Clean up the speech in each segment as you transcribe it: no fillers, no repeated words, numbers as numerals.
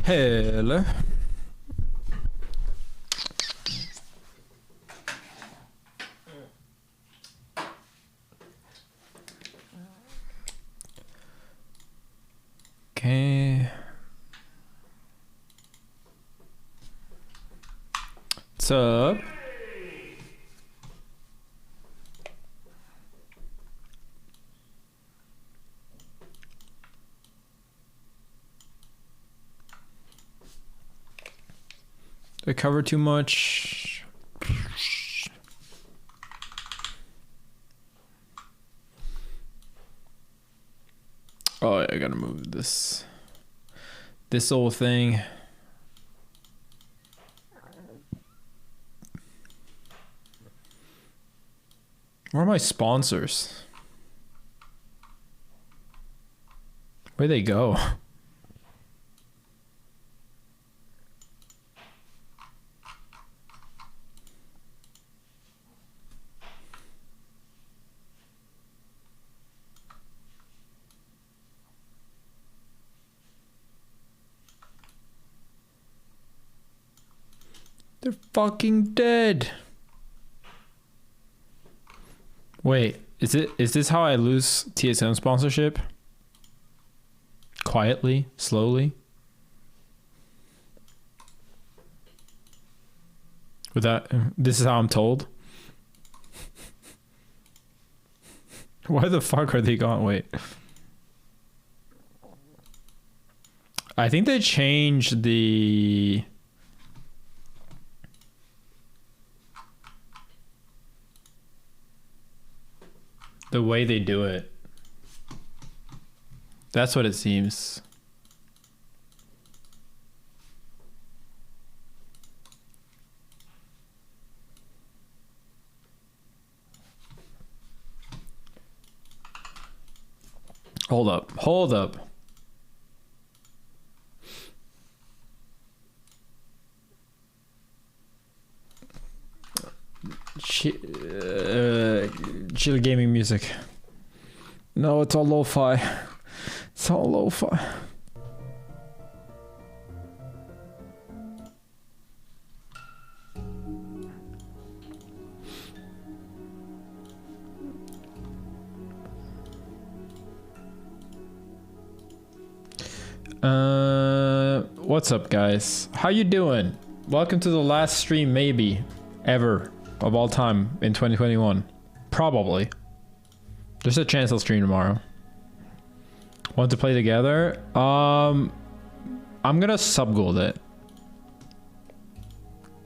Hello. Okay. What's up? Did I cover too much? Oh, yeah, I gotta move this whole thing. Where are my sponsors? Where'd they go? They're fucking dead. Wait, is this how I lose TSM sponsorship? Quietly, slowly? This is how I'm told? Why the fuck are they gone? Wait. I think they changed the way they do it. That's what it seems. Hold up. Hold up. Chill gaming music. No, it's all lo-fi. It's all lo-fi. What's up, guys? How you doing? Welcome to the last stream, maybe, ever, of all time in 2021. Probably. There's a chance I'll stream tomorrow. Want to play together? I'm gonna sub-gold it.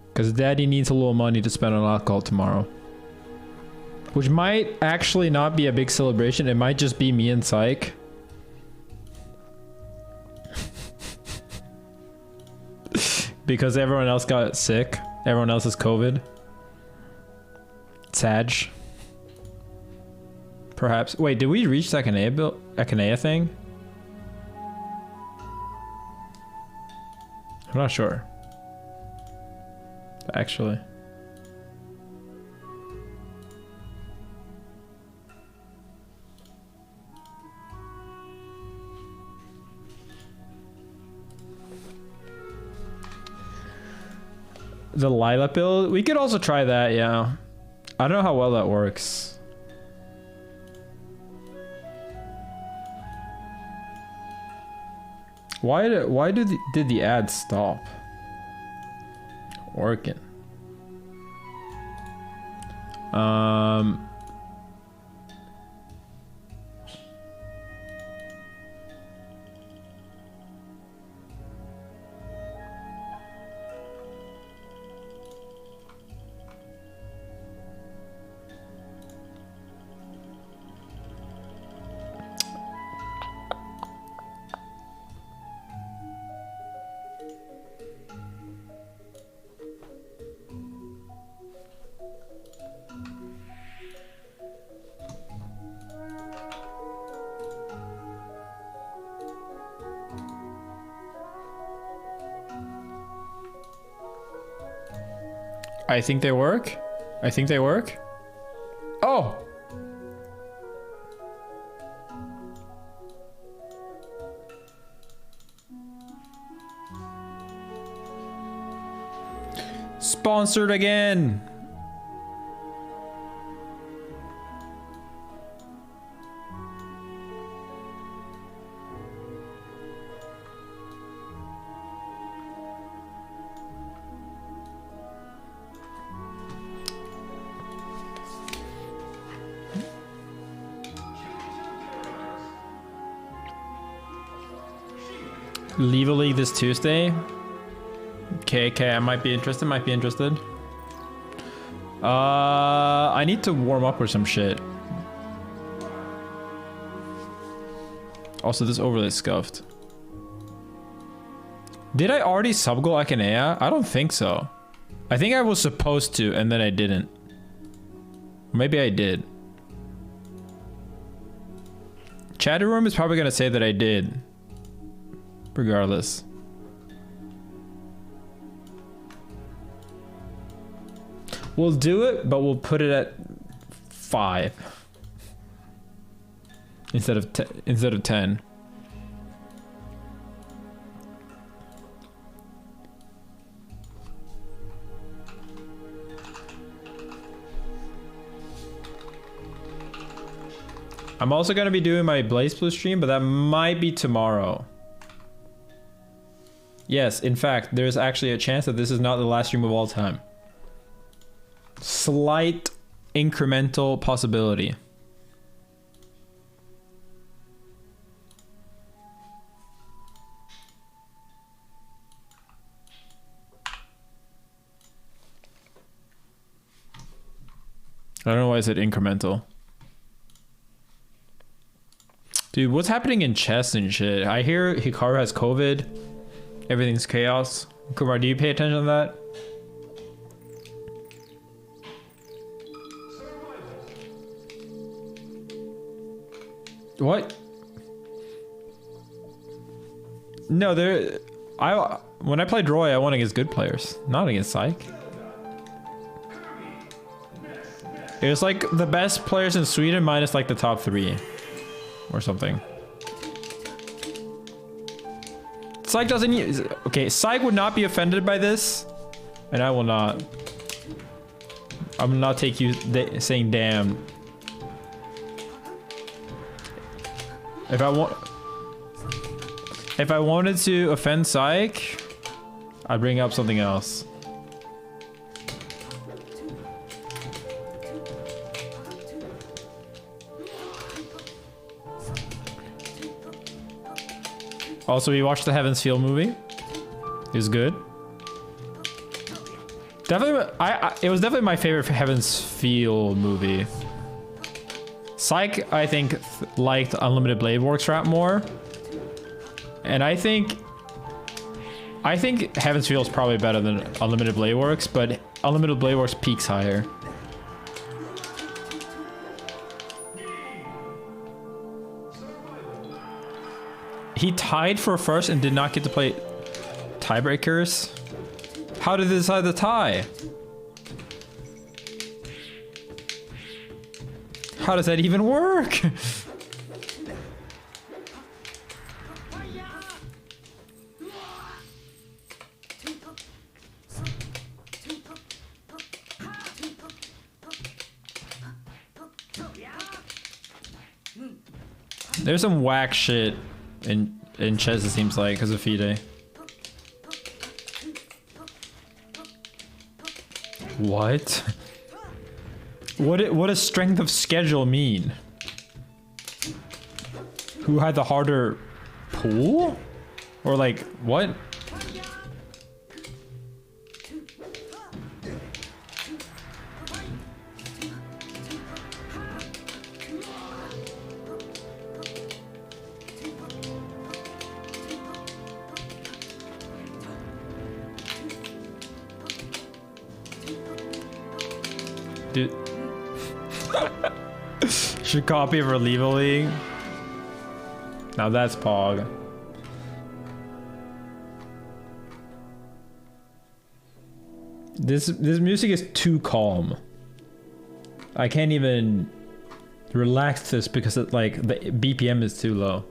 Because daddy needs a little money to spend on alcohol tomorrow. Which might actually not be a big celebration. It might just be me and Psych. Because everyone else got sick. Everyone else has COVID. Sag. Perhaps. Wait, did we reach the akaneia thing? I'm not sure. Actually. The Lila build? We could also try that, yeah. I don't know how well that works. Why did the ad stop working? I think they work. I think they work. Oh! Sponsored again! Leave a league this Tuesday. Okay, I might be interested, I need to warm up with some shit. Also, this overlay is scuffed. Did I already sub-goal Akaneia? I don't think so. I think I was supposed to, and then I didn't. Maybe I did. Chatter room is probably gonna say that I did. Regardless. We'll do it, but we'll put it at 5 instead of 10. I'm also going to be doing my Blaze Blue stream, but that might be tomorrow. Yes, in fact, there's actually a chance that this is not the last stream of all time. Slight incremental possibility. I don't know why I said incremental. Dude, what's happening in chess and shit? I hear Hikaru has COVID. Everything's chaos. Kumar, do you pay attention to that? What? No, when I played Roy, I won against good players, not against Psych. It was like the best players in Sweden minus like the top 3 or something. Psych doesn't use, okay, Psych would not be offended by this, and I will not. I will not take you saying damn. If I wanted to offend Psych, I'd bring up something else. Also, we watched the Heaven's Feel movie. It was good. Definitely, it was definitely my favorite Heaven's Feel movie. Psych, I think, liked Unlimited Blade Works rap more. And I think Heaven's Feel is probably better than Unlimited Blade Works, but Unlimited Blade Works peaks higher. He tied for first and did not get to play tiebreakers. How did they decide the tie? How does that even work? There's some whack shit in chess, it seems like, because of FIDE. What? What does strength of schedule mean? Who had the harder pool? Or like, what? Dude. Should copy for Leave League. Now that's Pog. This music is too calm. I can't even relax this because it, like, the BPM is too low.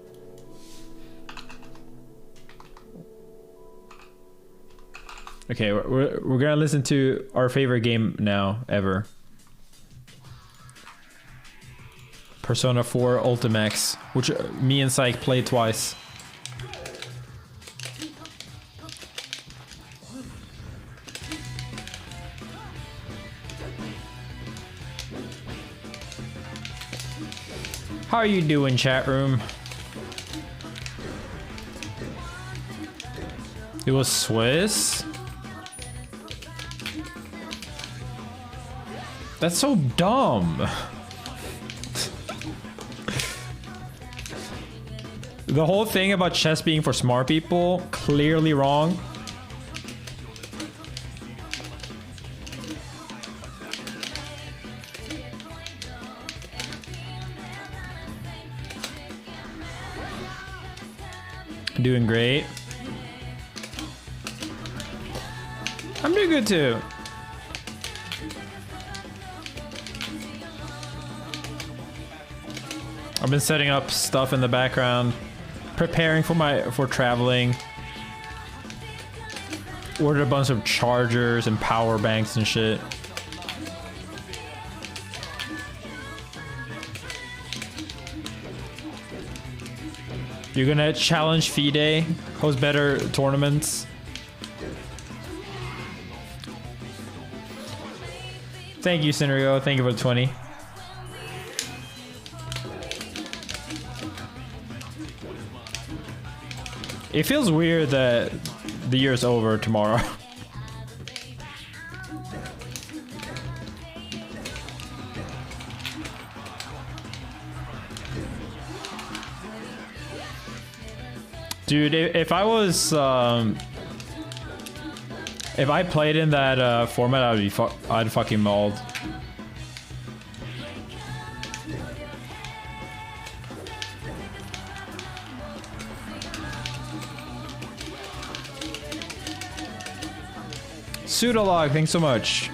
Okay, we're gonna listen to our favorite game now ever. Persona 4 Ultimax, which me and Syke played twice. How are you doing, chat room? It was Swiss? That's so dumb. The whole thing about chess being for smart people, clearly wrong. Doing great. I'm doing good too. I've been setting up stuff in the background, preparing for traveling. Ordered a bunch of chargers and power banks and shit. You're gonna challenge FIDE, host better tournaments. Thank you, Cinerigo. Thank you for the 20. It feels weird that the year's over tomorrow. Dude, if I was, if I played in that format, I'd fucking mauled. Pseudolog, thanks so much.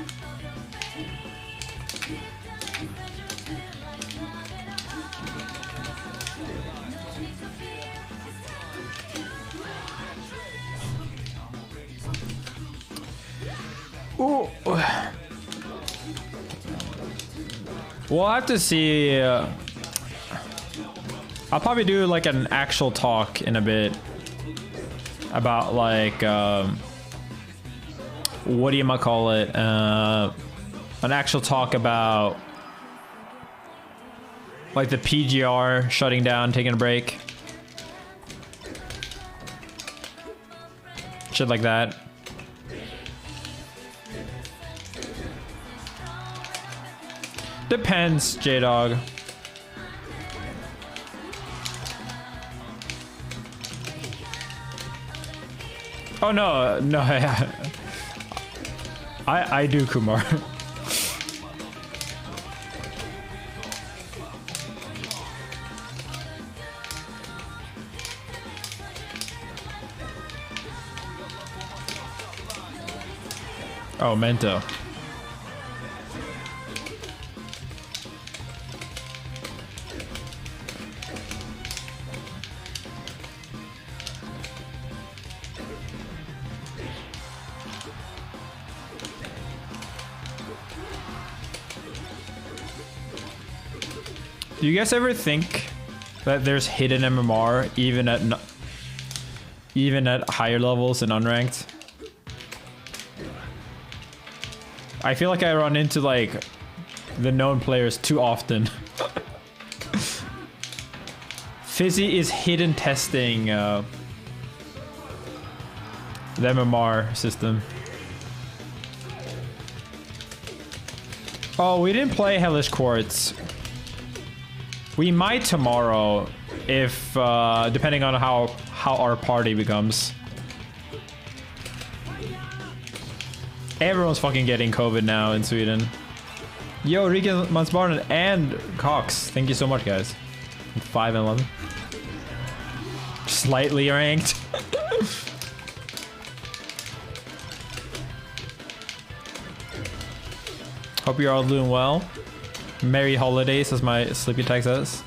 Ooh. We'll have to see. I'll probably do like an actual talk in a bit about like what do you might call it? An actual talk about like the PGR shutting down, taking a break, shit like that. Depends, J-Dog. Oh no, no, I do, Kumar. Oh, Mento. Do you guys ever think that there's hidden MMR even at higher levels and unranked? I feel like I run into like the known players too often. Fizzy is hidden testing the MMR system. Oh, we didn't play Hellish Quartz. We might tomorrow, if depending on how our party becomes. Everyone's fucking getting COVID now in Sweden. Yo, Rican Mansbarnen and Cox, thank you so much, guys. 5 and 11. Slightly ranked. Hope you're all doing well. Merry holidays, as my sleepy tag says.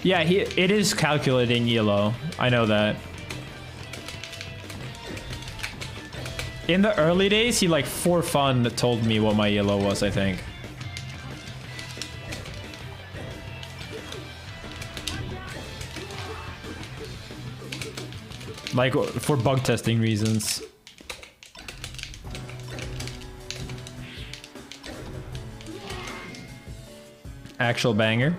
Yeah, it is calculating yellow. I know that. In the early days, he like for fun told me what my yellow was, I think. Like for bug testing reasons. Actual banger.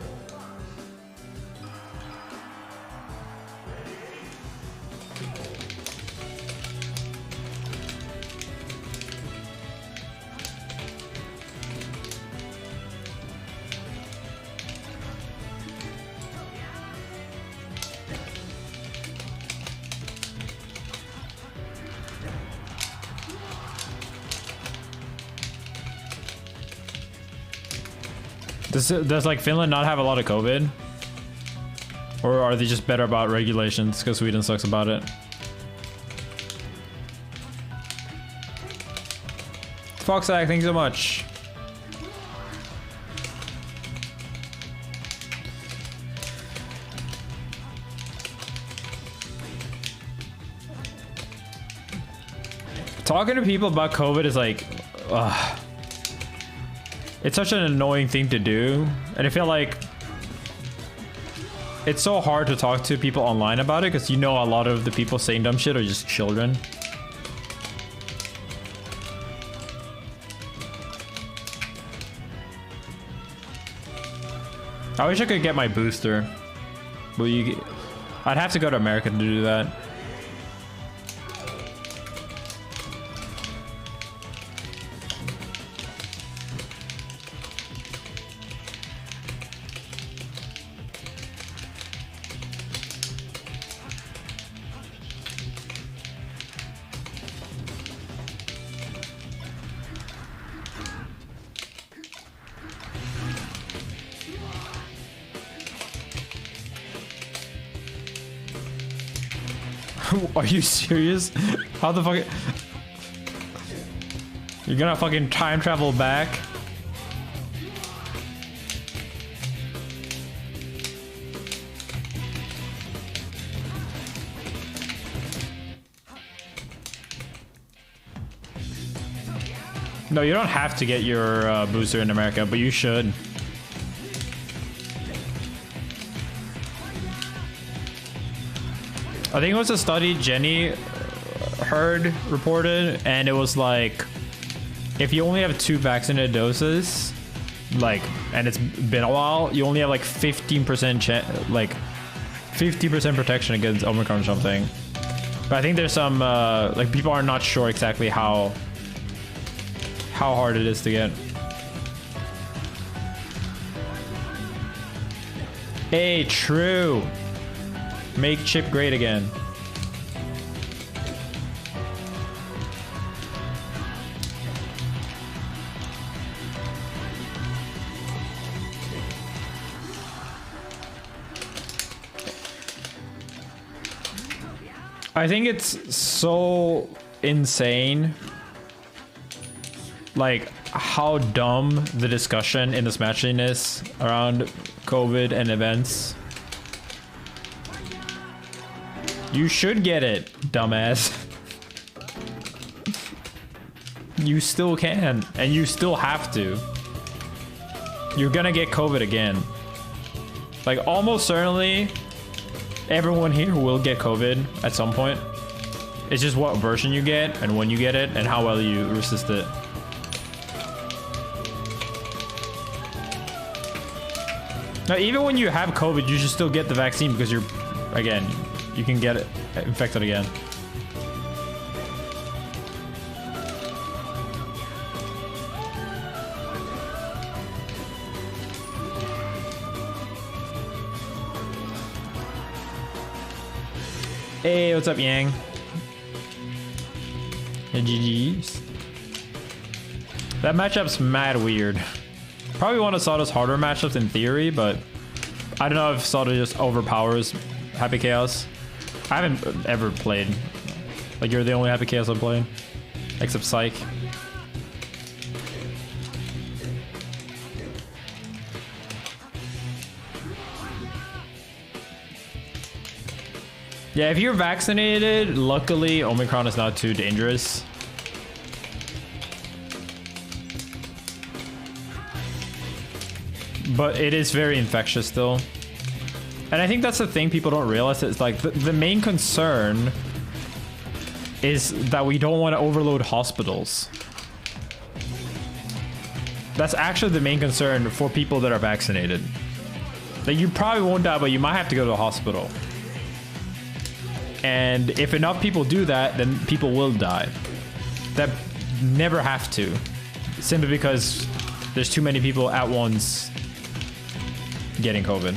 Does like Finland not have a lot of COVID? Or are they just better about regulations because Sweden sucks about it? Foxack, thank you so much. Talking to people about COVID is like, ugh. It's such an annoying thing to do, and I feel like it's so hard to talk to people online about it because you know a lot of the people saying dumb shit are just children. I wish I could get my booster. But I'd have to go to America to do that. Are you serious? How the fuck? You're gonna fucking time travel back? No, you don't have to get your booster in America, but you should. I think it was a study Jenny reported, and it was like, if you only have 2 vaccinated doses, like, and it's been a while, you only have like 15% like 50% protection against Omicron or something. But I think there's some like people are not sure exactly how hard it is to get. Hey, true. Make chip great again. I think it's so insane, like how dumb the discussion in this matching is around COVID and events. You should get it, dumbass. You still can, and you still have to. You're gonna get COVID again. Like, almost certainly, everyone here will get COVID at some point. It's just what version you get, and when you get it, and how well you resist it. Now, even when you have COVID, you should still get the vaccine because you're, again, you can get it infected again. Hey, what's up, Yang? Hey, GG's. That matchup's mad weird. Probably one of Sada's harder matchups in theory, but I don't know if Sada just overpowers Happy Chaos. I haven't ever played. Like, you're the only Happy Chaos I've played. Except Psych. Yeah, if you're vaccinated, luckily Omicron is not too dangerous. But it is very infectious still. And I think that's the thing people don't realize. It's like the main concern is that we don't want to overload hospitals. That's actually the main concern for people that are vaccinated. Like, you probably won't die, but you might have to go to a hospital. And if enough people do that, then people will die. That never have to. Simply because there's too many people at once getting COVID.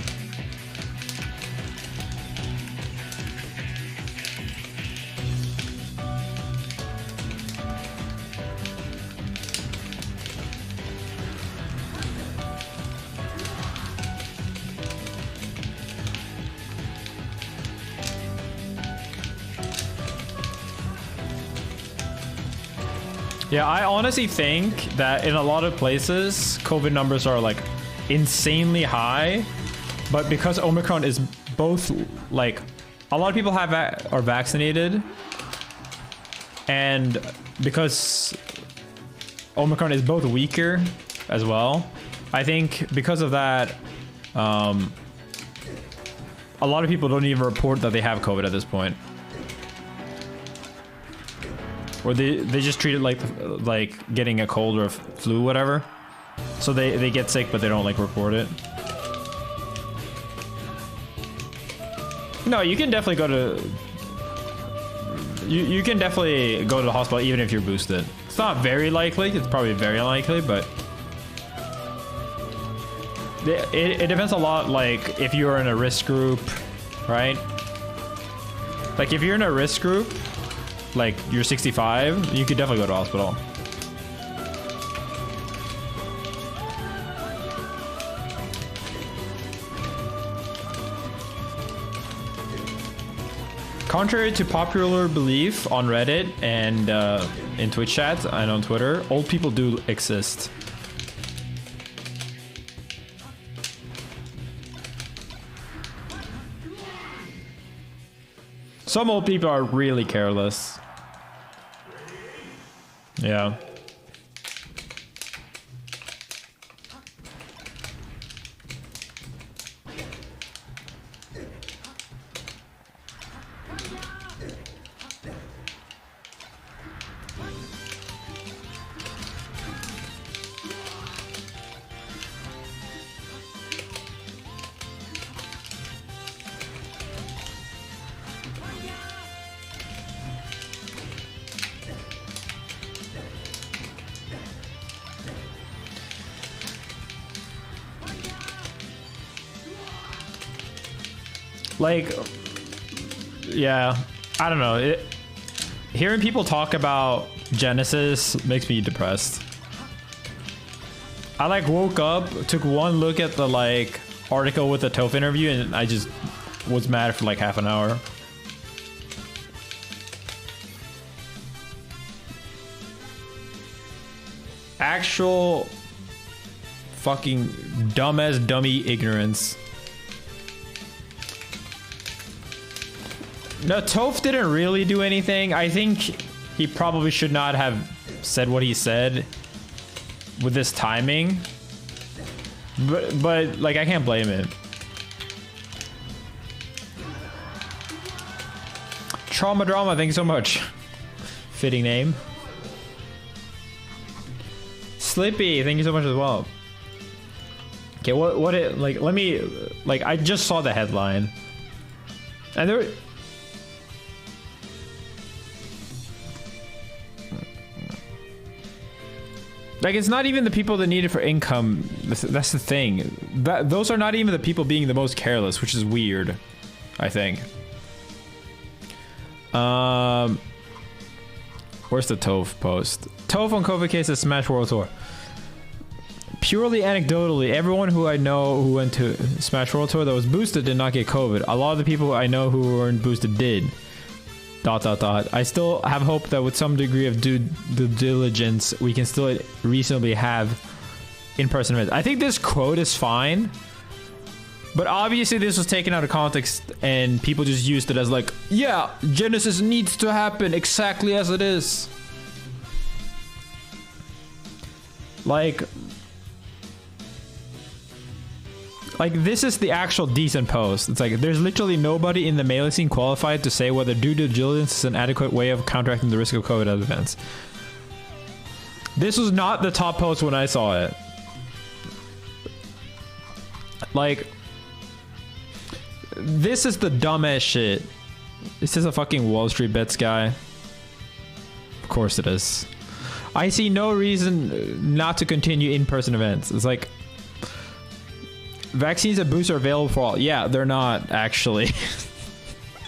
Yeah, I honestly think that in a lot of places, COVID numbers are like insanely high, but because Omicron is both like a lot of people are vaccinated, and because Omicron is both weaker as well, I think because of that, a lot of people don't even report that they have COVID at this point. Or they just treat it like getting a cold or a flu, whatever. So they get sick, but they don't like report it. No, you can definitely go to... You can definitely go to the hospital even if you're boosted. It's not very likely. It's probably very unlikely, but... It depends a lot, like, if you're in a risk group, right? Like, if you're in a risk group, like you're 65, you could definitely go to hospital. Contrary to popular belief on Reddit and in Twitch chats and on Twitter, old people do exist. Some old people are really careless. Yeah. Like, yeah, I don't know. Hearing people talk about Genesis makes me depressed. I like woke up, took one look at the like article with the Toph interview, and I just was mad for like half an hour. Actual fucking dumbass dummy ignorance. No, Toph didn't really do anything. I think he probably should not have said what he said with this timing. But like, I can't blame him. Trauma Drama, thank you so much. Fitting name. Slippy, thank you so much as well. Okay, what it, like, let me, like, I just saw the headline. And there... Like, it's not even the people that need it for income. That's the thing. Those are not even the people being the most careless, which is weird, I think. Where's the Toph post? Toph on COVID cases Smash World Tour. Purely anecdotally, everyone who I know who went to Smash World Tour that was boosted did not get COVID. A lot of the people I know who weren't boosted did. dot dot dot. I still have hope that with some degree of due diligence, we can still reasonably have in-person events. I think this quote is fine, but obviously this was taken out of context and people just used it as like, yeah, Genesis needs to happen exactly as it is. Like this is the actual decent post. It's like there's literally nobody in the mailing scene qualified to say whether due diligence is an adequate way of counteracting the risk of COVID at events. This was not the top post when I saw it. Like, this is the dumbest shit. This is a fucking Wall Street bets guy. Of course it is. I see no reason not to continue in-person events. It's like, vaccines and boosts are available for all. Yeah, they're not, actually.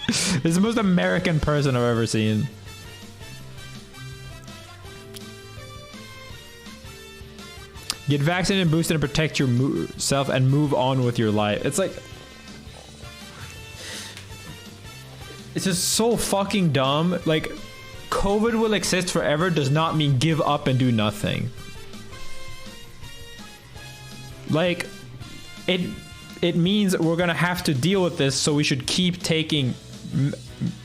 This is the most American person I've ever seen. Get vaccinated and boosted and protect yourself and move on with your life. It's like... It's just so fucking dumb. Like, COVID will exist forever does not mean give up and do nothing. Like, it means we're gonna have to deal with this, so we should keep taking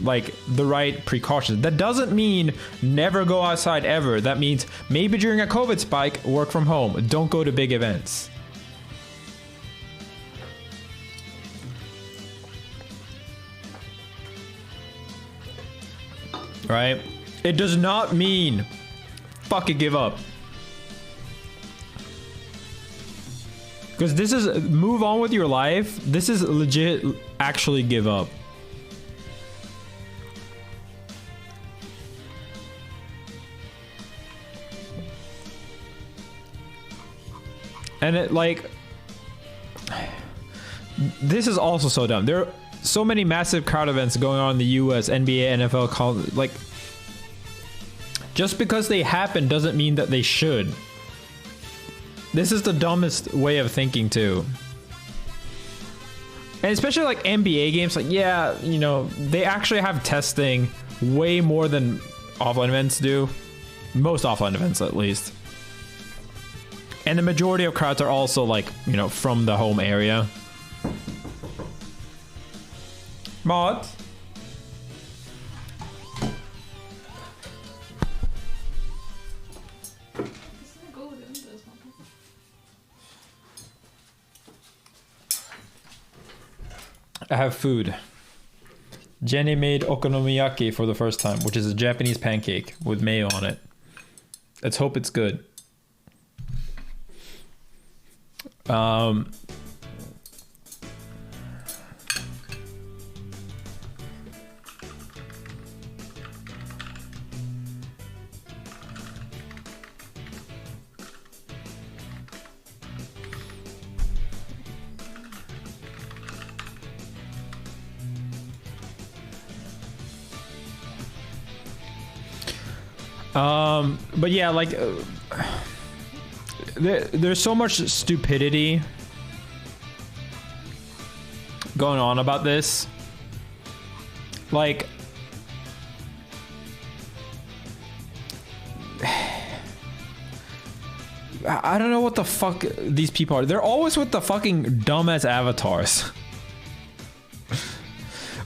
like the right precautions. That doesn't mean never go outside ever. That means maybe during a COVID spike, work from home. Don't go to big events. Right? It does not mean fucking give up. Because this is move on with your life. This is legit actually give up. And it like, this is also so dumb. There are so many massive crowd events going on in the US, NBA, NFL, college. Like, just because they happen doesn't mean that they should. This is the dumbest way of thinking too. And especially like NBA games, like, yeah, you know, they actually have testing way more than offline events do. Most offline events, at least. And the majority of crowds are also like, you know, from the home area. Mod? I have food. Jenny made okonomiyaki for the first time, which is a Japanese pancake with mayo on it. Let's hope it's good. But yeah, like there's so much stupidity going on about this. Like, I don't know what the fuck these people are. They're always with the fucking dumbass avatars.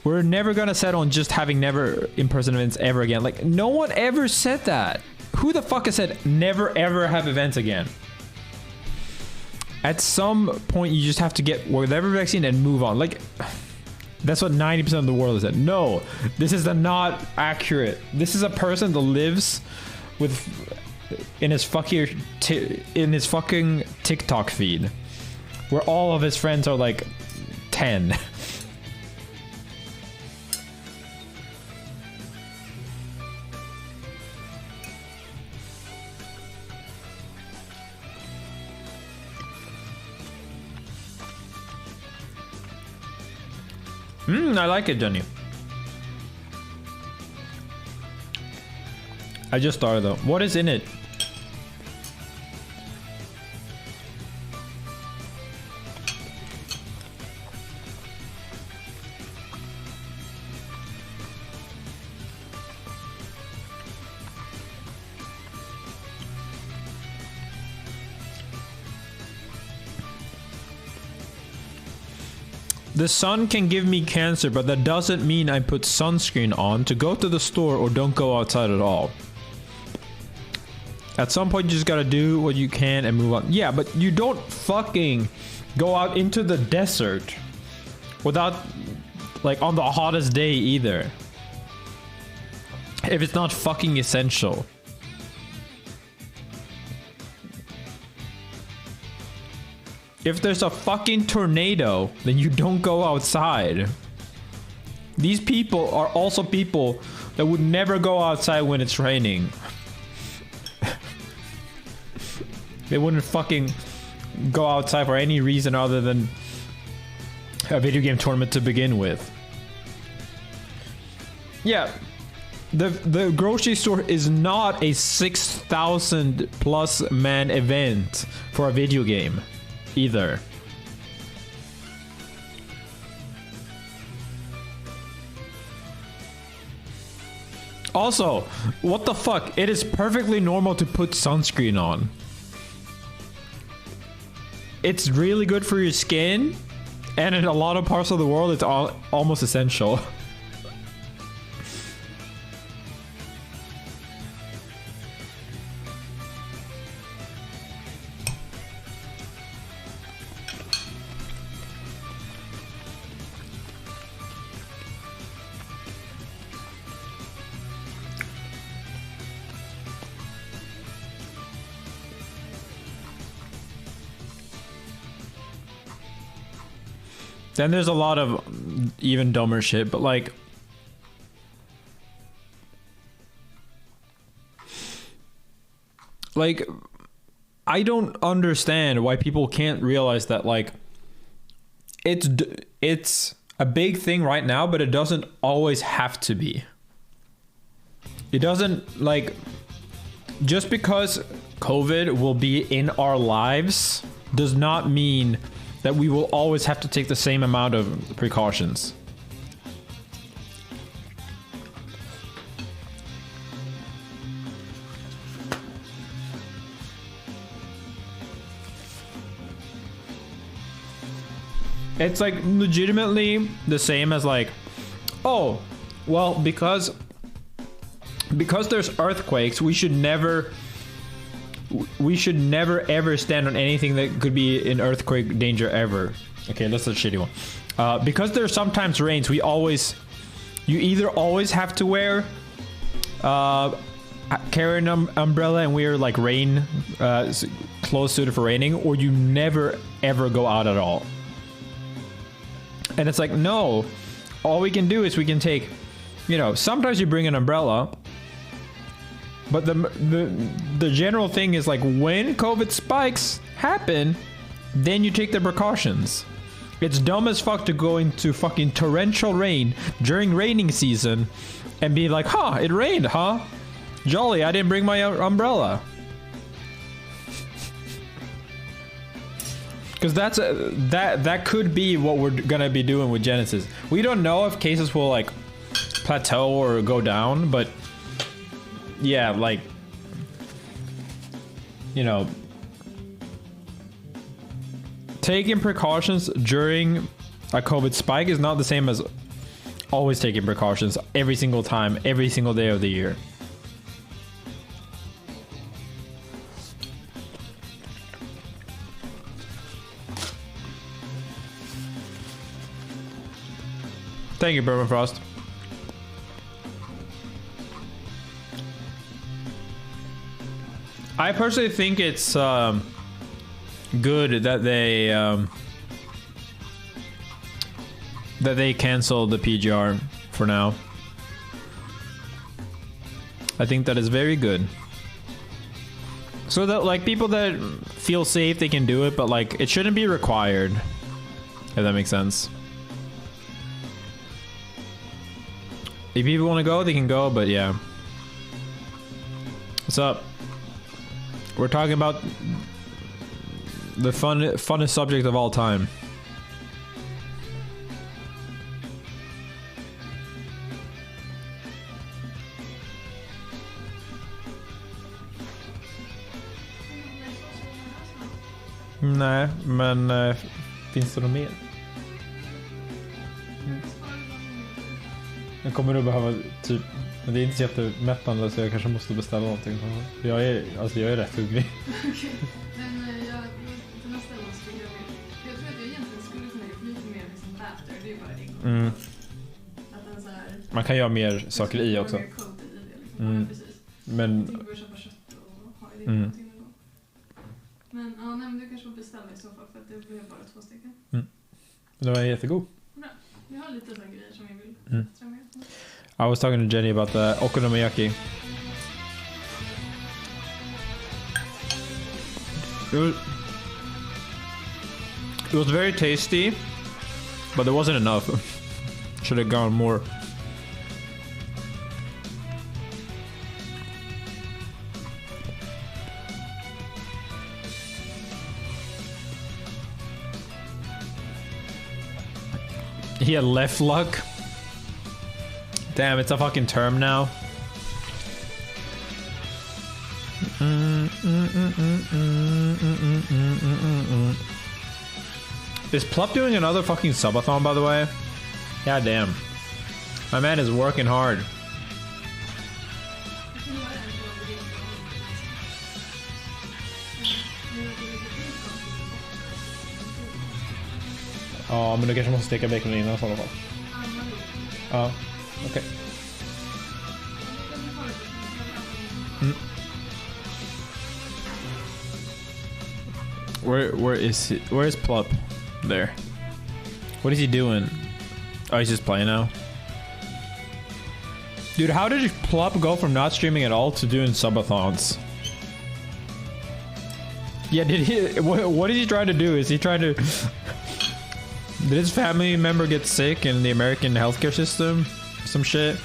We're never gonna settle on just having never in-person events ever again. Like, no one ever said that. Who the fuck has said never ever have events again? At some point, you just have to get whatever vaccine and move on. Like, that's what 90% of the world is at. No, this is not accurate. This is a person that lives with in his fucking TikTok feed, where all of his friends are like 10. I like it, Jenny. I just started though. What is in it? The sun can give me cancer, but that doesn't mean I put sunscreen on to go to the store or don't go outside at all. At some point, you just gotta do what you can and move on. Yeah, but you don't fucking go out into the desert without, like, on the hottest day either. If it's not fucking essential. If there's a fucking tornado, then you don't go outside. These people are also people that would never go outside when it's raining. They wouldn't fucking go outside for any reason other than a video game tournament to begin with. Yeah, the grocery store is not a 6,000 plus man event for a video game either. Also, what the fuck? It is perfectly normal to put sunscreen on. It's really good for your skin, and in a lot of parts of the world, it's almost essential. Then there's a lot of even dumber shit, but like, I don't understand why people can't realize that, like, it's a big thing right now, but it doesn't always have to be. It doesn't, like, just because COVID will be in our lives does not mean that we will always have to take the same amount of precautions. It's like legitimately the same as like, oh, well, because there's earthquakes, we should never ever stand on anything that could be in earthquake danger ever. Okay, that's a shitty one. Because there sometimes rains, you either always have to wear, carry an umbrella and wear like rain clothes suited for raining, or you never ever go out at all. And it's like, no, all we can do is we can take, you know, sometimes you bring an umbrella. But the general thing is like, when COVID spikes happen, then you take the precautions. It's dumb as fuck to go into fucking torrential rain during raining season and be like, huh, it rained, huh? Jolly, I didn't bring my umbrella. Because that could be what we're gonna be doing with Genesis. We don't know if cases will like plateau or go down, but yeah, like, you know, taking precautions during a COVID spike is not the same as always taking precautions every single time, every single day of the year. Thank you, Permafrost. I personally think it's good that they canceled the PGR for now. I think that is very good. So that like people that feel safe, they can do it, but like it shouldn't be required. If that makes sense. If people want to go, they can go, but yeah. What's up? We're talking about the funnest subject of all time. Nej, men finns det något mer? kommer nog behöva typ... Men det är inte så jättemättande så jag kanske måste beställa någonting. Jag är rätt hungrig. Okej. Men till nästa gång så tycker jag tror att jag egentligen skulle kunna göra lite mer liksom batter. Det är ju bara det. Mm. Att den så här... Man kan göra mer saker i också. Mer code i det liksom. Ja, precis. Men... Jag tänkte börja köpa kött och ha i det någonting någon gång. Men ja, nej, men du kanske får beställa i så fall för att det blir bara 2 stycken. Det var jättegod. Bra. Vi har lite sådana grejer som vi vill extra med. I was talking to Jenny about the okonomiyaki. It was very tasty, but there wasn't enough. Should have gone more. He had left luck. Damn, it's a fucking term now. Is Plup doing another fucking subathon, by the way? God damn. My man is working hard. Ja, men du kanske måste steka bacon innan i alla fall. Ja, okej. Where is Plup? There. What is he doing? Oh, he's just playing now. Dude, how did Plup go from not streaming at all to doing subathons? Yeah, did he? What is he trying to do? Is he trying to? Did his family member get sick in the American healthcare system? Some shit?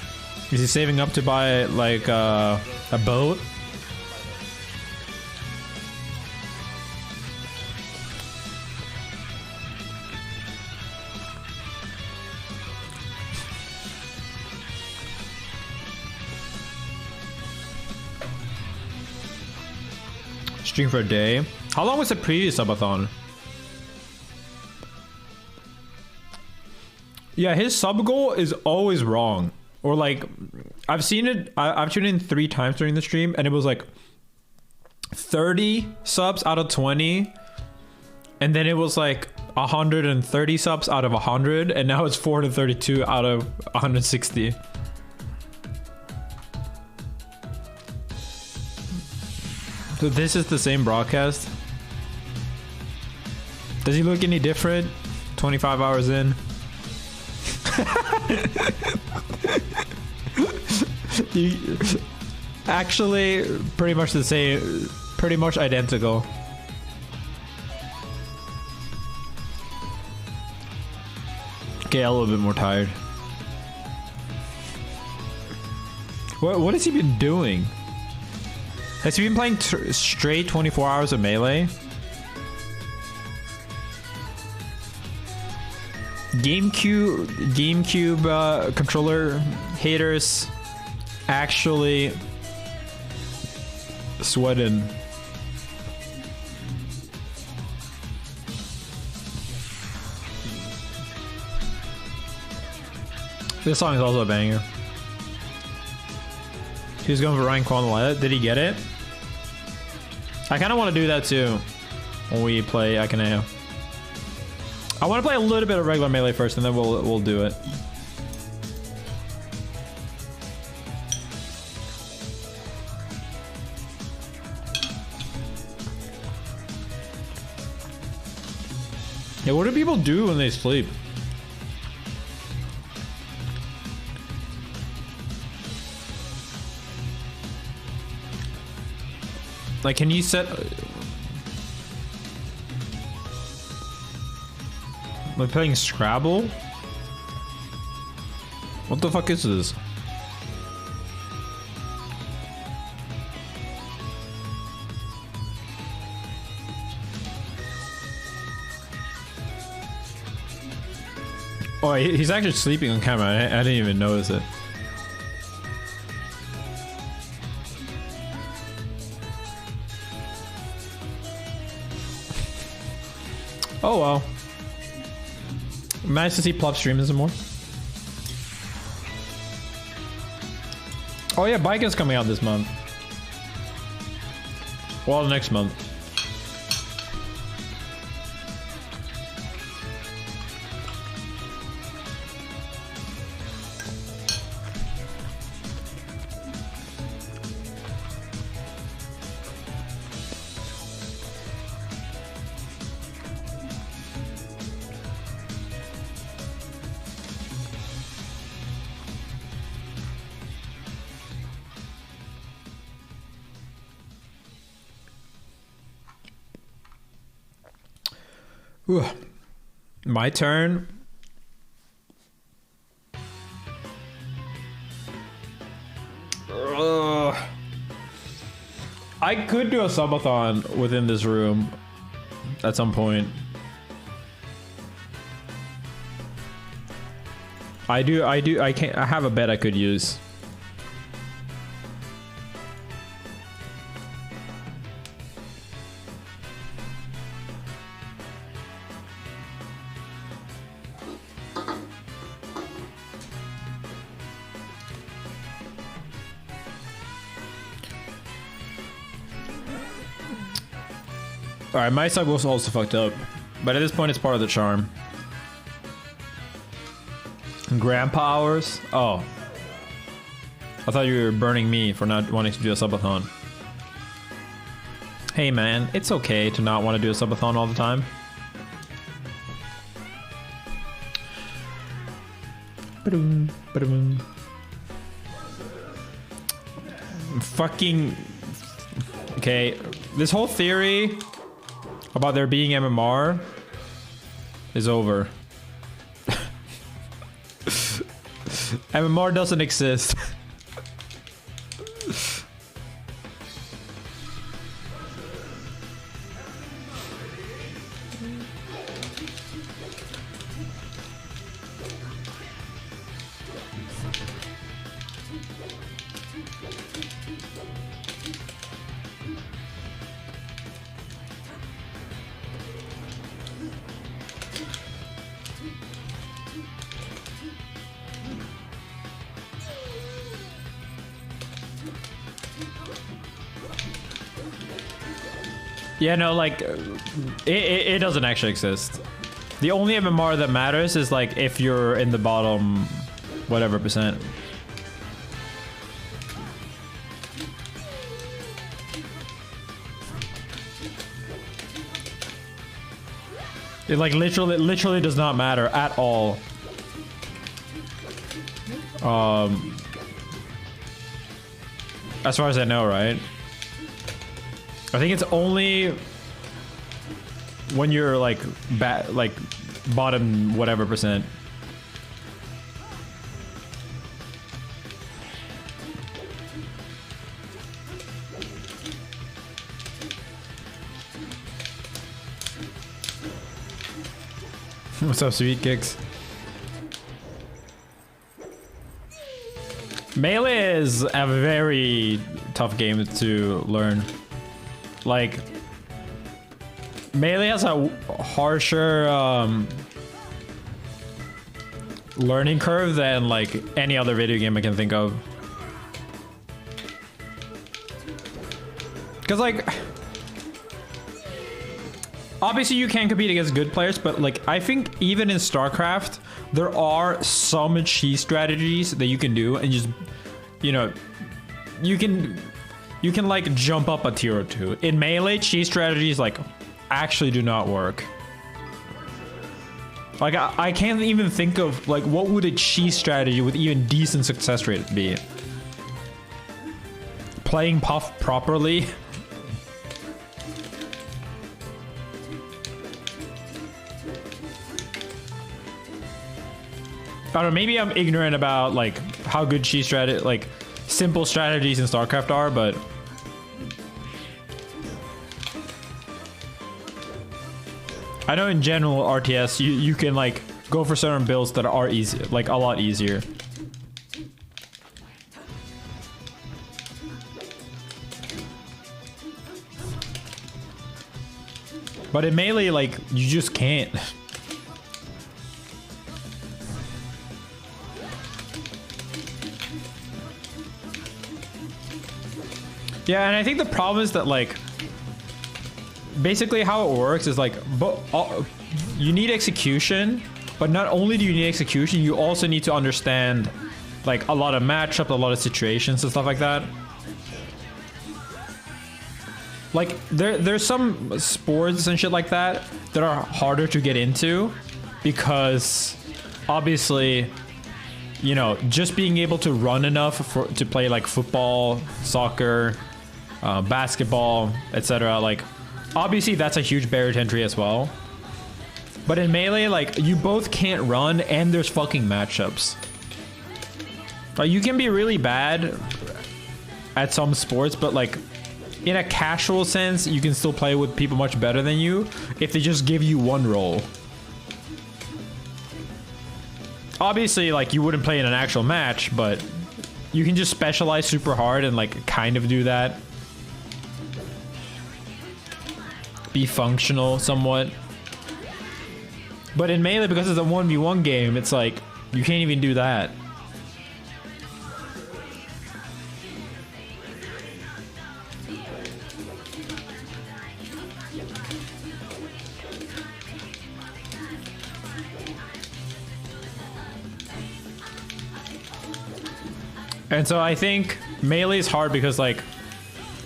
Is he saving up to buy like a boat? Stream for a day. How long was the previous subathon? Yeah, his sub goal is always wrong. Or like, I've seen it, I've tuned in 3 times during the stream and it was like 30 subs out of 20. And then it was like 130 subs out of 100. And now it's 432 out of 160. So this is the same broadcast. Does he look any different? 25 hours in. Actually, pretty much the same, pretty much identical. Okay, a little bit more tired. What has he been doing? Has he been playing straight 24 hours of Melee? GameCube controller haters actually sweating. This song is also a banger. He's going for Ryan Kwanzaa. Did he get it? I kind of want to do that too when we play akaneia. I want to play a little bit of regular Melee first, and then we'll do it. Yeah, what do people do when they sleep? Like, can you set... Am I playing Scrabble? What the fuck is this? Oh, he's actually sleeping on camera. I didn't even notice it. Oh well. Nice to see Plup streaming some more. Oh yeah, bike is coming out this month. Well, next month. Ooh. My turn. Ugh. I could do a subathon within this room at some point. I have a bet I could use. Alright, my side was also fucked up. But at this point, it's part of the charm. Grandpa hours? Oh. I thought you were burning me for not wanting to do a subathon. Hey man, it's okay to not want to do a subathon all the time. Ba-dum, ba-dum. Fucking... Okay, this whole theory about there being MMR is over. MMR doesn't exist. Yeah, no, like, it doesn't actually exist. The only MMR that matters is, like, if you're in the bottom whatever percent. It, like, literally does not matter at all. As far as I know, right? I think it's only when you're like bottom whatever percent. What's up, Sweet Kicks? Melee is a very tough game to learn. Like, Melee has a harsher learning curve than like any other video game I can think of. Because like, obviously you can compete against good players, but like I think even in StarCraft, there are some cheese strategies that you can do and just, you know, you can like jump up a tier or two. In Melee, cheese strategies like actually do not work. Like I can't even think of like what would a cheese strategy with even decent success rate be. Playing Puff properly. I don't know, maybe I'm ignorant about like how good cheese strategy, like simple strategies in StarCraft are, but I know in general RTS you can like go for certain builds that are easy, like a lot easier. But in Melee, like you just can't. Yeah, and I think the problem is that like basically how it works is like you need execution, but not only do you need execution, you also need to understand like a lot of matchups, a lot of situations and stuff like that. Like there's some sports and shit like that that are harder to get into because obviously, you know, just being able to run enough to play like football, soccer, basketball, etc. Like obviously that's a huge barrier to entry as well. But in Melee, like you both can't run and there's fucking matchups. Like you can be really bad at some sports, but like in a casual sense, you can still play with people much better than you if they just give you one role. Obviously, like you wouldn't play in an actual match, but you can just specialize super hard and like kind of do that. Be functional somewhat. But in Melee, because it's a 1v1 game, it's like you can't even do that. And so I think Melee is hard because like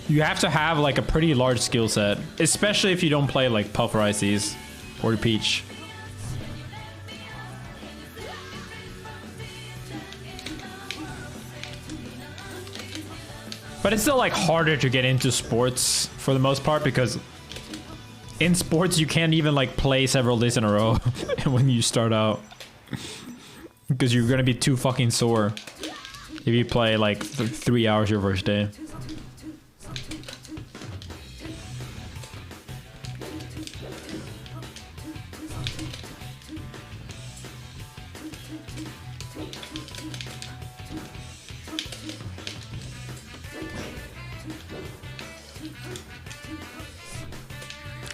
you have to have like a pretty large skill set, especially if you don't play like Puffer ICs or Peach. But it's still like harder to get into sports for the most part because in sports you can't even like play several days in a row when you start out because you're gonna be too fucking sore if you play like 3 hours your first day.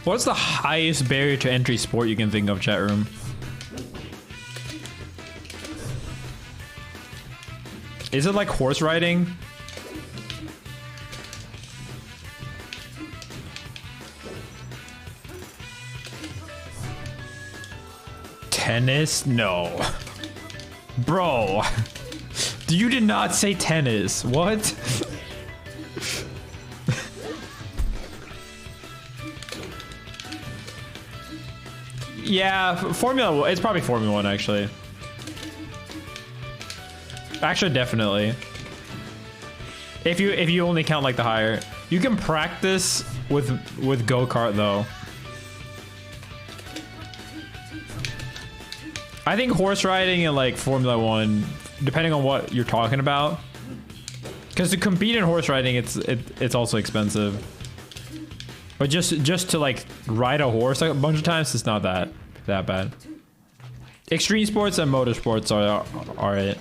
What's the highest barrier to entry sport you can think of, chat room? Is it like horse riding? Tennis? No. Bro. You did not say tennis. What? Yeah, Formula. It's probably Formula 1 actually. Actually, definitely. If you only count like the higher, you can practice with go-kart though. I think horse riding and like Formula 1, depending on what you're talking about, because to compete in horse riding, it's also expensive. But just to like ride a horse like a bunch of times, it's not that bad. Extreme sports and motorsports are it.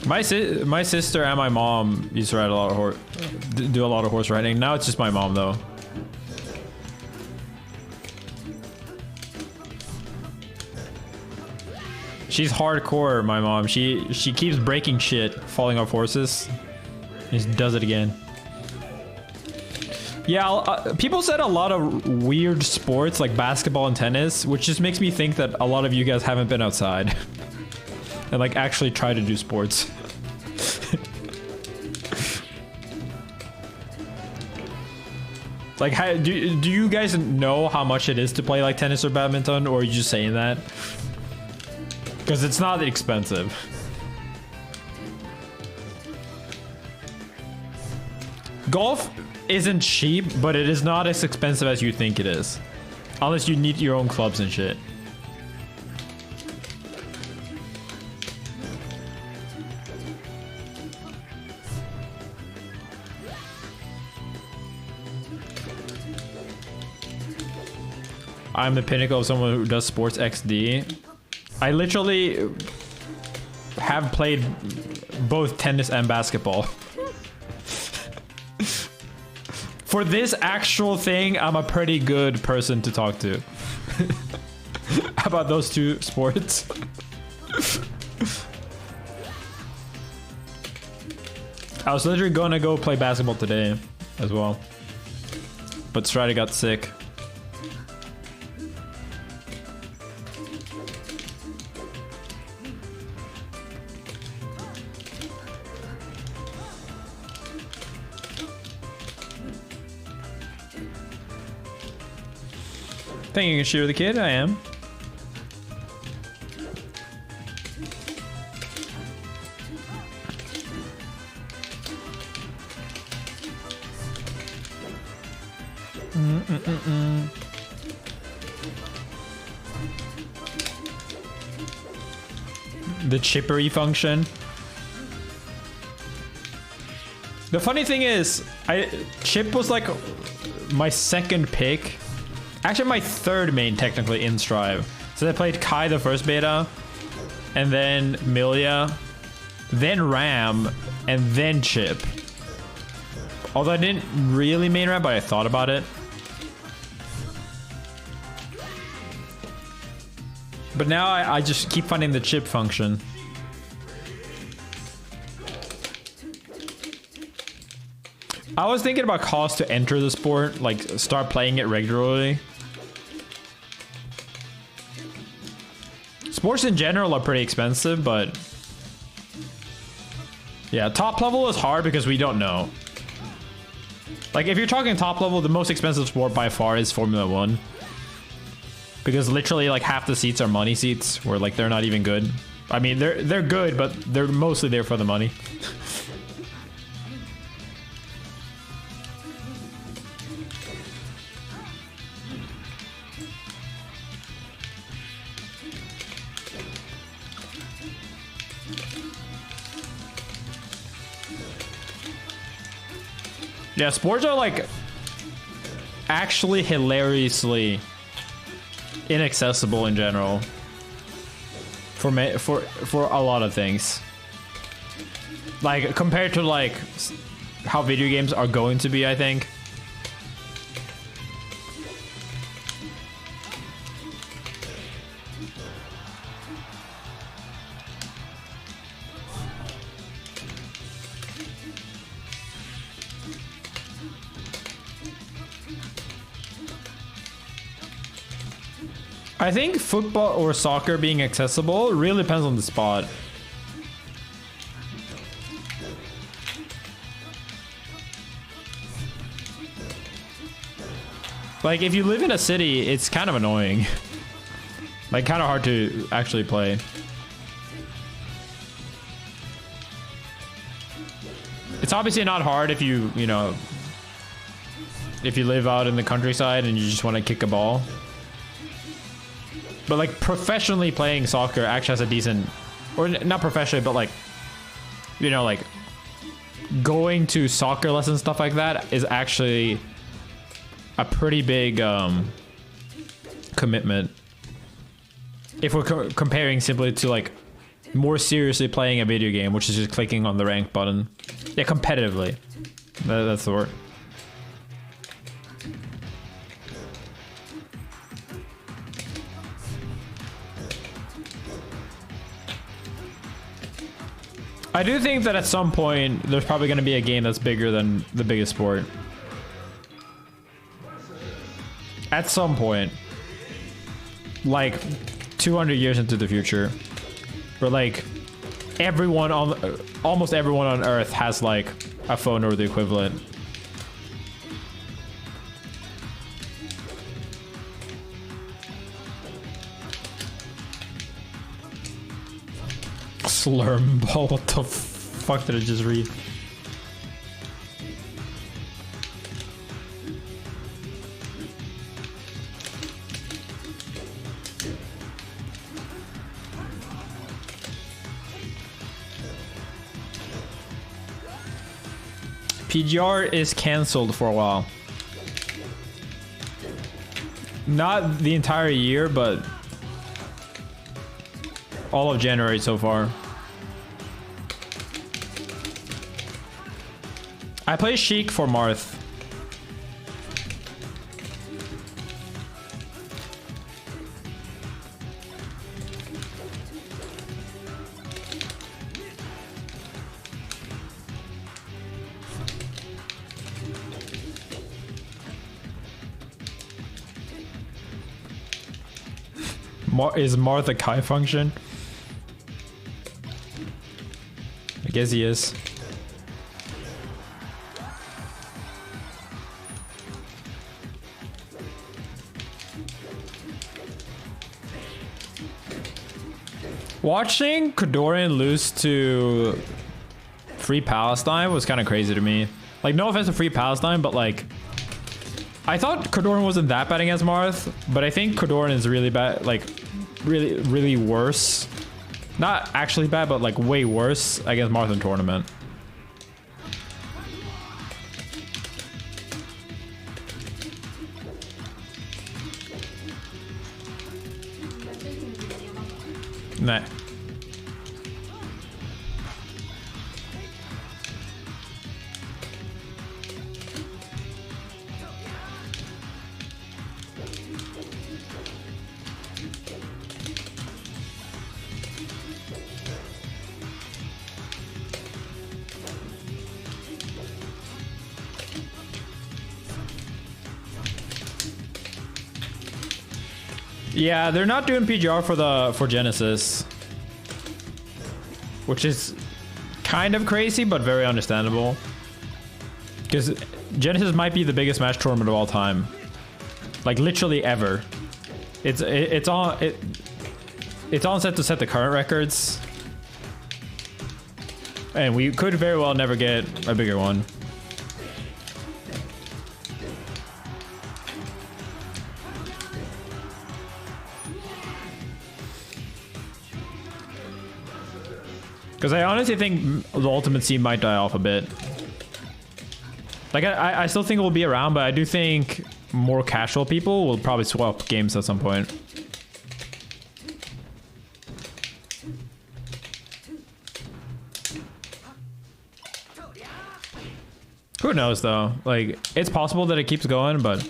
My sister and my mom used to ride a lot of do a lot of horse riding. Now it's just my mom though. She's hardcore, my mom. She keeps breaking shit, falling off horses. And just does it again. Yeah, people said a lot of weird sports like basketball and tennis, which just makes me think that a lot of you guys haven't been outside and like actually try to do sports. Like, do you guys know how much it is to play like tennis or badminton, or are you just saying that? Because it's not expensive. Golf isn't cheap, but it is not as expensive as you think it is. Unless you need your own clubs and shit. I'm the pinnacle of someone who does sports XD. I literally have played both tennis and basketball. For this actual thing, I'm a pretty good person to talk to. A about those two sports. I was literally gonna go play basketball today as well, but Strider got sick. Think you can shoot the kid? I am. The chippery function. The funny thing is, Chip was like my second pick. Actually, my third main technically in Strive. So I played Kai the first beta, and then Milia, then Ram, and then Chip. Although I didn't really main Ram, but I thought about it. But now I just keep finding the Chip function. I was thinking about cost to enter the sport, like start playing it regularly. Sports in general are pretty expensive, but yeah, top level is hard because we don't know. Like if you're talking top level, the most expensive sport by far is Formula 1. Because literally like half the seats are money seats, where like they're not even good. I mean, they're good, but they're mostly there for the money. Yeah, sports are like actually hilariously inaccessible in general for a lot of things. Like compared to like how video games are going to be, I think. I think football or soccer being accessible really depends on the spot. Like if you live in a city, it's kind of annoying. Like kind of hard to actually play. It's obviously not hard if you know, if you live out in the countryside and you just want to kick a ball. But like professionally playing soccer actually has a decent, or not professionally, but like, you know, like going to soccer lessons, stuff like that is actually a pretty big commitment. If we're comparing simply to like more seriously playing a video game, which is just clicking on the rank button. Yeah, competitively. That's the word. I do think that at some point there's probably going to be a game that's bigger than the biggest sport. At some point. Like 200 years into the future. Where like everyone on almost everyone on Earth has like a phone or the equivalent. Slurmball, what the fuck did I just read? PGR is cancelled for a while. Not the entire year, but all of January so far. I play Sheik for Marth. Is Martha Kai function? I guess he is. Watching Kadorian lose to Free Palestine was kind of crazy to me. Like, no offense to Free Palestine, but like, I thought Kadorian wasn't that bad against Marth, but I think Kadorian is really bad, like, really worse. Not actually bad, but like way worse against Marth in tournament. Nah. Yeah, they're not doing PGR for Genesis, which is kind of crazy, but very understandable. Because Genesis might be the biggest Smash tournament of all time, like literally ever. It's on set to set the current records, and we could very well never get a bigger one. Because I honestly think the Ultimate scene might die off a bit. Like, I still think it will be around, but I do think more casual people will probably swap games at some point. Who knows, though? Like, it's possible that it keeps going, but...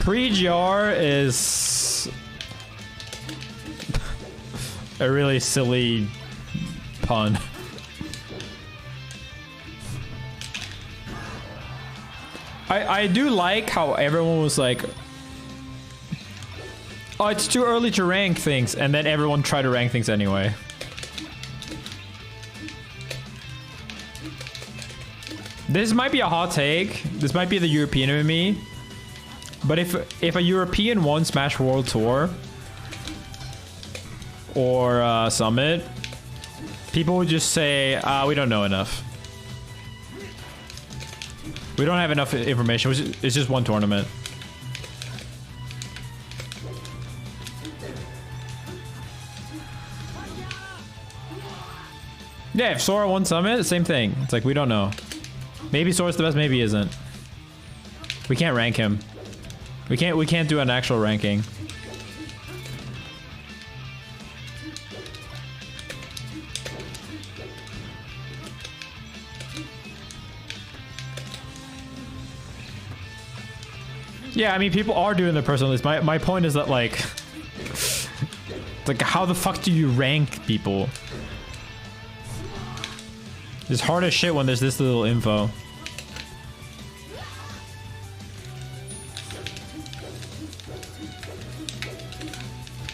Pre-GR is a really silly pun. I do like how everyone was like, oh, it's too early to rank things, and then everyone tried to rank things anyway. This might be a hot take. This might be the European in me. But if a European won Smash World Tour or Summit, people would just say, we don't know enough. We don't have enough information. It's just one tournament. Yeah, if Sora won Summit, same thing. It's like, we don't know. Maybe Sora's the best, maybe he isn't. We can't rank him. We can't do an actual ranking. Yeah, I mean, people are doing their personal list. My point is that, like, how the fuck do you rank people? It's hard as shit when there's this little info.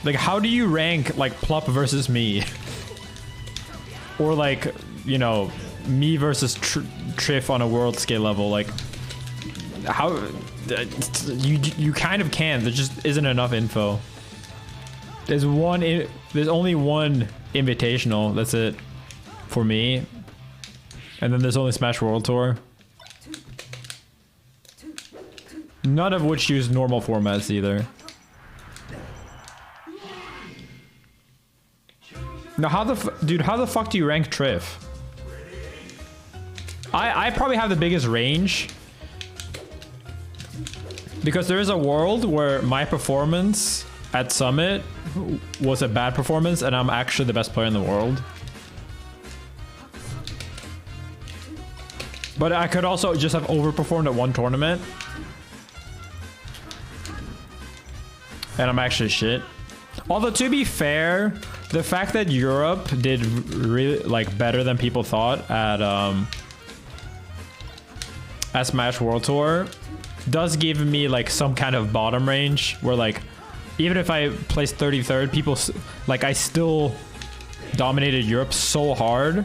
Like, how do you rank, like, Plop versus me? Or, like, you know, me versus Triff on a world scale level? Like, how... You kind of can. There just isn't enough info. There's only one invitational. That's it. For me. And then there's only Smash World Tour. None of which use normal formats either. Now, how the fuck do you rank Triff? I probably have the biggest range. Because there is a world where my performance at Summit was a bad performance and I'm actually the best player in the world. But I could also just have overperformed at one tournament. And I'm actually shit. Although to be fair, the fact that Europe did really like better than people thought at Smash World Tour does give me like some kind of bottom range where like even if I placed 33rd, people like I still dominated Europe so hard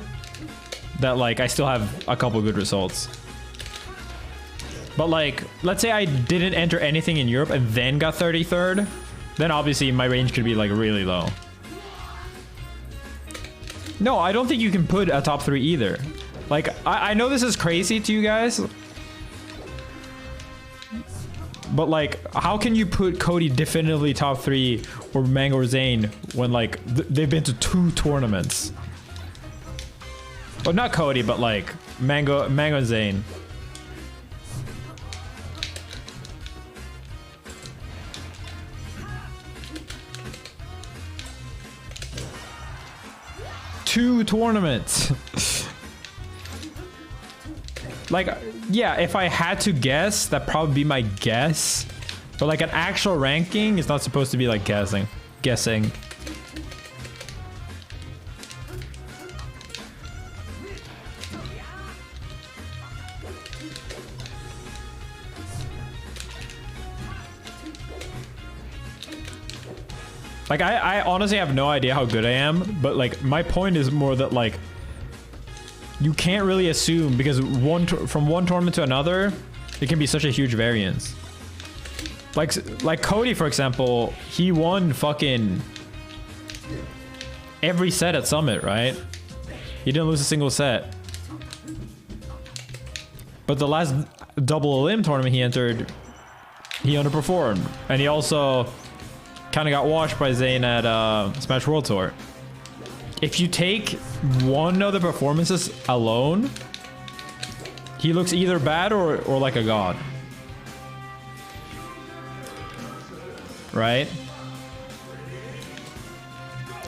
that like I still have a couple good results. But like, let's say I didn't enter anything in Europe and then got 33rd, then obviously my range could be like really low. No, I don't think you can put a top 3 either. Like, I know this is crazy to you guys, but like, how can you put Cody definitively top 3 or Mango or Zane when like they've been to 2 tournaments? Well, not Cody, but like Mango and Zane. Two tournaments. Like, yeah, if I had to guess, that'd probably be my guess. But like an actual ranking is not supposed to be like guessing. Like, I honestly have no idea how good I am, but like my point is more that like you can't really assume because from one tournament to another, it can be such a huge variance. Like Cody, for example, he won fucking every set at Summit, right? He didn't lose a single set. But the last double elim tournament he entered, he underperformed, and he also kind of got washed by Zane at Smash World Tour. If you take one of the performances alone, he looks either bad or like a god. Right?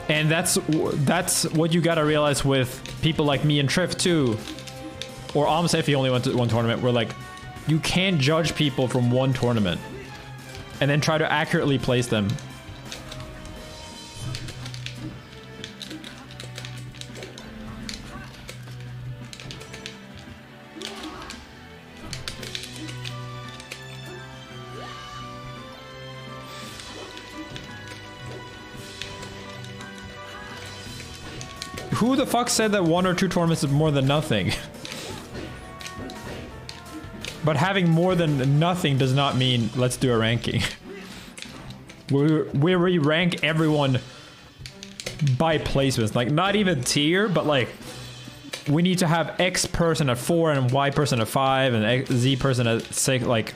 And that's what you gotta realize with people like me and Triff too. Or Amsa if he only went to one tournament, where like, you can't judge people from one tournament and then try to accurately place them. Who the fuck said that 1 or 2 tournaments is more than nothing? But having more than nothing does not mean let's do a ranking. We rank everyone by placements, like not even tier, but like we need to have X person at 4 and Y person at 5 and Z person at 6, like.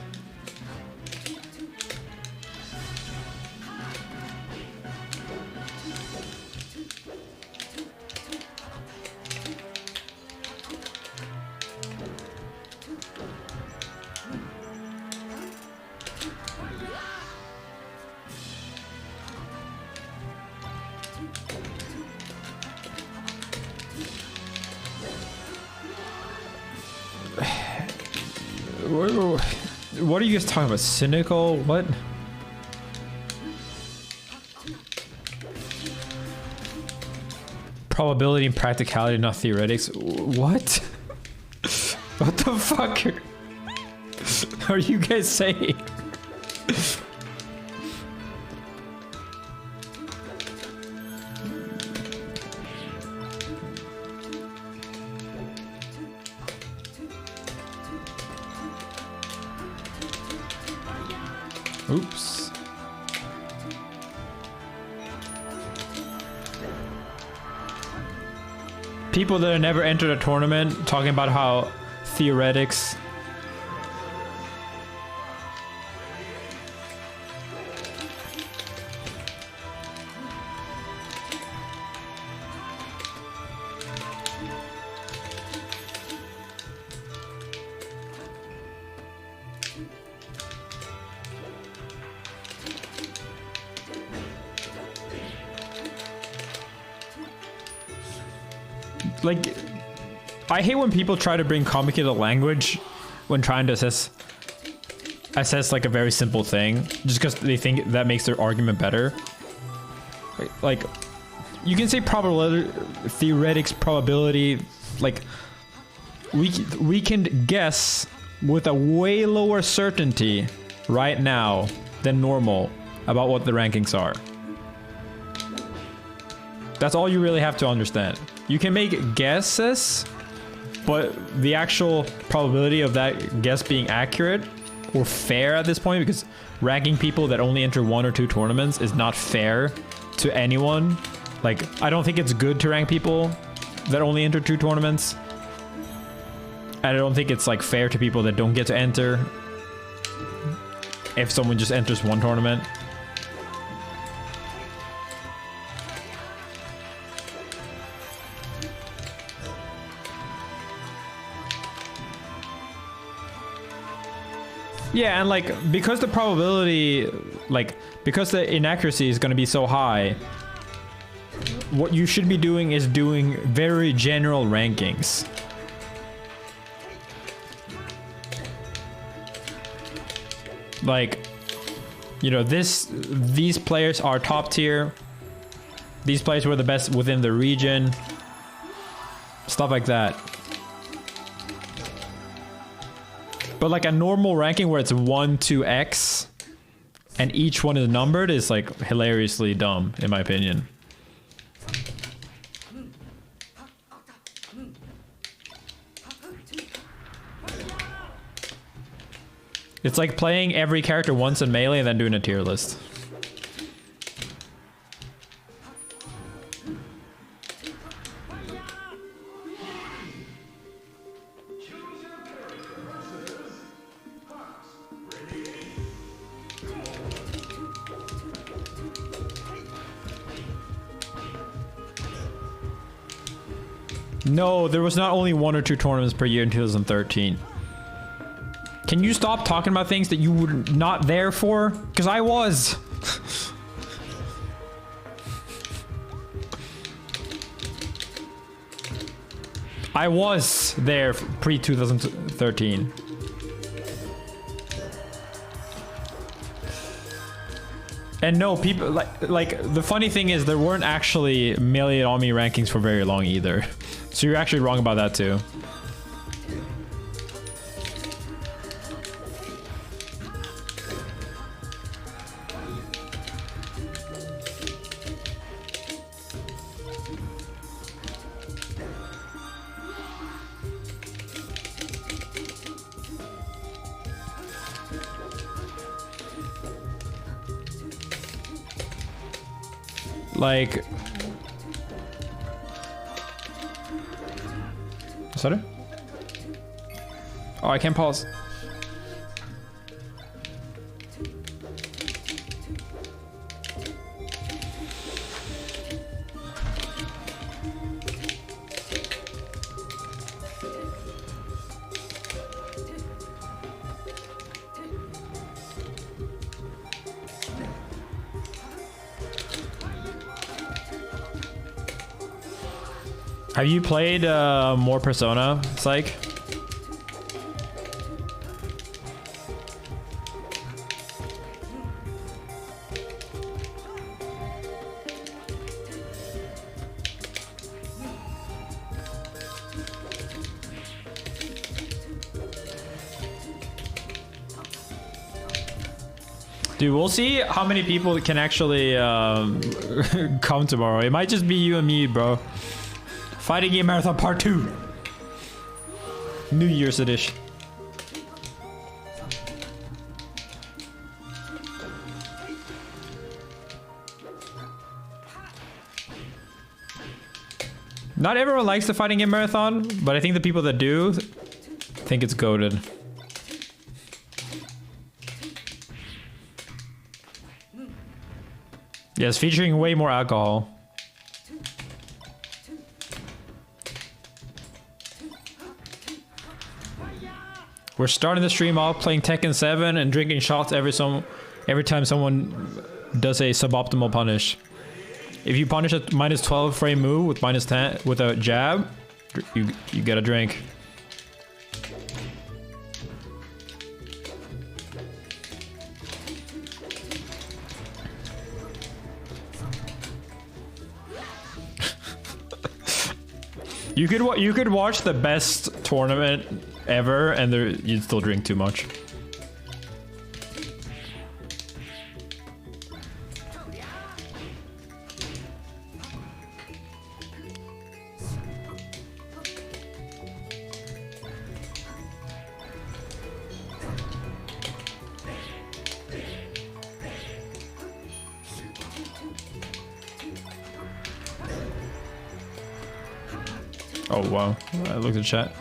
What are you guys talking about? Cynical? What? Probability and practicality, not theoretics. What? What the fuck are you guys saying? Oops. People that have never entered a tournament talking about how theoretics. Like, I hate when people try to bring complicated language when trying to assess like a very simple thing, just because they think that makes their argument better. Like, you can say probability, theoretics, probability, like, we can guess with a way lower certainty right now than normal about what the rankings are. That's all you really have to understand. You can make guesses, but the actual probability of that guess being accurate or fair at this point, because ranking people that only enter 1 or 2 tournaments is not fair to anyone. Like, I don't think it's good to rank people that only enter 2 tournaments. And I don't think it's like fair to people that don't get to enter if someone just enters 1 tournament. Yeah, and like, because the probability, like, because the inaccuracy is going to be so high, what you should be doing is doing very general rankings. Like, you know, these players are top tier. These players were the best within the region. Stuff like that. But like a normal ranking where it's 1 to X and each one is numbered is like hilariously dumb, in my opinion. It's like playing every character once in Melee and then doing a tier list. No, there was not only 1 or 2 tournaments per year in 2013. Can you stop talking about things that you were not there for? Because I was. I was there pre-2013. And no, people like the funny thing is there weren't actually Melee and Omni rankings for very long either. So you're actually wrong about that too. Like, sorry? Oh, I can't pause. Have you played more Persona, Psych? Dude, we'll see how many people can actually come tomorrow. It might just be you and me, bro. Fighting Game Marathon Part 2. New Year's edition. Not everyone likes the Fighting Game Marathon, but I think the people that do think it's goated. Yes, featuring way more alcohol. We're starting the stream off playing Tekken 7 and drinking shots every time someone does a suboptimal punish. If you punish a -12 frame move with -10 with a jab, You get a drink. You could watch the best tournament ever and you'd still drink too much. Oh wow, I looked at chat.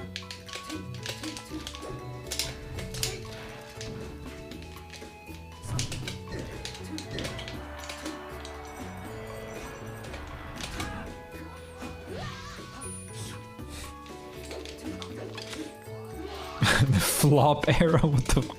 The flop arrow, what the f-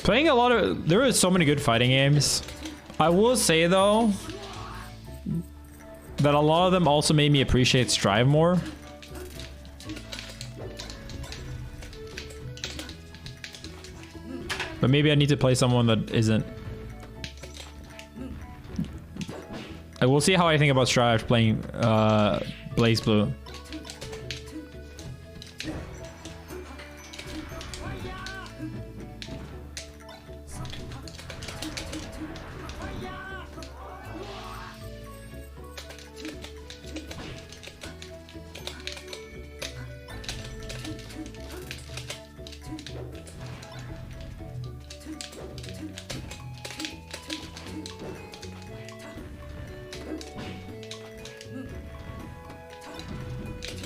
Playing a lot of, there are so many good fighting games. I will say though, that a lot of them also made me appreciate Strive more. But maybe I need to play someone that isn't. I will see how I think about Strive playing Blaze Blue.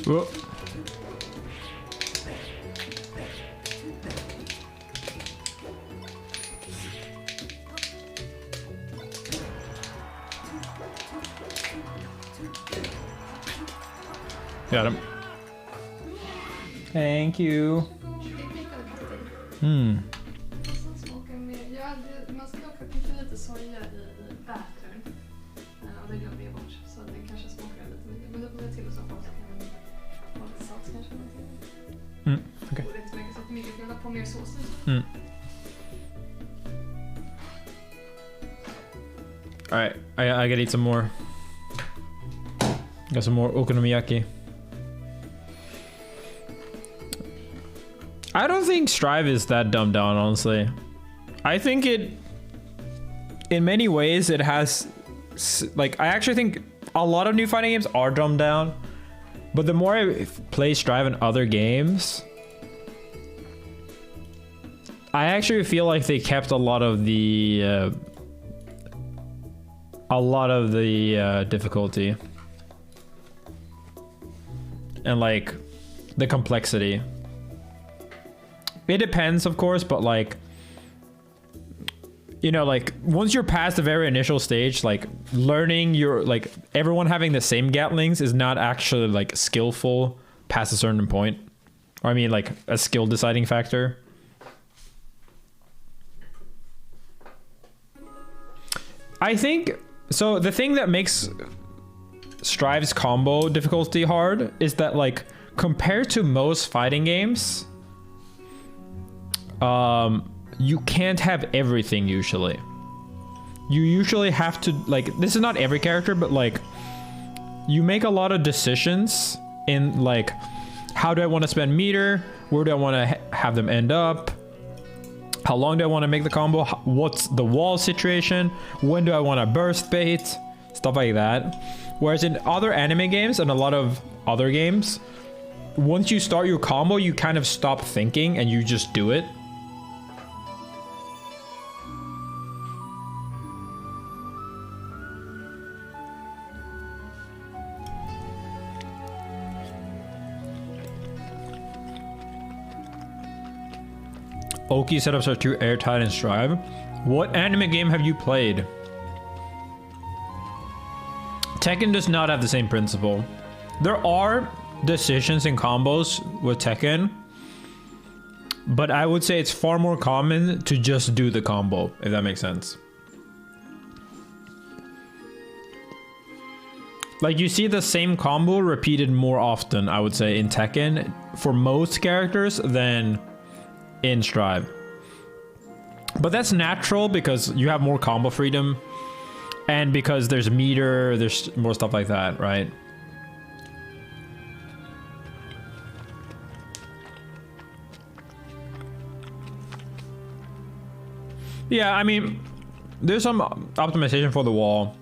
Whoa. Got him. Thank you. Hmm. Man ska åka pytte lite soja i battern. Och det glömde jag bort. Så det kanske smakar lite mycket. Men det blir till och så folk kan ha lite salt kanske. Okej. Och det är inte mycket så mycket. Jag vill ha på mer sås. Alright, I gotta eat some more. Got some more okonomiyaki. I don't think Strive is that dumbed down, honestly. I think it, in many ways, it has, like, I actually think a lot of new fighting games are dumbed down. But the more I play Strive in other games, I actually feel like they kept a lot of the difficulty. And like the complexity. It depends, of course, but like, you know, like once you're past the very initial stage, like learning your, like everyone having the same Gatlings is not actually like skillful past a certain point. Or I mean like a skill deciding factor. I think, so the thing that makes Strive's combo difficulty hard is that like compared to most fighting games, you can't have everything usually. You usually have to, like, this is not every character, but like you make a lot of decisions in like, how do I want to spend meter? Where do I want to have them end up? How long do I want to make the combo? What's the wall situation? When do I want to burst bait? Stuff like that. Whereas in other anime games and a lot of other games, once you start your combo, you kind of stop thinking and you just do it. Oki setups are too airtight in Strive. What anime game have you played? Tekken does not have the same principle. There are decisions and combos with Tekken, but I would say it's far more common to just do the combo, if that makes sense. Like, you see the same combo repeated more often, I would say, in Tekken for most characters than in Strive. But that's natural because you have more combo freedom and because there's meter, there's more stuff like that, right? Yeah, I mean, there's some optimization for the wall,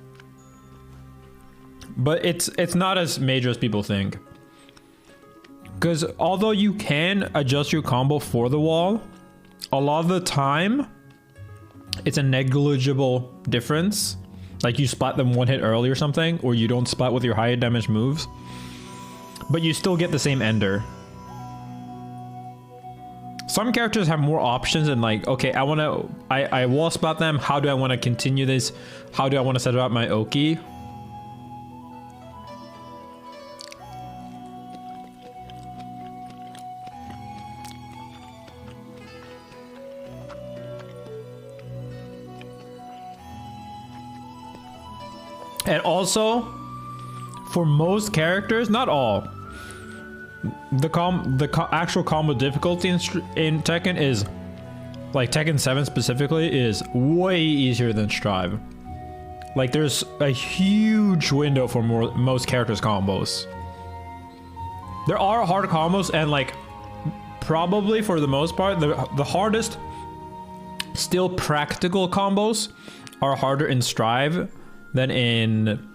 but it's not as major as people think. Because although you can adjust your combo for the wall, a lot of the time, it's a negligible difference. Like you splat them one hit early or something, or you don't splat with your higher damage moves, but you still get the same ender. Some characters have more options and like, okay, I wall splat them. How do I want to continue this? How do I want to set up my Oki? And also, for most characters, not all, the actual combo difficulty in Tekken is, like Tekken 7 specifically, is way easier than Strive. Like there's a huge window for most characters' combos. There are hard combos, and like probably for the most part, the hardest still practical combos are harder in Strive than in,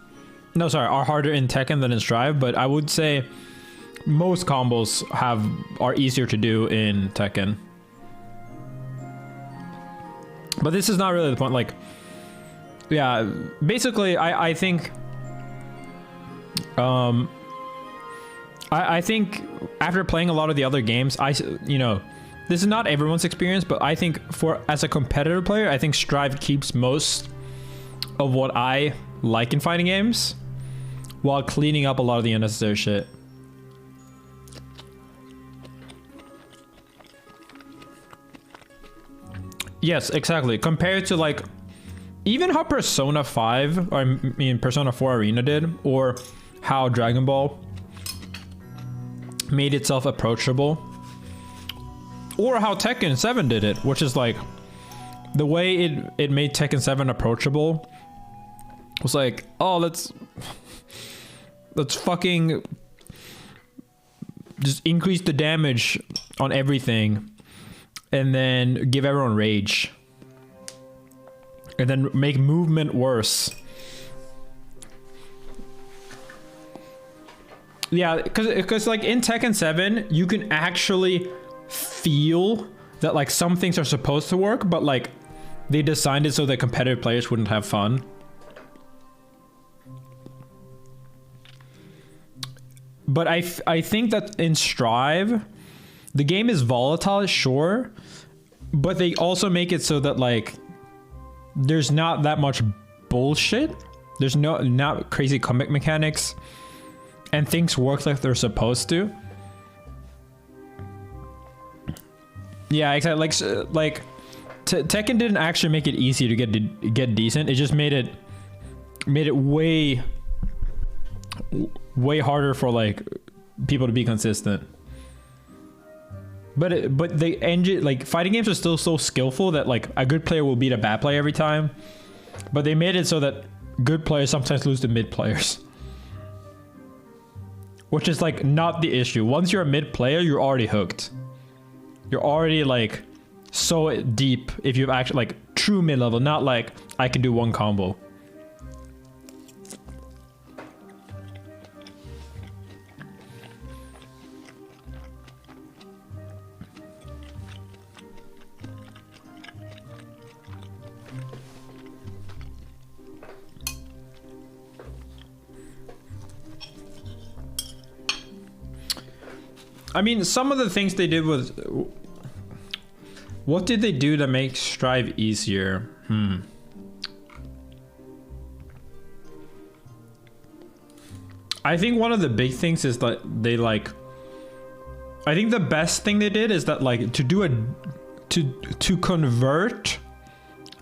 no, sorry, are harder in Tekken than in Strive, but I would say most combos are easier to do in Tekken. But this is not really the point. Like, yeah, basically, I think, I think after playing a lot of the other games, you know, this is not everyone's experience, but I think as a competitive player, I think Strive keeps most of what I like in fighting games while cleaning up a lot of the unnecessary shit. Yes, exactly. Compared to like even how Persona 5, or I mean Persona 4 Arena did, or how Dragon Ball made itself approachable, or how Tekken 7 did it, which is like the way it made Tekken 7 approachable was like, oh, let's fucking just increase the damage on everything and then give everyone rage and then make movement worse. Yeah, because like in Tekken 7 you can actually feel that like some things are supposed to work, but like they designed it so that competitive players wouldn't have fun. But I think that in Strive, the game is volatile, sure, but they also make it so that like there's not that much bullshit. There's not crazy comic mechanics, and things work like they're supposed to. Yeah, exactly. Like Tekken didn't actually make it easy to get decent. It just made it way harder for like people to be consistent. But the engine, like fighting games are still so skillful that like a good player will beat a bad player every time. But they made it so that good players sometimes lose to mid players, which is like not the issue. Once you're a mid player, you're already hooked. You're already like so deep if you've actually like true mid level, not like I can do one combo. I mean, some of the things they did What did they do to make Strive easier? I think one of the big things is that they like, I think the best thing they did is that like to convert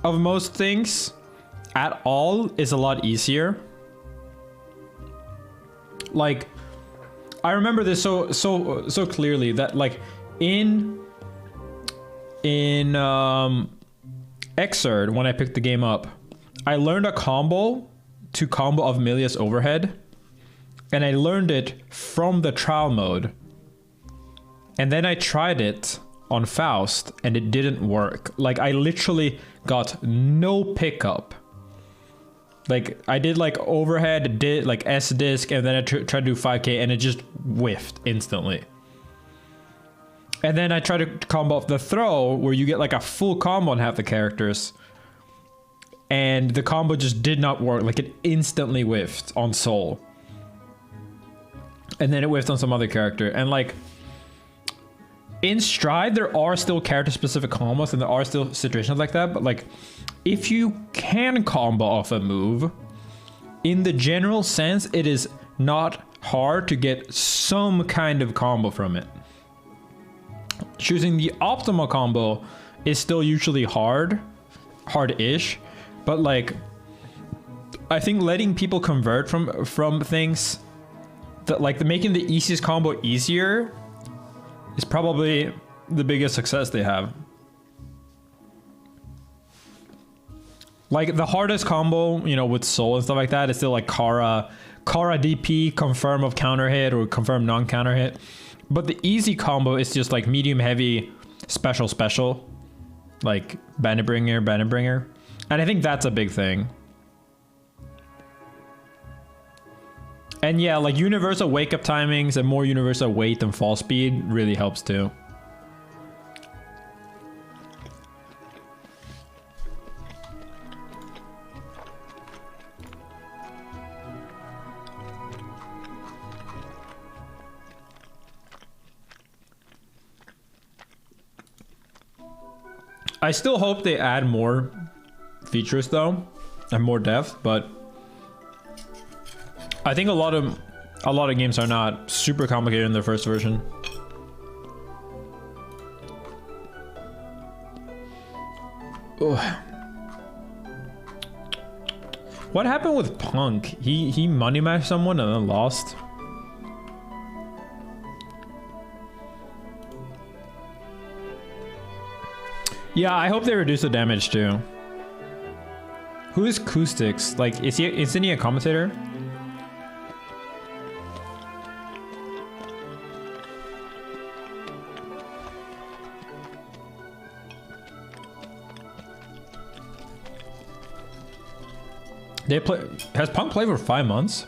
of most things at all is a lot easier. Like I remember this so clearly that like in Xrd, when I picked the game up, I learned a combo to combo of Milia's overhead, and I learned it from the trial mode. And then I tried it on Faust and it didn't work. Like I literally got no pickup. Like I did like overhead, did like S disc, and then I tried to do 5k and it just whiffed instantly. And then I tried to combo off the throw where you get like a full combo on half the characters. And the combo just did not work. Like it instantly whiffed on Soul. And then it whiffed on some other character. And like in Stride, there are still character specific combos and there are still situations like that. But like if you can combo off a move, in the general sense, it is not hard to get some kind of combo from it. Choosing the optimal combo is still usually hard-ish, but like I think letting people convert from things that like making the easiest combo easier is probably the biggest success they have. Like the hardest combo, you know, with Soul and stuff like that is still like Kara DP, confirm of counter hit or confirm non-counter hit. But the easy combo is just like medium heavy special, like Bandit Bringer. And I think that's a big thing. And yeah, like universal wake up timings and more universal weight and fall speed really helps too. I still hope they add more features though and more depth, but I think a lot of games are not super complicated in their first version. Ugh. What happened with Punk? He money matched someone and then lost. Yeah, I hope they reduce the damage too. Who is Acoustics? Like, isn't he a commentator? Has Punk played for 5 months?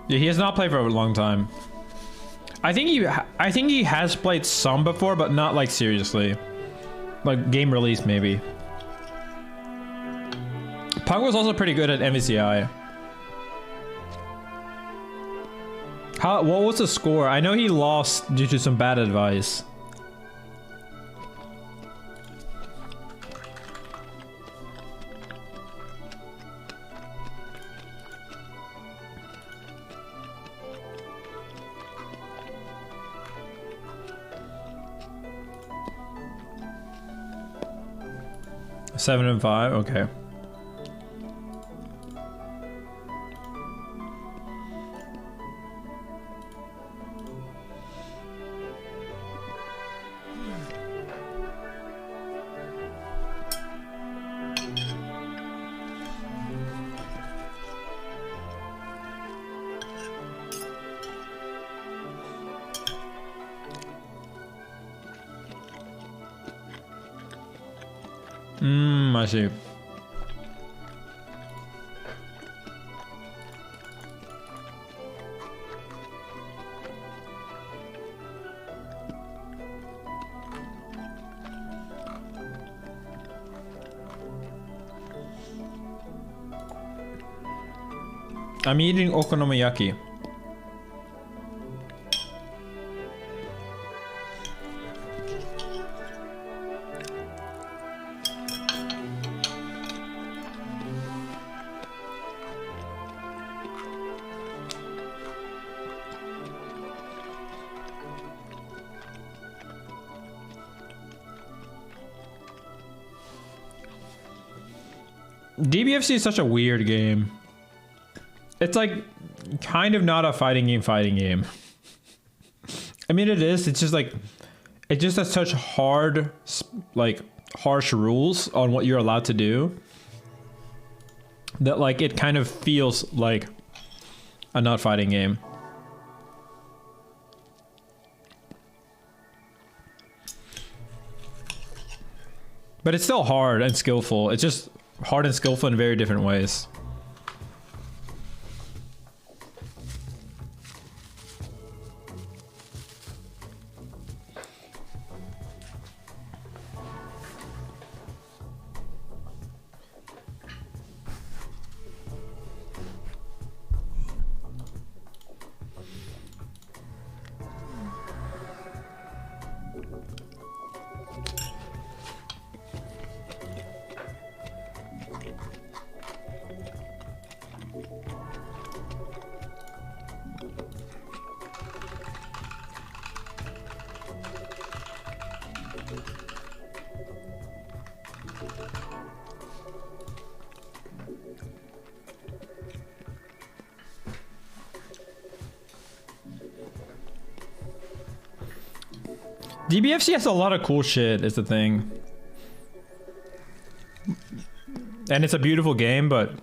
Yeah, he has not played for a long time. I think he has played some before, but not like seriously. Like game release maybe. Punk was also pretty good at MVCI. What was the score? I know he lost due to some bad advice. Seven and 5, okay. I see. I'm eating okonomiyaki. DBFC is such a weird game. It's like kind of not a fighting game. I mean, it is. It's just like it just has such hard, like harsh rules on what you're allowed to do that like it kind of feels like a not fighting game. But it's still hard and skillful. It's just hard and skillful in very different ways. DBFC has a lot of cool shit, is the thing. And it's a beautiful game, but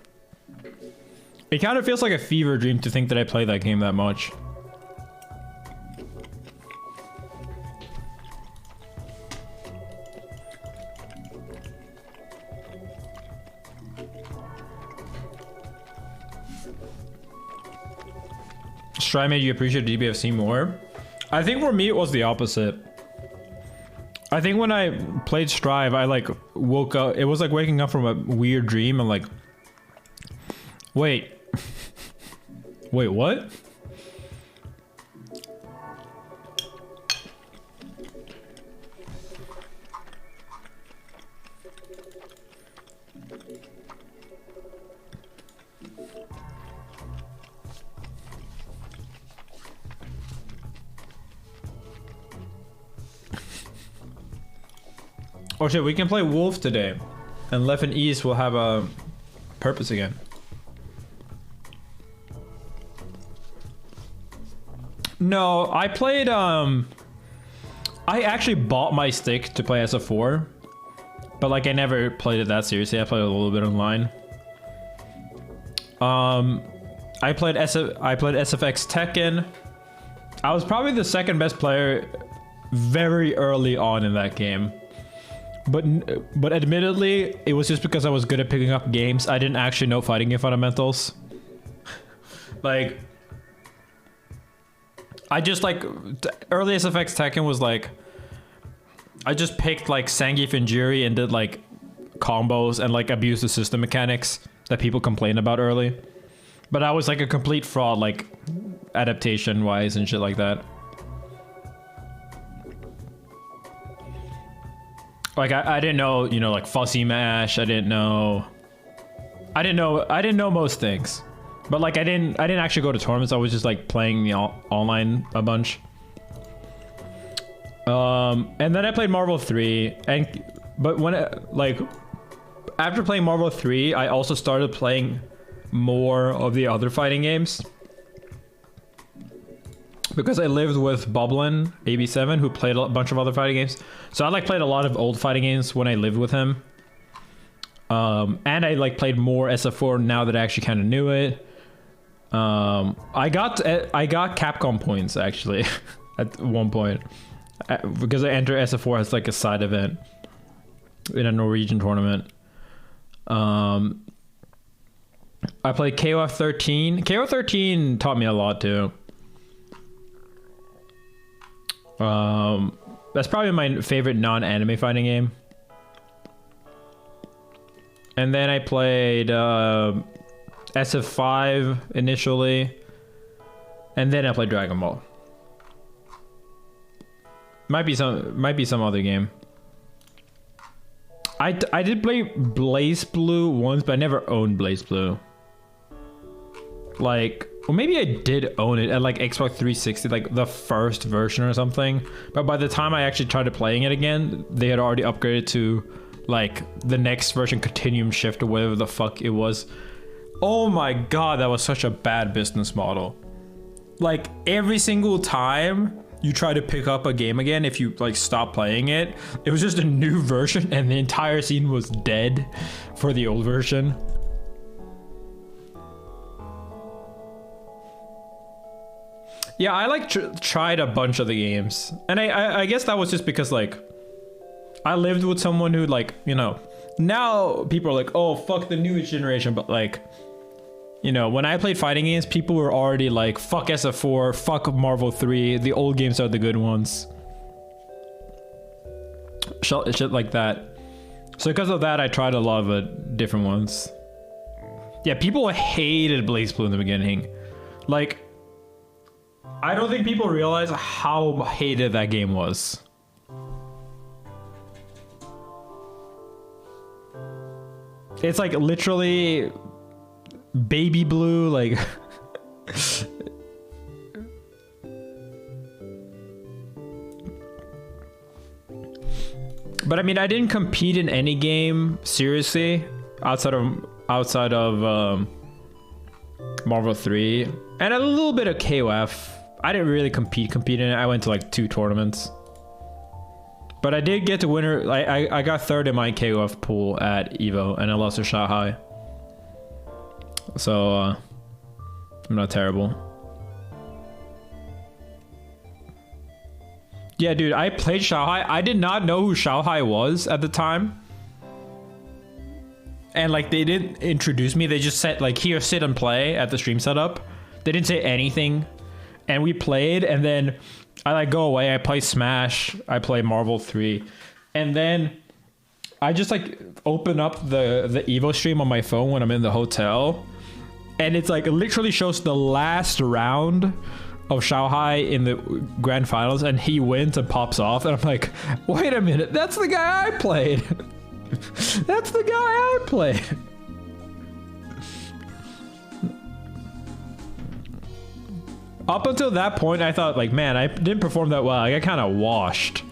it kind of feels like a fever dream to think that I play that game that much. Stry made you appreciate DBFC more? I think for me it was the opposite. I think when I played Strive, I like woke up. It was like waking up from a weird dream and like, wait, wait, what? Oh shit, we can play Wolf today. And Leffen East will have a purpose again. No, I played, I actually bought my stick to play SF4. But like I never played it that seriously. I played a little bit online. I played SFX Tekken. I was probably the second best player very early on in that game. But admittedly, it was just because I was good at picking up games. I didn't actually know fighting game fundamentals. Like, I just like, early SFX Tekken was like, I just picked like Zangief and Jiri and did like combos and like abused the system mechanics that people complain about early. But I was like a complete fraud, like adaptation wise and shit like that. Like I didn't know, you know, like fuzzy mash. I didn't know most things. But like I didn't actually go to tournaments. I was just like playing the online a bunch. And then I played Marvel 3 but when like after playing Marvel 3, I also started playing more of the other fighting games. Because I lived with Boblin, AB7, who played a bunch of other fighting games. So I like played a lot of old fighting games when I lived with him. And I like played more SF4 now that I actually kind of knew it. I got Capcom points actually at one point. Because I entered SF4 as like a side event in a Norwegian tournament. I played KOF 13. KOF 13 taught me a lot too. That's probably my favorite non-anime fighting game. And then I played SF5 initially, and then I played Dragon Ball. Might be some other game. I did play Blaze Blue once, but I never owned Blaze Blue. Like, well, maybe I did own it at like Xbox 360, like the first version or something. But by the time I actually tried playing it again, they had already upgraded to like the next version, Continuum Shift or whatever the fuck it was. Oh my god, that was such a bad business model. Like every single time you try to pick up a game again, if you like stop playing it, it was just a new version and the entire scene was dead for the old version. Yeah, I like tried a bunch of the games, and I guess that was just because like I lived with someone who like, you know, now people are like, oh fuck the newest generation, but like, you know, when I played fighting games, people were already like, fuck SF4, fuck Marvel 3, the old games are the good ones. Shit like that. So because of that, I tried a lot of different ones. Yeah, people hated Blaze Blue in the beginning. Like, I don't think people realize how hated that game was. It's like literally baby blue, like but I mean, I didn't compete in any game seriously outside of Marvel 3 and a little bit of KOF. I didn't really compete in it. I went to like 2 tournaments, but I did get to winner. I got 3rd in my KOF pool at Evo, and I lost to Shanghai. So I'm not terrible. Yeah, dude, I played Shanghai. I did not know who Shanghai was at the time, and like they didn't introduce me. They just said like, here, sit and play at the stream setup. They didn't say anything. And we played, and then I like go away. I play Smash. I play Marvel 3, and then I just like open up the Evo stream on my phone when I'm in the hotel, and it's like it literally shows the last round of Shanghai in the grand finals, and he wins and pops off, and I'm like, wait a minute, that's the guy I played. That's the guy I played. Up until that point, I thought, like, man, I didn't perform that well. I got kind of washed.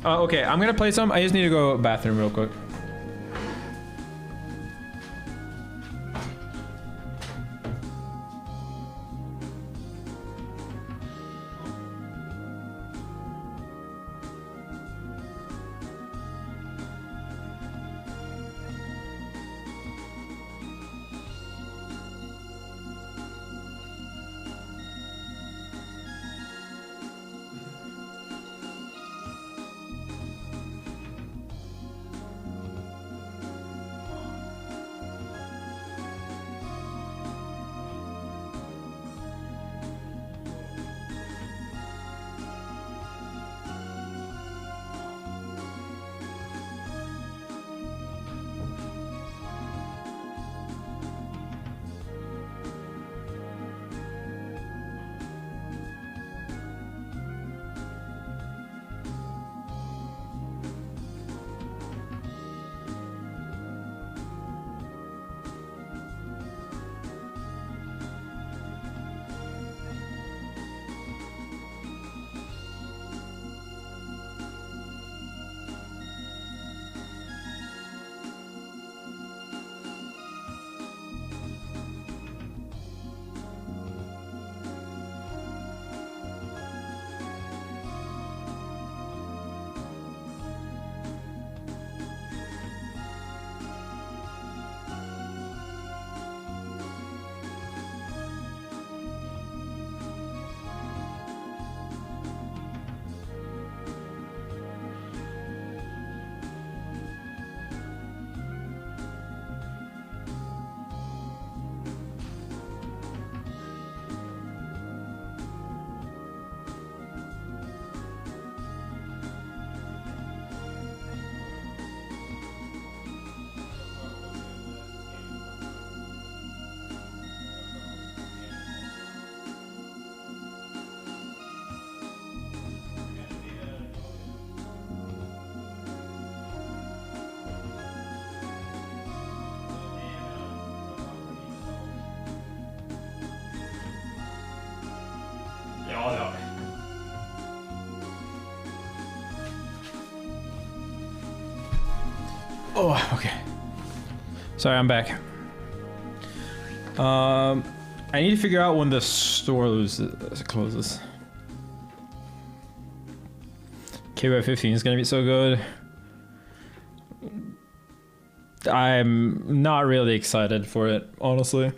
Okay, I'm gonna play some. I just need to go to the bathroom real quick. Oh, okay. Sorry, I'm back. I need to figure out when the store closes. KY15 is gonna be so good. I'm not really excited for it, honestly.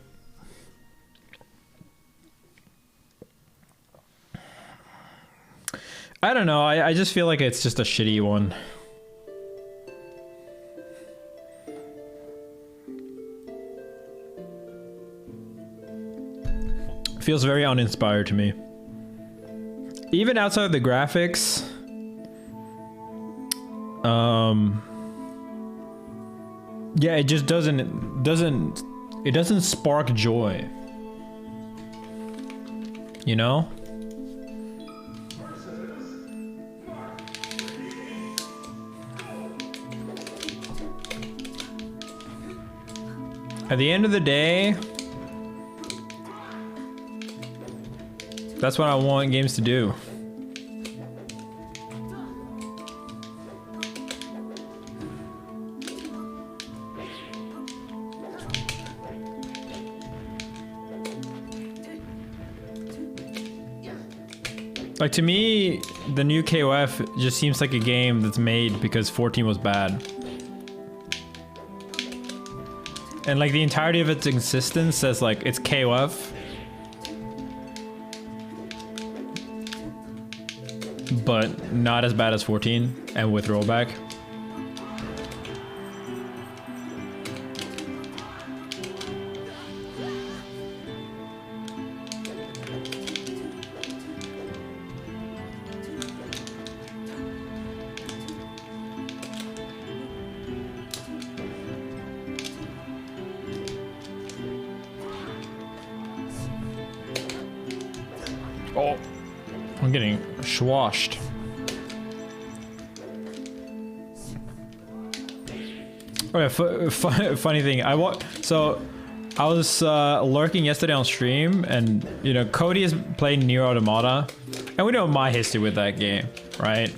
I don't know. I just feel like it's just a shitty one. Feels very uninspired to me. Even outside of the graphics, yeah, it just doesn't spark joy. You know? At the end of the day, that's what I want games to do. Like, to me, the new KOF just seems like a game that's made because 14 was bad. And like the entirety of its existence says like it's KOF. But not as bad as 14 and with rollback. Oh, I'm getting swashed. Okay, funny thing. I was lurking yesterday on stream, and you know Cody is playing Nier Automata, and we know my history with that game, right?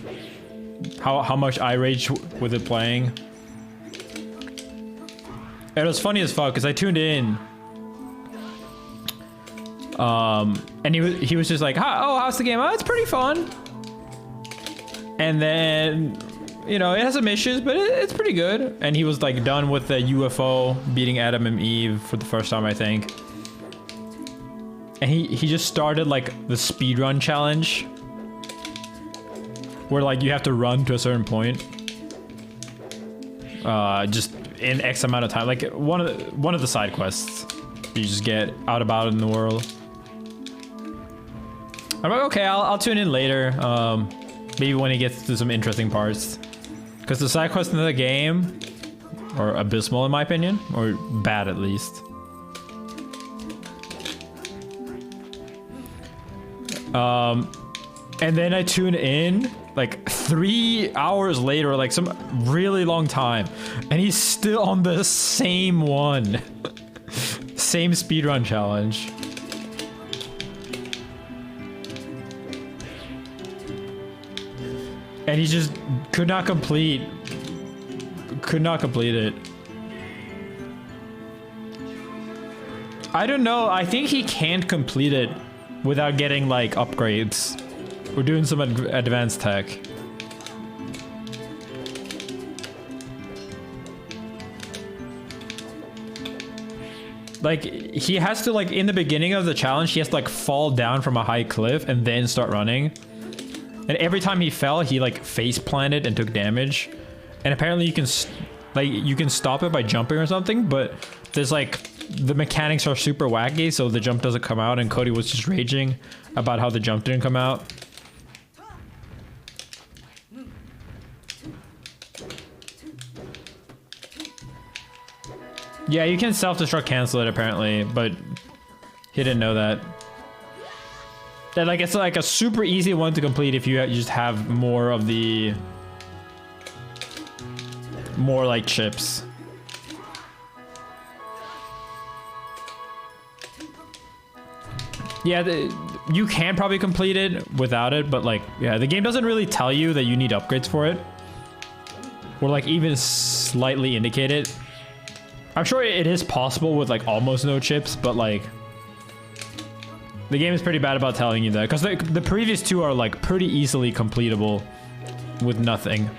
How much I rage with it playing. And it was funny as fuck because I tuned in. And he was just like, oh, how's the game? Oh, it's pretty fun. And then, you know, it has some issues, but it's pretty good. And he was like done with the UFO beating Adam and Eve for the first time, I think. And he just started like the speedrun challenge, where like you have to run to a certain point, just in X amount of time. Like one of the side quests, you just get out about in the world. I'm like, okay, I'll tune in later. Maybe when he gets to some interesting parts. Because the side quests in the game are abysmal in my opinion, or bad at least. And then I tune in like 3 hours later, like some really long time, and he's still on the same one. Same speedrun challenge. And he just could not complete it. I don't know, I think he can't complete it without getting like upgrades. We're doing some advanced tech. Like, he has to, like, in the beginning of the challenge, he has to, like, fall down from a high cliff and then start running. And every time he fell, he, like, face planted and took damage. And apparently you can stop it by jumping or something, but there's, like, the mechanics are super wacky, so the jump doesn't come out, and Cody was just raging about how the jump didn't come out. Yeah, you can self-destruct cancel it apparently, but he didn't know that. And like it's like a super easy one to complete if you just have more of the like chips. Yeah, you can probably complete it without it, but like, yeah, the game doesn't really tell you that you need upgrades for it. or like even slightly indicate it. I'm sure it is possible with like almost no chips, but like the game is pretty bad about telling you that, because the previous two are like pretty easily completable with nothing,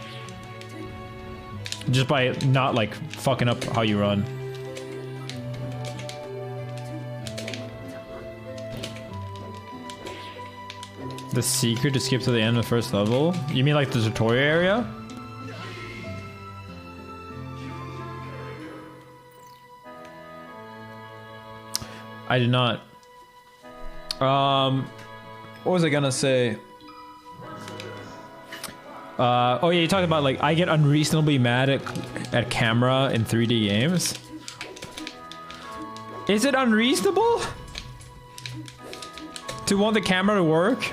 just by not like fucking up how you run. The secret to skip to the end of the first level? You mean like the tutorial area? I did not. What was I gonna say? Oh yeah, you talked about like I get unreasonably mad at camera in 3D games. Is it unreasonable to want the camera to work?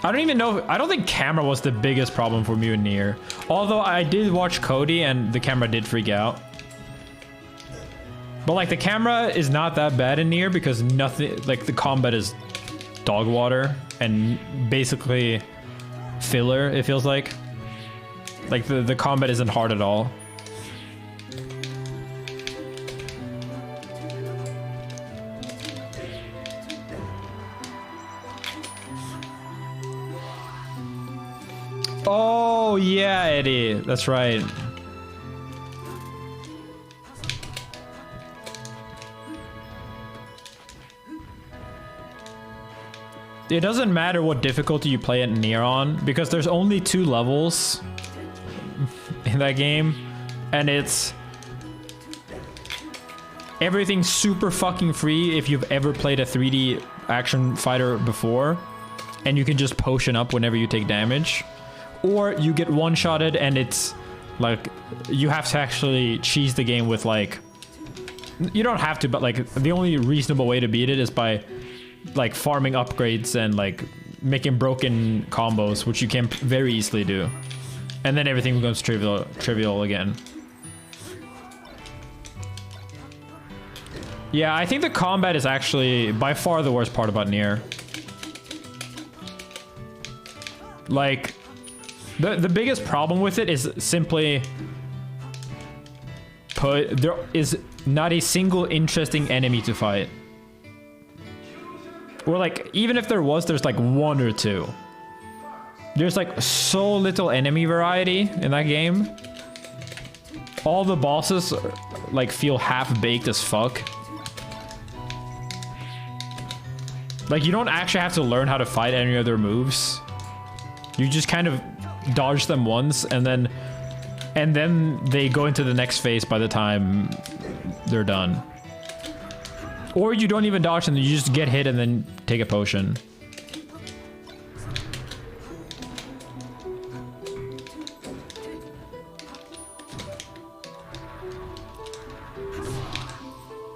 I don't even know. I don't think camera was the biggest problem for me in Nier. Although I did watch Cody and the camera did freak out. But like the camera is not that bad in Nier because nothing, like the combat is dog water and basically filler, it feels like. Like the combat isn't hard at all. Oh yeah, Eddie, that's right. It doesn't matter what difficulty you play it Nier on, because there's only 2 levels in that game, and it's everything's super fucking free if you've ever played a 3D action fighter before, and you can just potion up whenever you take damage, or you get one-shotted and it's like you have to actually cheese the game with like, you don't have to, but like the only reasonable way to beat it is by like farming upgrades and like making broken combos, which you can very easily do, and then everything becomes trivial again. Yeah, I think the combat is actually by far the worst part about Nier. Like the biggest problem with it is simply put, there is not a single interesting enemy to fight. Or like, even if there was, there's like 1 or 2. There's like so little enemy variety in that game. All the bosses like feel half-baked as fuck. Like you don't actually have to learn how to fight any of their moves. You just kind of dodge them once and then they go into the next phase by the time they're done. Or you don't even dodge them, you just get hit and then take a potion.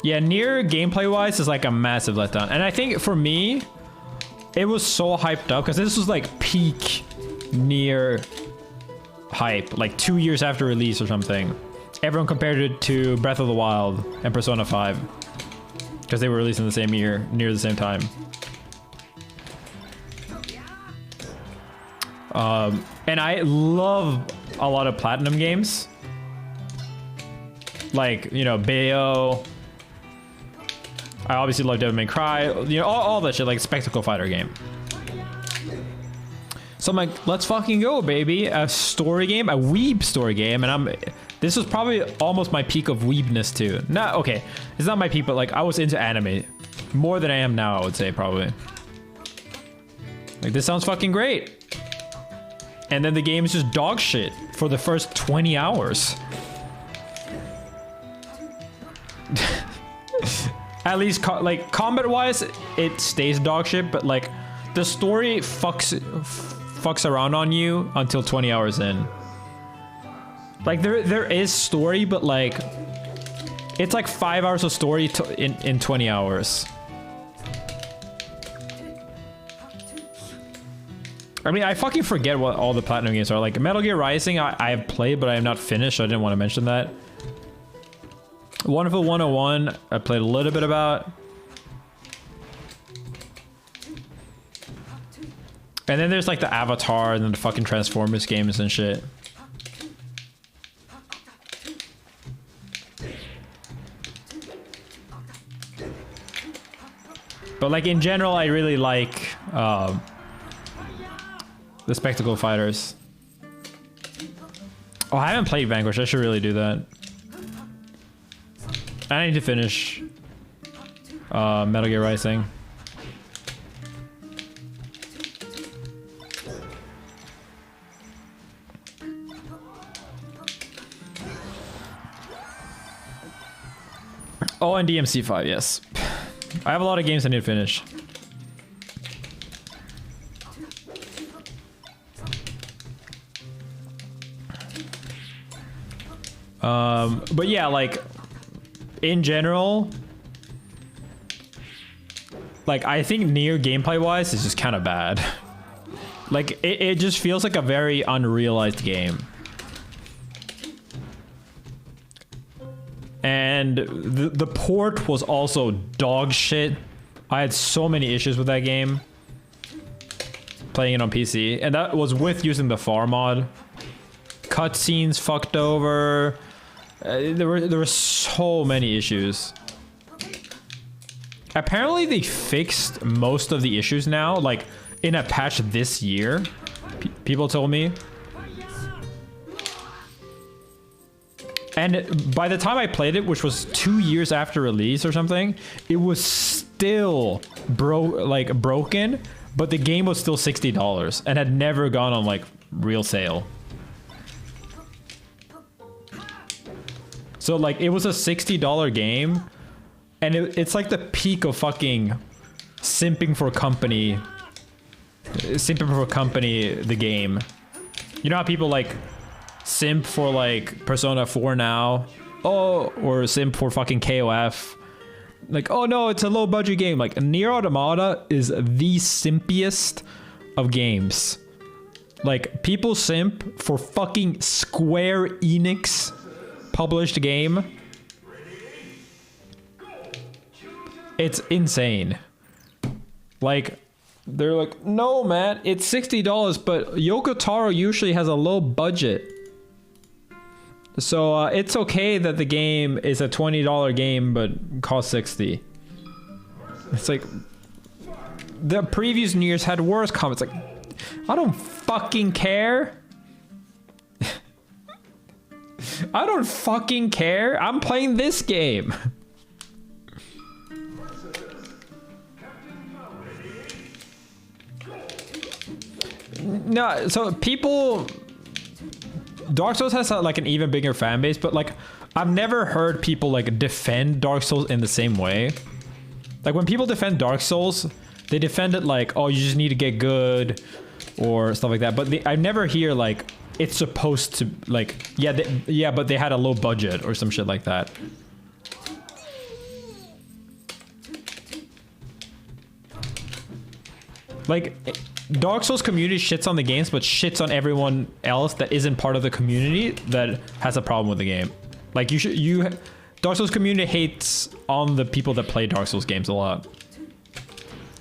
Yeah, Nier gameplay-wise is like a massive letdown. And I think for me, it was so hyped up because this was like peak Nier hype, like 2 years after release or something. Everyone compared it to Breath of the Wild and Persona 5 because they were released in the same year, near the same time. And I love a lot of Platinum games, like, you know, Bayo. I obviously love Devil May Cry, you know, all that shit, like spectacle fighter game. So I'm like, let's fucking go, baby. A story game, a weeb story game, and this was probably almost my peak of weebness too. Not, okay, it's not my peak, but like I was into anime more than I am now, I would say, probably. Like, this sounds fucking great. And then the game is just dog shit for the first 20 hours. At least, like, combat-wise, it stays dog shit, but like, the story fucks around on you until 20 hours in. Like, there is story, but like, it's like 5 hours of story in 20 hours. I mean, I fucking forget what all the Platinum games are. Like, Metal Gear Rising, I have played, but I have not finished, so I didn't want to mention that. Wonderful 101, I played a little bit about. And then there's like the Avatar and then the fucking Transformers games and shit. But like in general, I really like the spectacle fighters. Oh, I haven't played Vanquish. I should really do that. I need to finish Metal Gear Rising. Oh, and DMC5, yes. I have a lot of games I need to finish. But yeah, like, in general, like, I think Nier gameplay-wise is just kind of bad. Like, it just feels like a very unrealized game. And the port was also dog shit. I had so many issues with that game playing it on PC, and that was with using the FAR mod. Cutscenes fucked over. There were so many issues. Apparently they fixed most of the issues now, like in a patch this year. People told me. And by the time I played it, which was 2 years after release or something, it was still broken, but the game was still $60 and had never gone on like real sale. So like it was a $60 game, and it's like the peak of fucking simping for a company. The game. You know how people like simp for like Persona 4 now? Oh, or simp for fucking KOF. Like, oh no, it's a low budget game. Like, Nier Automata is the simpiest of games. Like, people simp for fucking Square Enix published game. It's insane. Like, they're like, no man, it's $60, but Yoko Taro usually has a low budget. So it's okay that the game is a $20 game but costs $60. It's like the previous Niers had worse comments. Like, I don't fucking care. I don't fucking care. I'm playing this game. No, so people... Dark Souls has like an even bigger fan base, but like I've never heard people like defend Dark Souls in the same way. Like when people defend Dark Souls, they defend it like, oh, you just need to get good or stuff like that. But I never hear like it's supposed to like, yeah, but they had a low budget or some shit like that. Like, Dark Souls community shits on the games, but shits on everyone else that isn't part of the community that has a problem with the game. Like, Dark Souls community hates on the people that play Dark Souls games a lot.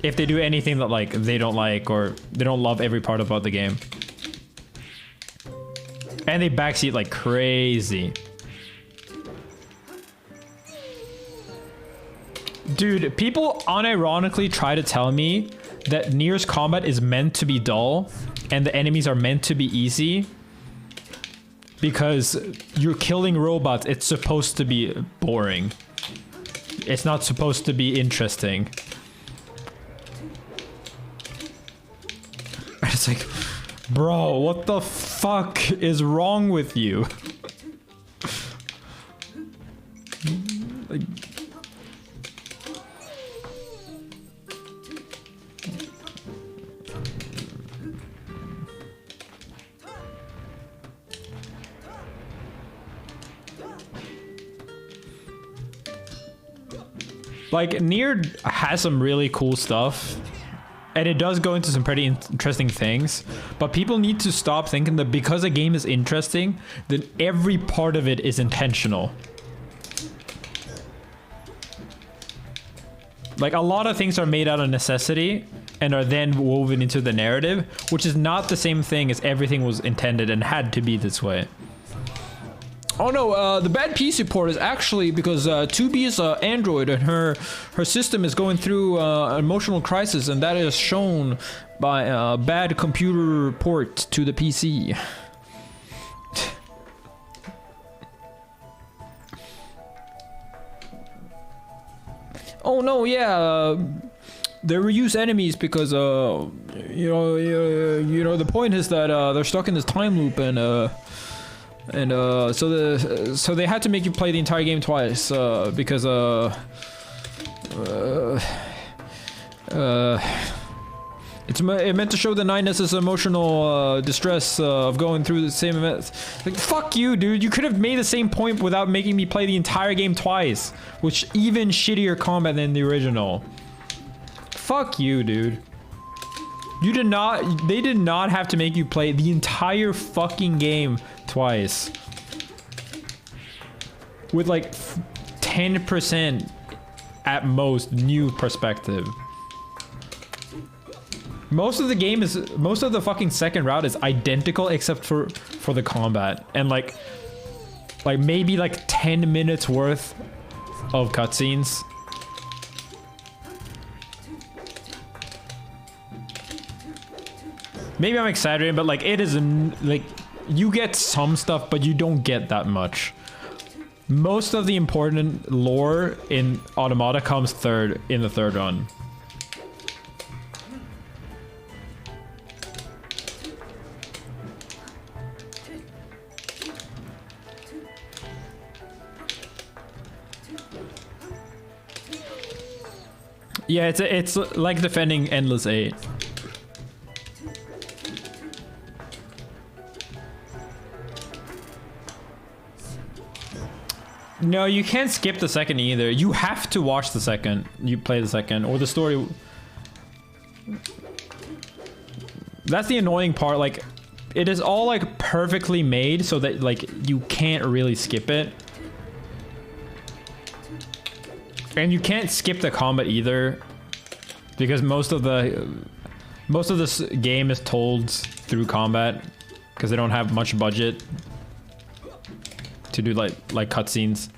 If they do anything that, like, they don't like, or they don't love every part about the game. And they backseat like crazy. Dude, people unironically try to tell me that Nier's combat is meant to be dull and the enemies are meant to be easy because you're killing robots. It's supposed to be boring. It's not supposed to be interesting. It's like, bro, what the fuck is wrong with you? Like, Nier has some really cool stuff, and it does go into some pretty interesting things, but people need to stop thinking that because a game is interesting, then every part of it is intentional. Like, a lot of things are made out of necessity and are then woven into the narrative, which is not the same thing as everything was intended and had to be this way. Oh no, the bad PC port is actually because 2B is Android and her system is going through an emotional crisis, and that is shown by a bad computer port to the PC. Oh no, yeah, they reuse enemies because you know the point is that they're stuck in this time loop, and so they had to make you play the entire game twice because it meant to show the 9S's emotional distress of going through the same events. Like, fuck you, dude. You could have made the same point without making me play the entire game twice, which even shittier combat than the original. Fuck you, dude. You did not. They did not have to make you play the entire fucking game twice. With like 10% at most new perspective. Most of the fucking second route is identical except for the combat, and like maybe like 10 minutes worth of cutscenes. Maybe I'm exaggerating, but like it is like you get some stuff, but you don't get that much. Most of the important lore in Automata comes in the third run. Yeah, it's like defending Endless 8. No, you can't skip the second either. You have to watch the second. You play the second, or the story. That's the annoying part. Like, it is all like perfectly made so that like you can't really skip it. And you can't skip the combat either, because most of this game is told through combat, because they don't have much budget to do like cutscenes.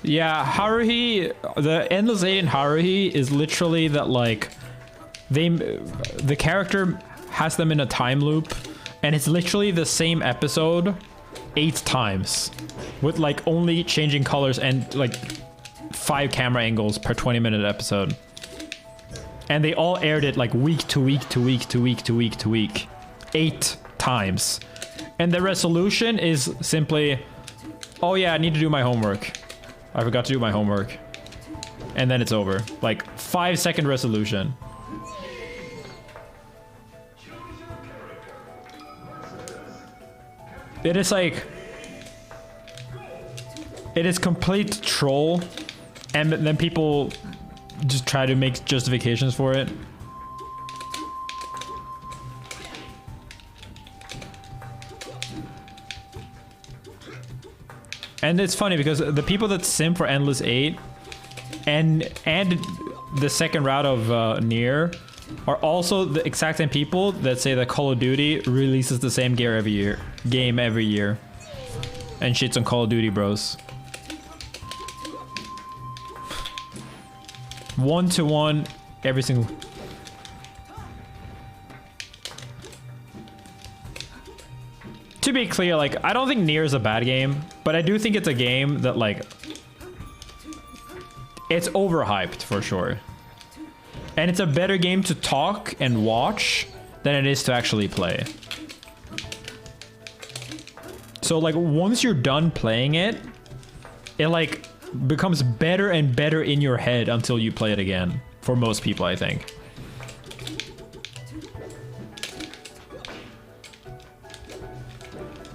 Yeah, Haruhi, the Endless 8 in Haruhi is literally that like the character has them in a time loop, and it's literally the same episode 8 times with like only changing colors and like 5 camera angles per 20-minute episode, and they all aired it like week to week to week to week to week to week 8 times, and the resolution is simply, oh yeah, I need to do my homework, I forgot to do my homework, and then it's over. Like 5-second resolution. It is like, it is complete troll, and then people just try to make justifications for it. And it's funny because the people that sim for Endless 8 and the second route of Nier are also the exact same people that say that Call of Duty releases the same game every year, and shits on Call of Duty bros. 1-to-1 every single. To be clear, like, I don't think Nier is a bad game, but I do think it's a game that like it's overhyped for sure. And it's a better game to talk and watch than it is to actually play. So like once you're done playing it, it like becomes better and better in your head until you play it again. For most people, I think.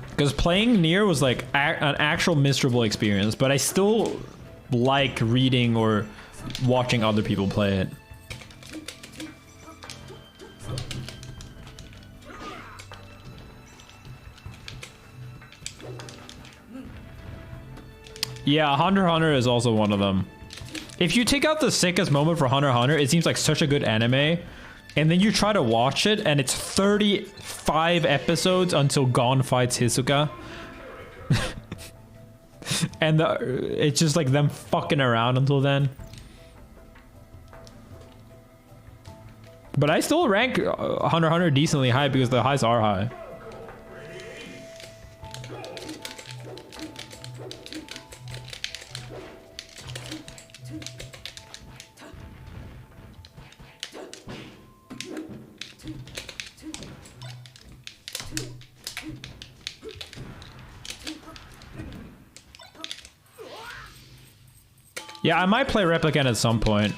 Because playing Nier was like an actual miserable experience, but I still like reading or watching other people play it. Yeah, Hunter x Hunter is also one of them. If you take out the sickest moment for Hunter x Hunter, it seems like such a good anime. And then you try to watch it, and it's 35 episodes until Gon fights Hisoka. And it's just like them fucking around until then. But I still rank Hunter x Hunter decently high because the highs are high. Yeah, I might play Replicant at some point.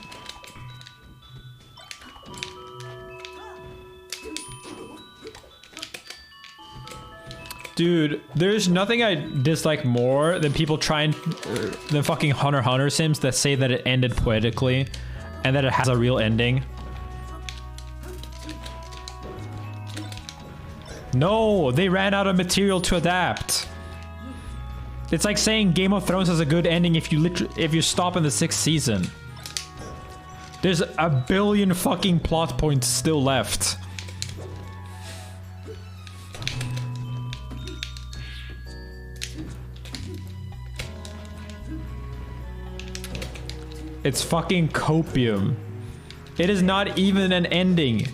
Dude, there's nothing I dislike more than people trying the fucking Hunter x Hunter sims that say that it ended poetically and that it has a real ending. No, they ran out of material to adapt. It's like saying Game of Thrones has a good ending if you stop in the 6th season. There's a billion fucking plot points still left. It's fucking copium. It is not even an ending.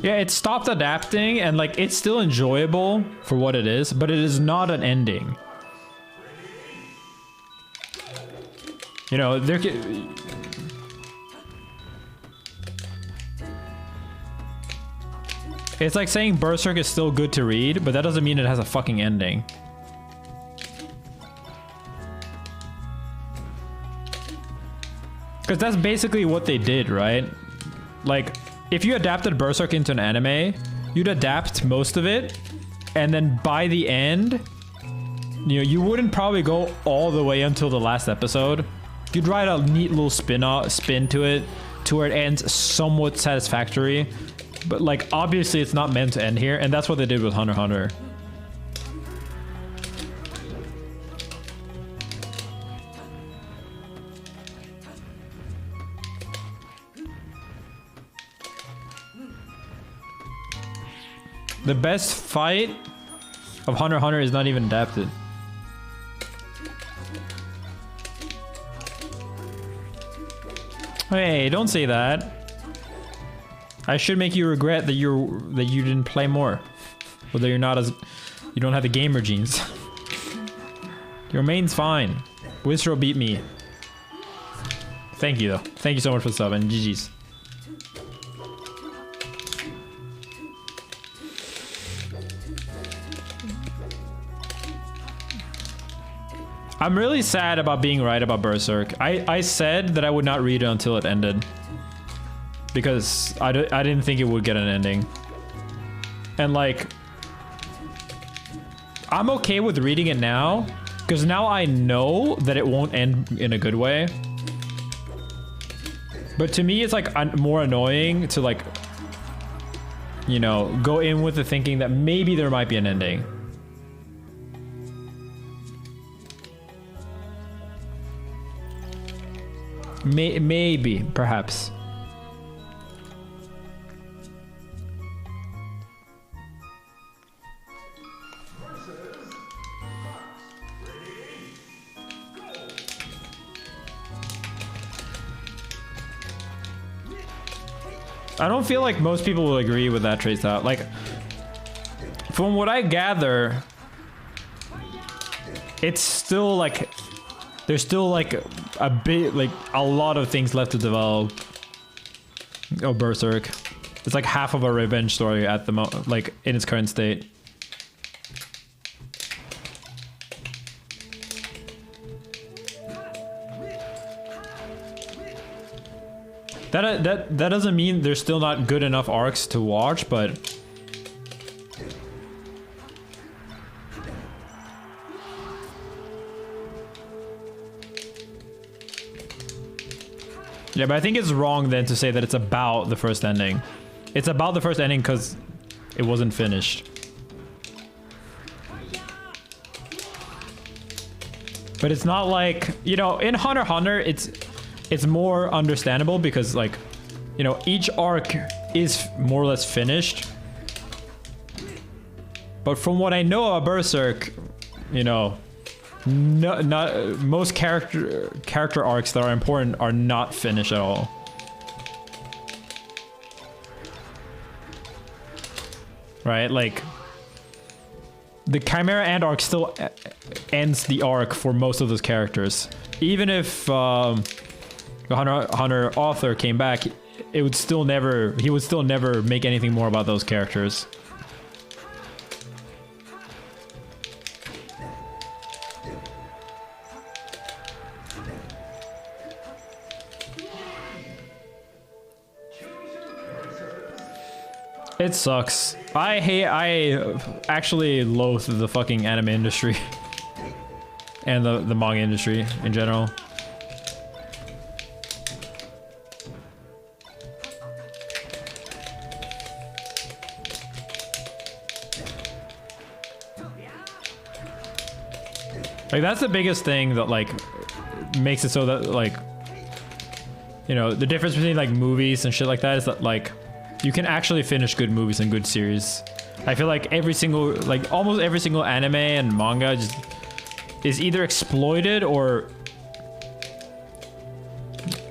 Yeah, it stopped adapting and like it's still enjoyable for what it is, but it is not an ending. You know, there can... It's like saying Berserk is still good to read, but that doesn't mean it has a fucking ending. Because that's basically what they did, right? Like, if you adapted Berserk into an anime, you'd adapt most of it, and then by the end, you know, you wouldn't probably go all the way until the last episode. You'd write a neat little spin to it, to where it ends somewhat satisfactory. But like, obviously it's not meant to end here, and that's what they did with Hunter x Hunter. The best fight of Hunter x Hunter is not even adapted. Hey, don't say that. I should make you regret that you didn't play more. Or that you don't have the gamer genes. Your main's fine. Wizro beat me. Thank you though. Thank you so much for the sub and GG's. I'm really sad about being right about Berserk. I said that I would not read it until it ended. Because I didn't think it would get an ending. And like, I'm okay with reading it now. Because now I know that it won't end in a good way. But to me, it's like more annoying to like, you know, go in with the thinking that maybe there might be an ending. Maybe, perhaps. I don't feel like most people will agree with that trade style. Like, from what I gather, it's still like, there's still like a bit, like a lot of things left to develop. Oh, Berserk. It's like half of a revenge story at the moment, like in its current state. That doesn't mean there's still not good enough arcs to watch, but yeah, but I think it's wrong then to say that it's about the first ending. It's about the first ending because it wasn't finished. But it's not like, you know, in Hunter x Hunter, it's more understandable because, like, you know, each arc is more or less finished. But from what I know about Berserk, you know, not most character arcs that are important are not finished at all. Right? Like, the Chimera Ant arc still ends the arc for most of those characters. Even if the Hunter author came back, he would still never make anything more about those characters. It sucks. I actually loathe the fucking anime industry and the manga industry in general. Like, that's the biggest thing that, like, makes it so that, like, you know, the difference between, like, movies and shit like that is that, like, you can actually finish good movies and good series. I feel like almost every single anime and manga just is either exploited or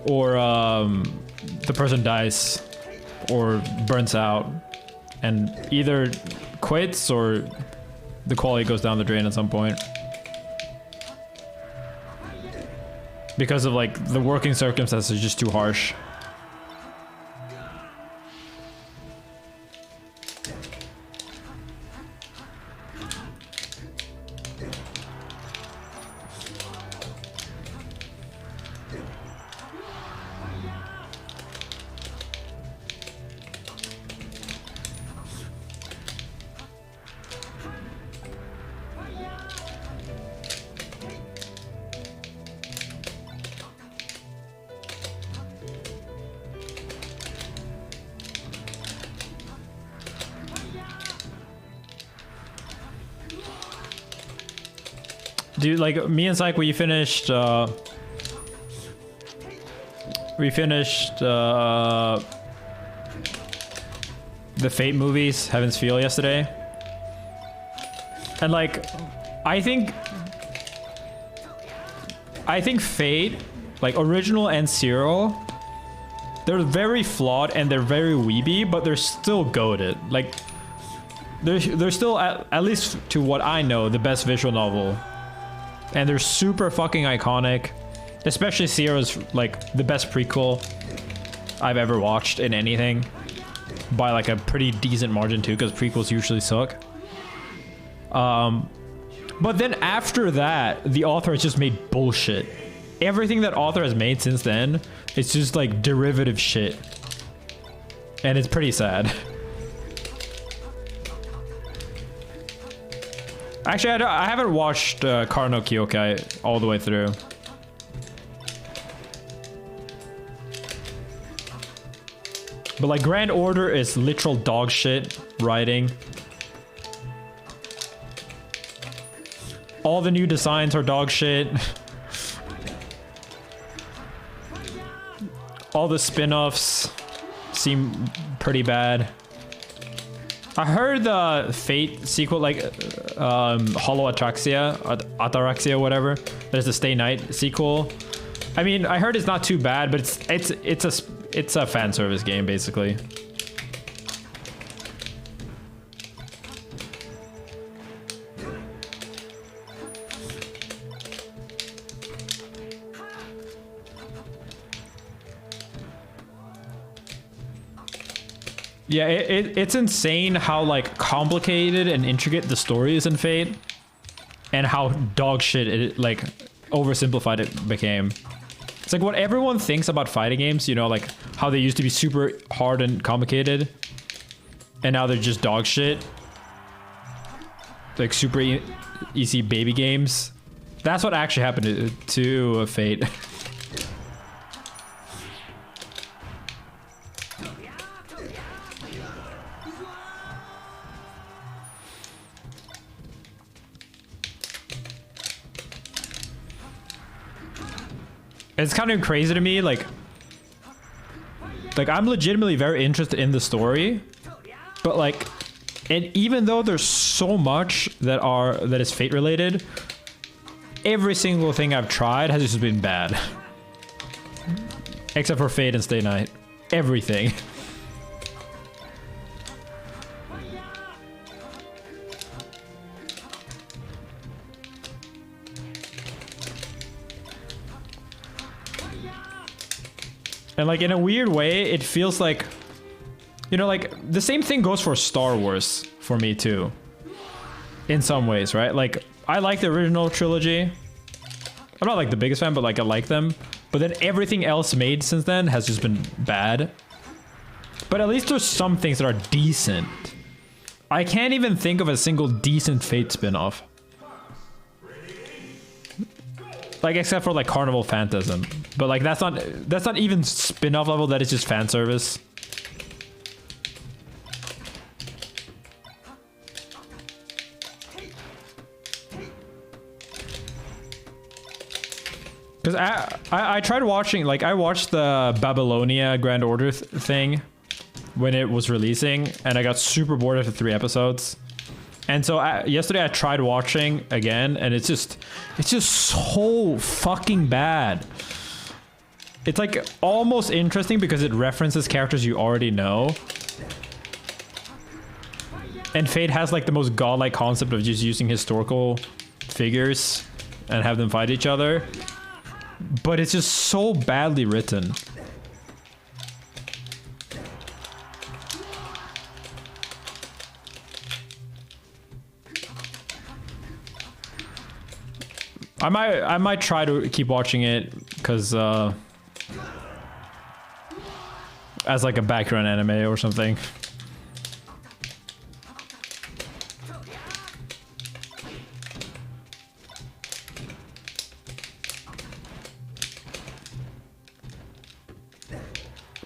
the person dies or burns out and either quits or the quality goes down the drain at some point. Because of, like, the working circumstances are just too harsh. Dude, like, me and Syke, we finished the Fate movies, Heaven's Feel, yesterday. And, like, I think Fate, like, original and serial, they're very flawed and they're very weeby, but they're still goated. Like, they're still, at least to what I know, the best visual novel. And they're super fucking iconic. Especially Sierra's, like, the best prequel I've ever watched in anything. By, like, a pretty decent margin, too, because prequels usually suck. But then after that, the author has just made bullshit. Everything that author has made since then, it's just, like, derivative shit. And it's pretty sad. Actually, I haven't watched Kara no Kyokai all the way through. But, like, Grand Order is literal dog shit writing. All the new designs are dog shit. All the spin-offs seem pretty bad. I heard the Fate sequel, like, Hollow Ataraxia, whatever. There's a Stay Night sequel. I mean, I heard it's not too bad, but it's a fan service game, basically. Yeah, it's insane how, like, complicated and intricate the story is in Fate, and how dog shit it, like, oversimplified it became. It's like what everyone thinks about fighting games, you know, like how they used to be super hard and complicated, and now they're just dog shit. Like super easy baby games. That's what actually happened to Fate. It's kind of crazy to me, like I'm legitimately very interested in the story, but like, and even though there's so much that is Fate related, every single thing I've tried has just been bad. Except for Fate and Stay Night. Everything. And like in a weird way, it feels like, you know, like the same thing goes for Star Wars for me too. In some ways, right? Like I like the original trilogy. I'm not like the biggest fan, but like I like them. But then everything else made since then has just been bad. But at least there's some things that are decent. I can't even think of a single decent Fate spin-off. Like except for like Carnival Phantasm. But like that's not even spin-off level, that is just fan service. Because I tried watching, like I watched the Babylonia Grand Order thing when it was releasing, and I got super bored after 3 episodes. And so yesterday I tried watching again, and it's just so fucking bad. It's like almost interesting because it references characters you already know. And Fate has like the most godlike concept of just using historical figures and have them fight each other. But it's just so badly written. I might try to keep watching it because as like a background anime or something.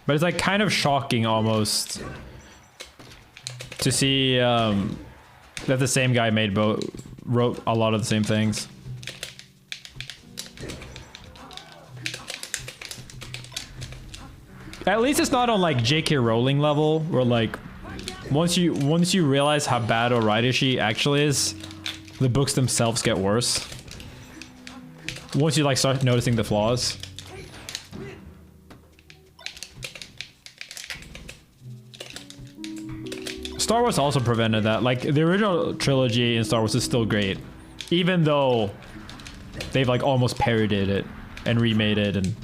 But it's like kind of shocking almost to see that the same guy wrote a lot of the same things. At least it's not on like J.K. Rowling level, where like once you realize how bad or righty she actually is, the books themselves get worse. Once you like start noticing the flaws. Star Wars also prevented that. Like the original trilogy in Star Wars is still great, even though they've like almost parodied it and remade it and.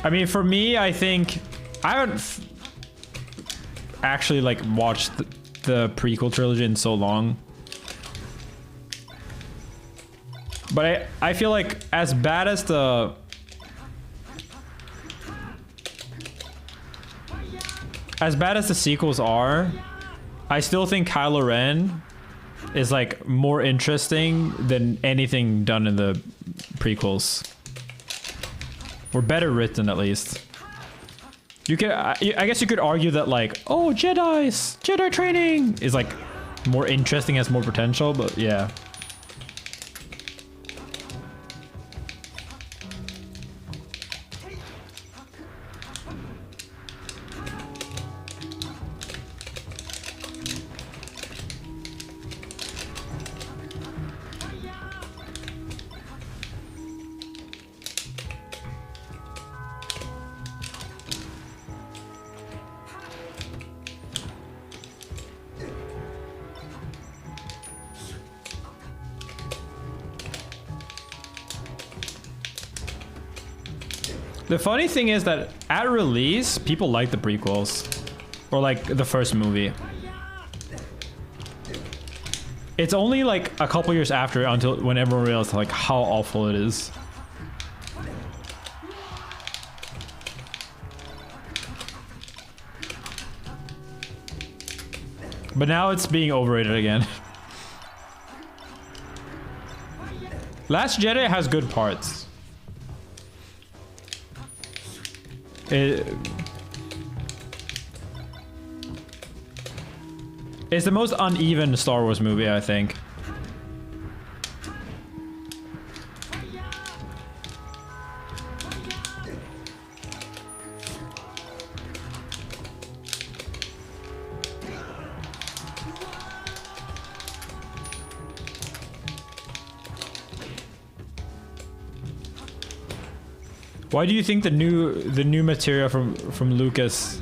I mean, for me, I think I haven't actually like watched the prequel trilogy in so long, but I feel like as bad as the sequels are, I still think Kylo Ren is like more interesting than anything done in the prequels. Or better written, at least. You could, I guess you could argue that like, oh, Jedi training is like more interesting, has more potential, but yeah. The funny thing is that at release, people like the prequels. Or like the first movie. It's only like a couple years after until when everyone realized like how awful it is. But now it's being overrated again. Last Jedi has good parts. It's the most uneven Star Wars movie, I think. Why do you think the new material from Lucas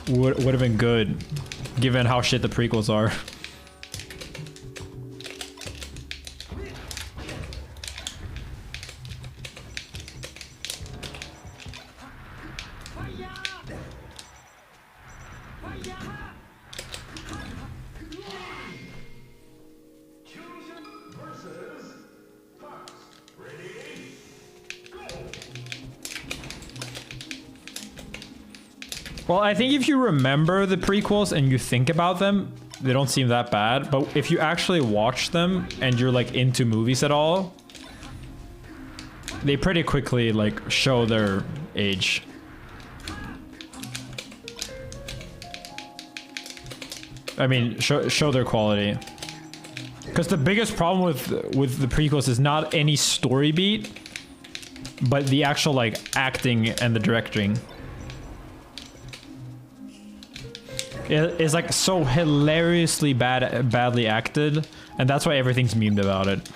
would have been good, given how shit the prequels are? Well, I think if you remember the prequels and you think about them, they don't seem that bad. But if you actually watch them and you're like into movies at all, they pretty quickly like show their age. I mean, show their quality. Because the biggest problem with the prequels is not any story beat, but the actual like acting and the directing. It's like so hilariously badly acted, and that's why everything's memed about it.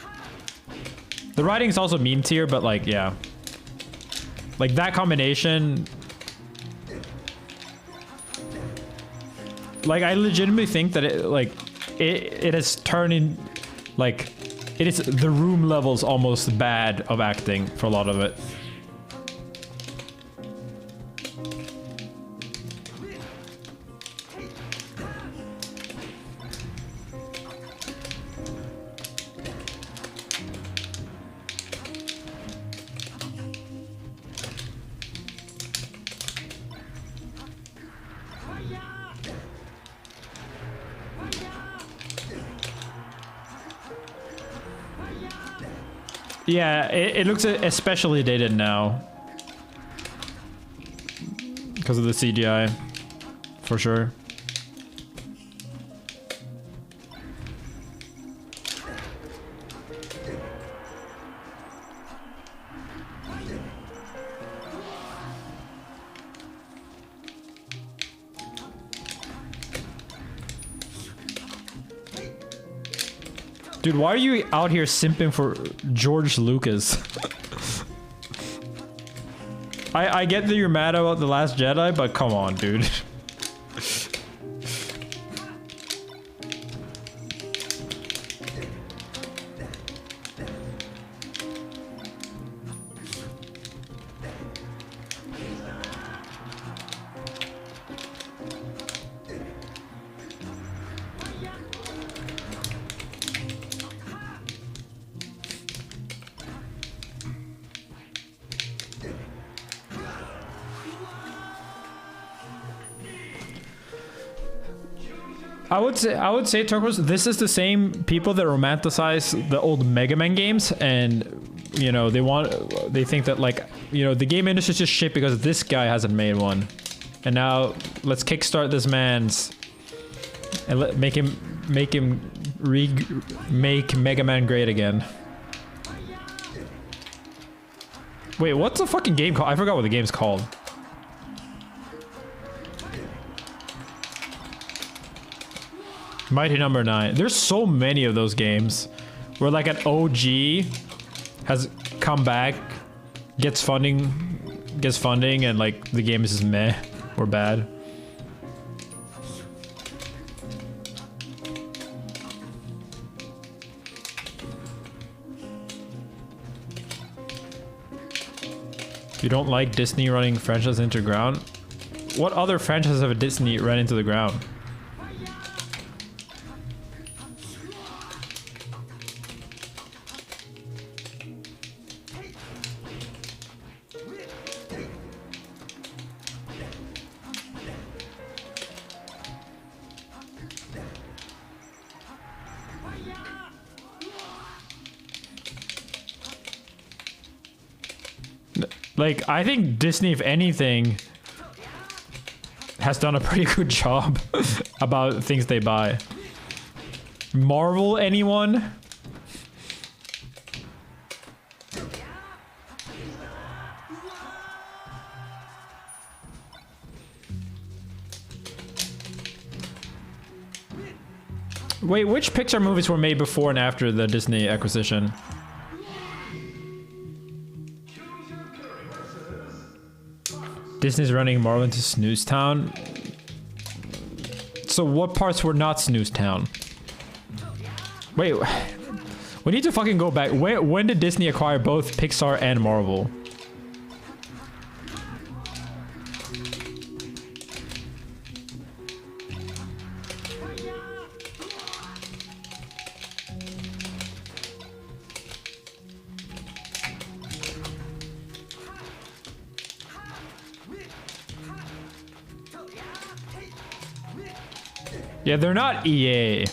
The writing is also meme tier, but like, yeah. Like that combination. Like I legitimately think that it has turned in, like, it is the Room levels almost bad of acting for a lot of it. Yeah, it looks especially dated now. Because of the CGI. For sure. Dude, why are you out here simping for George Lucas? I get that you're mad about The Last Jedi, but come on, dude. I would say Turquoise, this is the same people that romanticize the old Mega Man games, and you know they think that, like, you know, the game industry is just shit because this guy hasn't made one, and now let's kickstart this man's and make him make Mega Man great again. Wait, what's the fucking game called? I forgot what the game's called. Mighty Number 9. There's so many of those games where like an OG has come back, gets funding, and like the game is just meh or bad. You don't like Disney running franchise into the ground? What other franchise have a Disney run into the ground? Like, I think Disney, if anything, has done a pretty good job about things they buy. Marvel, anyone? Wait, which Pixar movies were made before and after the Disney acquisition? Disney's running Marvel into Snooze Town. So what parts were not Snooze Town? Wait, we need to fucking go back. When did Disney acquire both Pixar and Marvel? Yeah, they're not EA.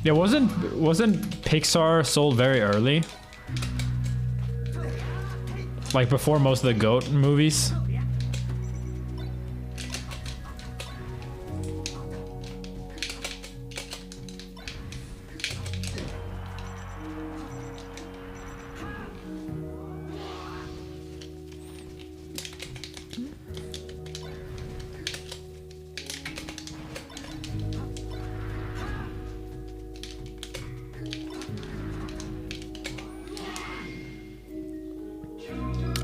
Yeah, wasn't Pixar sold very early? Like before most of the GOAT movies?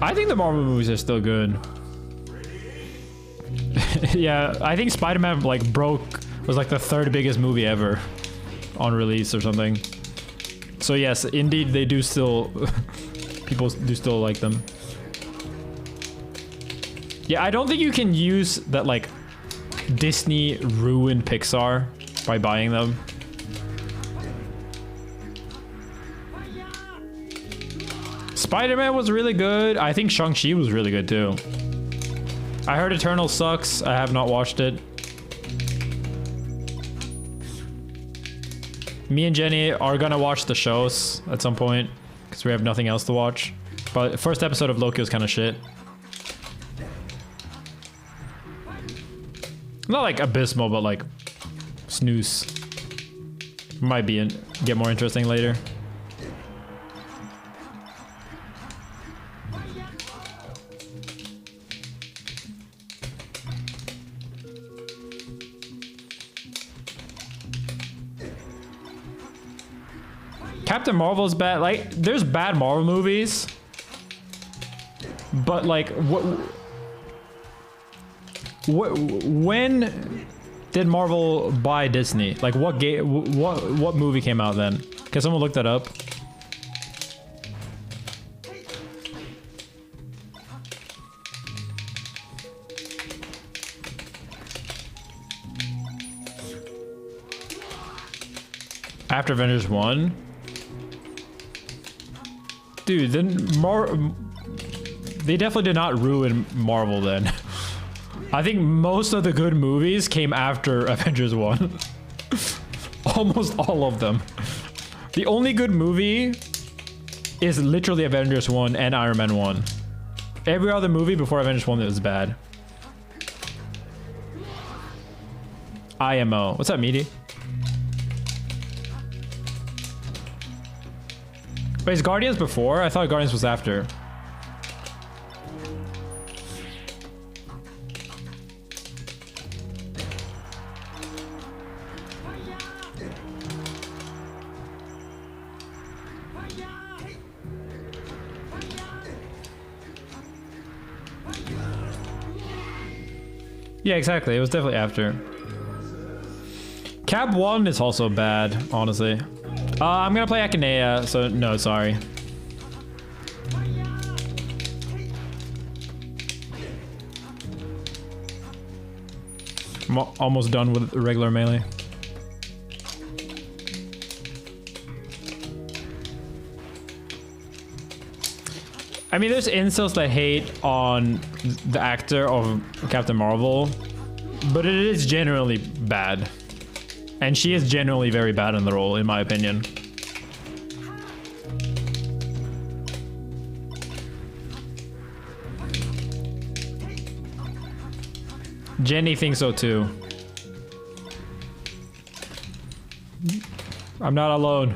I think the Marvel movies are still good. Yeah, I think Spider-Man like was like the third biggest movie ever on release or something. So yes, indeed they do still people do still like them. Yeah, I don't think you can use that like Disney ruined Pixar by buying them. Spider-Man was really good. I think Shang-Chi was really good too. I heard Eternal sucks. I have not watched it. Me and Jenny are gonna watch the shows at some point because we have nothing else to watch. But first episode of Loki was kind of shit. Not like abysmal, but like snooze. Might be get more interesting later. Captain Marvel's bad. Like, there's bad Marvel movies, but like, when did Marvel buy Disney? Like, what movie came out then? Can someone look that up? After Avengers 1? Dude, then they definitely did not ruin Marvel then. I think most of the good movies came after Avengers 1. Almost all of them. The only good movie is literally Avengers 1 and Iron Man 1. Every other movie before Avengers 1 was bad. IMO. What's up, Meaty? Wait, is Guardians before? I thought Guardians was after. Yeah, exactly. It was definitely after. Cap 1 is also bad, honestly. I'm gonna play Akaneia, so no, sorry. I'm almost done with regular melee. I mean, there's incels that hate on the actor of Captain Marvel, but it is generally bad. And she is generally very bad in the role, in my opinion. Jenny thinks so too. I'm not alone.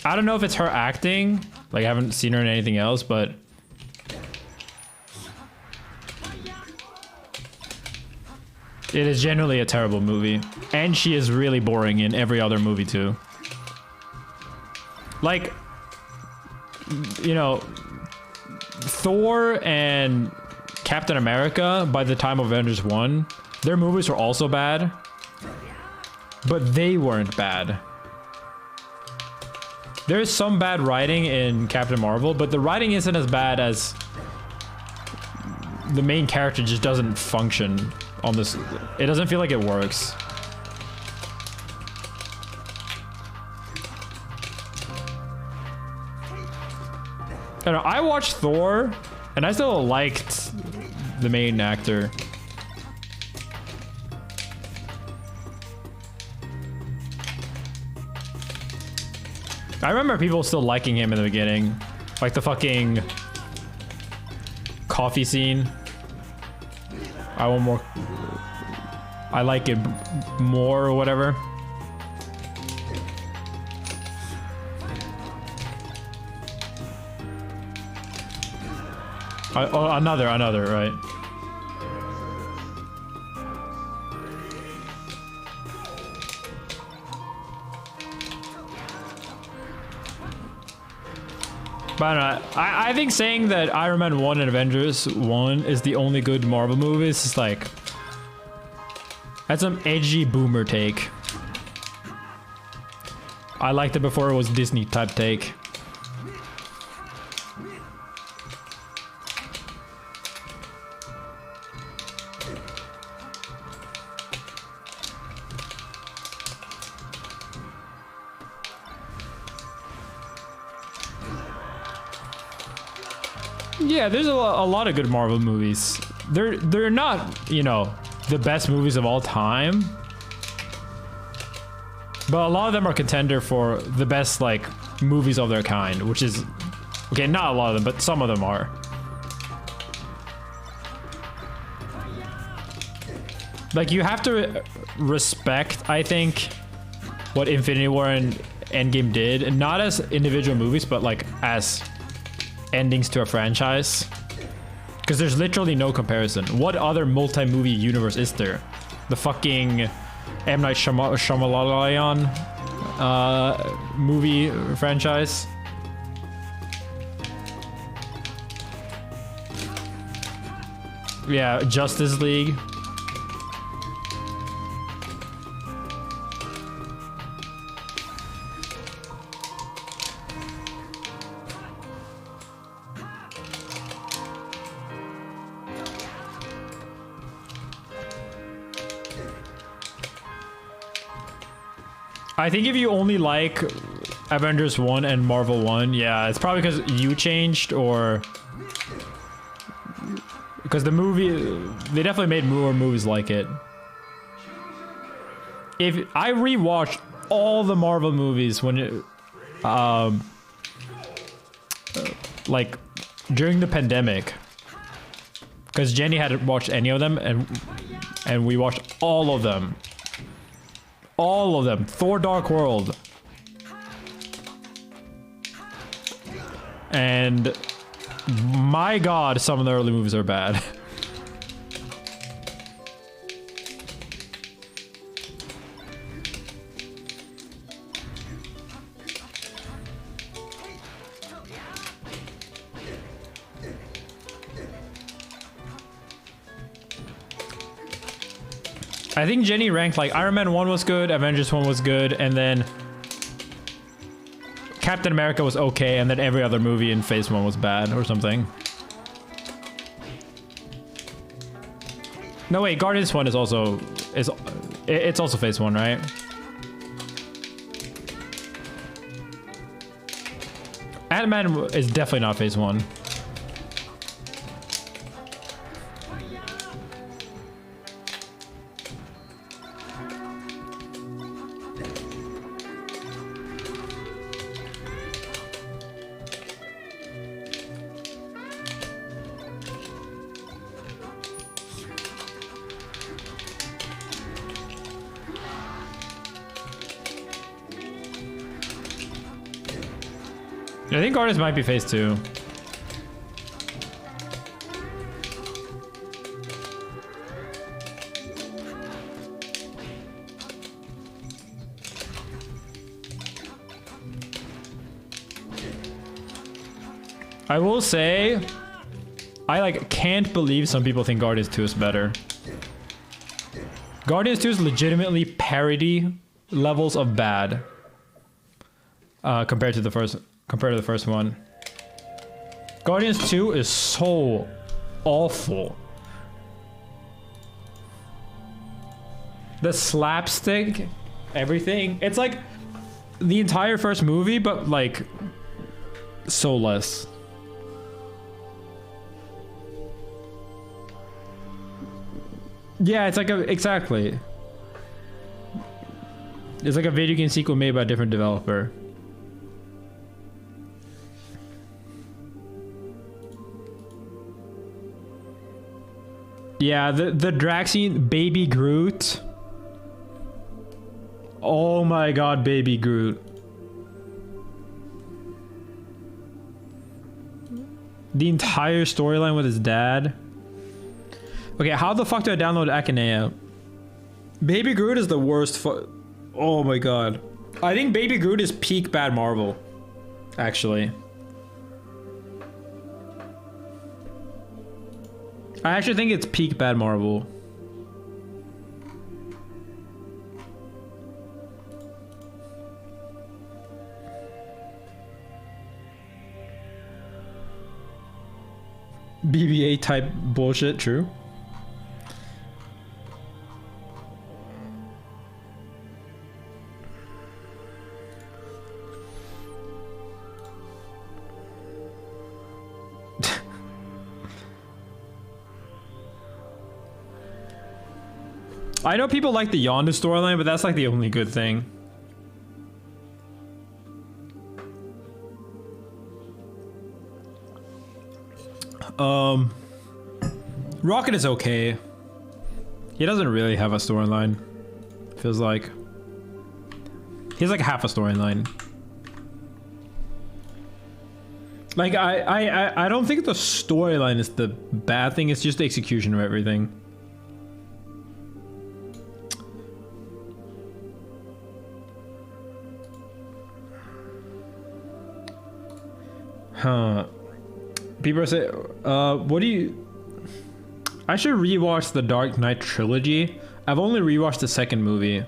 I don't know if it's her acting. Like, I haven't seen her in anything else, but... it is generally a terrible movie. And she is really boring in every other movie, too. Like, you know, Thor and Captain America, by the time of Avengers 1, their movies were also bad. But they weren't bad. There is some bad writing in Captain Marvel, but the writing isn't as bad as the main character just doesn't function on this. It doesn't feel like it works. I don't know, I watched Thor, and I still liked the main actor. I remember people still liking him in the beginning. Like the fucking coffee scene. I want more. I like it more or whatever. Oh, another, right? But I don't know, I think saying that Iron Man 1 and Avengers 1 is the only good Marvel movie is just like... that's some edgy boomer take. I liked it before it was Disney type take. Yeah, there's a lot of good Marvel movies. They're not, you know, the best movies of all time, but a lot of them are contender for the best like movies of their kind, which is okay. Not a lot of them, but some of them are. Like, you have to respect, I think, what Infinity War and Endgame did, and not as individual movies, but like as endings to a franchise, because there's literally no comparison. What other multi-movie universe is there? The fucking M. Night Shyamalan movie franchise. Yeah, Justice League. I think if you only like Avengers 1 and Marvel 1, yeah, it's probably because you changed, or because the movie, they definitely made more movies like it. If I rewatched all the Marvel movies when it, like during the pandemic, because Jenny hadn't watched any of them, and we watched all of them. All of them. Thor Dark World. And my god, some of the early movies are bad. I think Jenny ranked like Iron Man 1 was good, Avengers 1 was good, and then Captain America was okay, and then every other movie in Phase 1 was bad or something. No wait, Guardians 1 is also it's also Phase 1, right? Ant-Man is definitely not Phase 1. I think Guardians might be Phase 2. I will say, I like can't believe some people think Guardians 2 is better. Guardians 2 is legitimately parody levels of bad compared to the first one. Guardians 2 is so awful. The slapstick, everything. It's like the entire first movie, but like so less. Yeah, it's like exactly. It's like a video game sequel made by a different developer. Yeah, the drag scene, Baby Groot. Oh my god, Baby Groot. The entire storyline with his dad. Okay, how the fuck do I download Akaneia? Baby Groot is the worst oh my god. I think Baby Groot is peak bad Marvel, actually. I actually think it's peak bad Marvel. BBA type bullshit, true. I know people like the Yondu storyline, but that's like the only good thing. Rocket is okay. He doesn't really have a storyline. Feels like he's like half a storyline. Like I don't think the storyline is the bad thing. It's just the execution of everything. Huh. People say, what do you... I should rewatch the Dark Knight trilogy. I've only rewatched the second movie.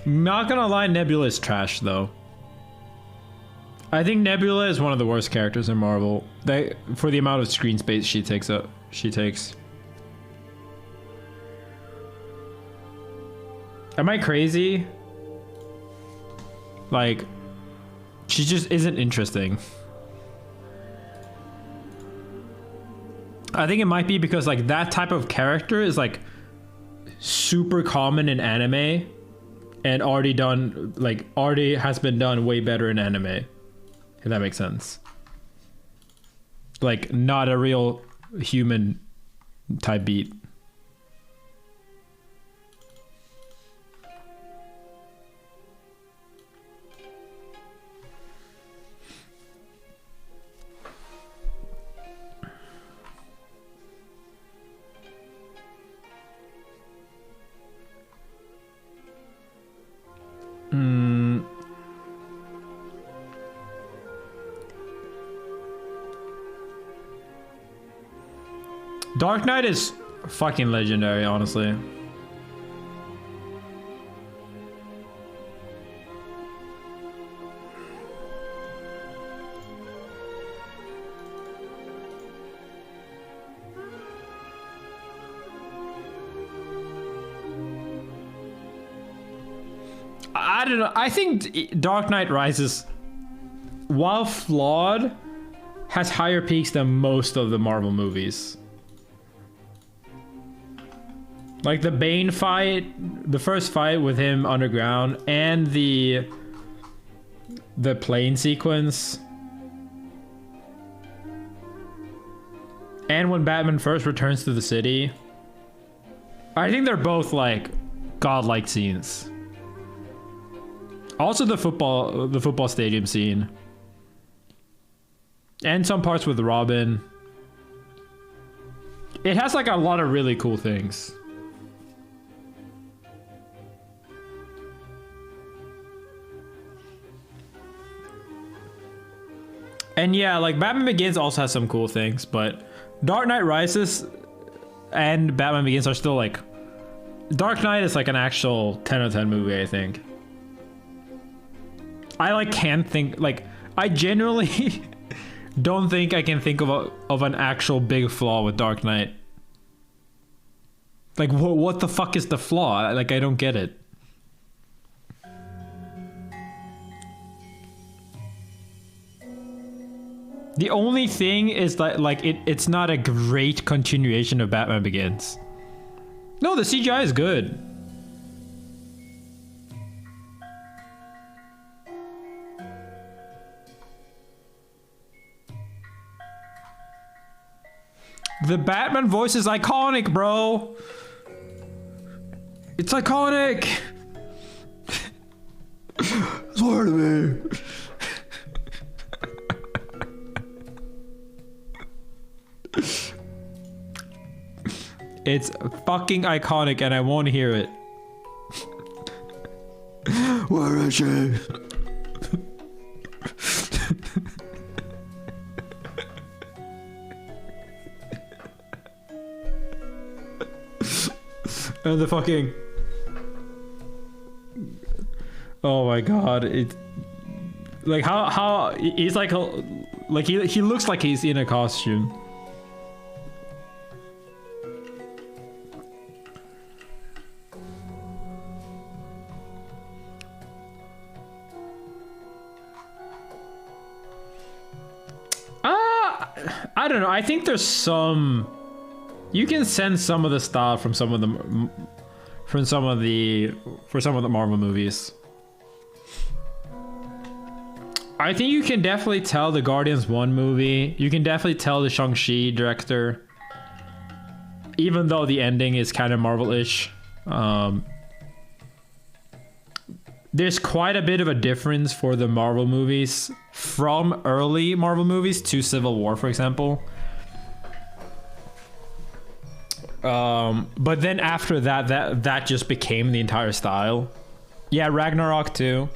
Not gonna lie, Nebula is trash, though. I think Nebula is one of the worst characters in Marvel. For the amount of screen space she takes. Am I crazy? Like... She just isn't interesting. I think it might be because like that type of character is like super common in anime and already has been done way better in anime. If that makes sense. Like not a real human type beat. Mm. Dark Knight is fucking legendary, honestly. I don't know. I think Dark Knight Rises, while flawed, has higher peaks than most of the Marvel movies. Like the Bane fight, the first fight with him underground, and the plane sequence. And when Batman first returns to the city. I think they're both like godlike scenes. Also the football stadium scene. And some parts with Robin. It has like a lot of really cool things. And yeah, like Batman Begins also has some cool things, but Dark Knight Rises and Batman Begins are still like... Dark Knight is like an actual 10 out of 10 movie, I think. I like can't think, like, I genuinely don't think I can think of an actual big flaw with Dark Knight. Like, what the fuck is the flaw? Like, I don't get it. The only thing is that, like, it's not a great continuation of Batman Begins. No, the CGI is good. The Batman voice is iconic, bro. It's iconic. Swear to me. It's fucking iconic and I won't hear it. Where is she? And the fucking... Oh my god, it... Like how he's like he looks like he's in a costume. I don't know. I think there's some... You can sense some of the style from some of the Marvel movies. I think you can definitely tell the Guardians 1 movie. You can definitely tell the Shang-Chi director. Even though the ending is kind of Marvel-ish. There's quite a bit of a difference for the Marvel movies from early Marvel movies to Civil War, for example. But then after that just became the entire style. Yeah, Ragnarok too.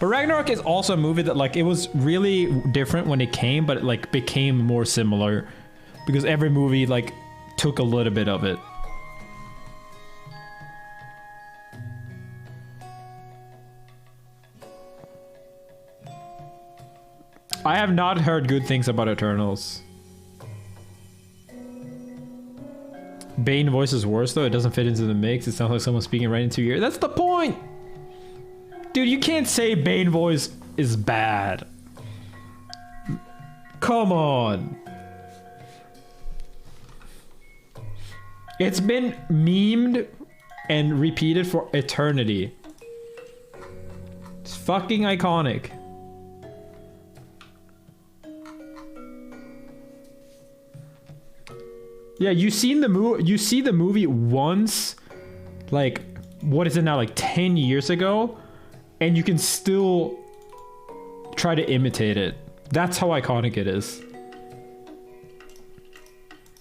But Ragnarok is also a movie that, like, it was really different when it came, but it like became more similar because every movie like took a little bit of it. I have not heard good things about Eternals. Bane voice is worse though. It doesn't fit into the mix. It sounds like someone speaking right into your ear. That's the point! Dude, you can't say Bane voice is bad. Come on. It's been memed and repeated for eternity. It's fucking iconic. Yeah, you see the movie once, like, what is it now, like 10 years ago, and you can still try to imitate it. That's how iconic it is.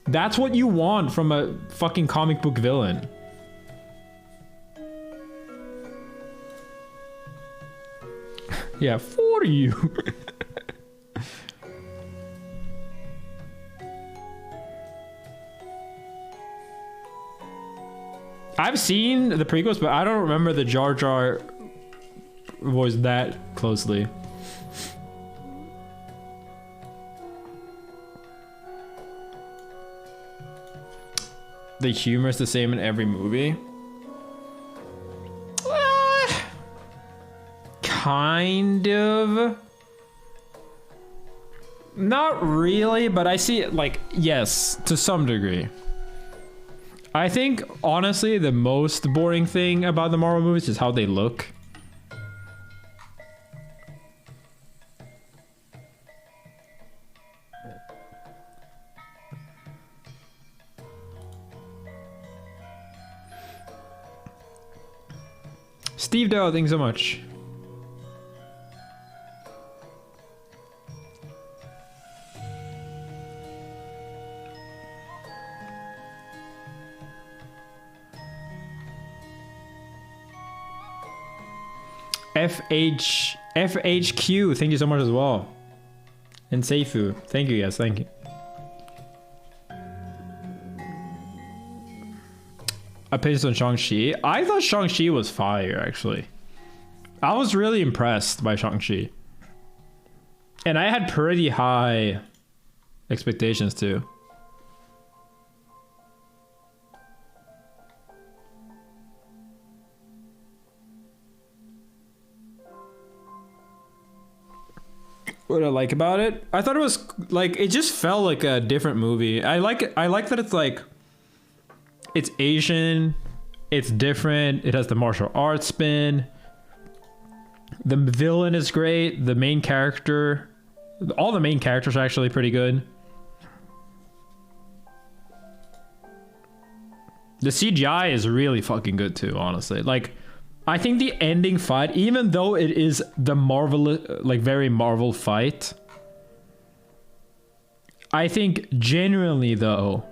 That's what you want from a fucking comic book villain. Yeah, for you. I've seen the prequels, but I don't remember the Jar Jar was that closely. The humor is the same in every movie. Kind of. Not really, but I see it like, yes, to some degree. I think, honestly, the most boring thing about the Marvel movies is how they look. Steve Dow, thanks so much. FHQ, thank you so much as well. And Seifu, thank you guys, thank you. Opinions on Shang-Chi. I thought Shang-Chi was fire, actually. I was really impressed by Shang-Chi. And I had pretty high expectations too. What I like about it? I thought it was like, it just felt like a different movie. I like that it's like, it's Asian, it's different, it has the martial arts spin. The villain is great, the main character, all the main characters are actually pretty good. The CGI is really fucking good too, honestly. Like, I think the ending fight, even though it is the Marvel, like very Marvel fight, I think genuinely though,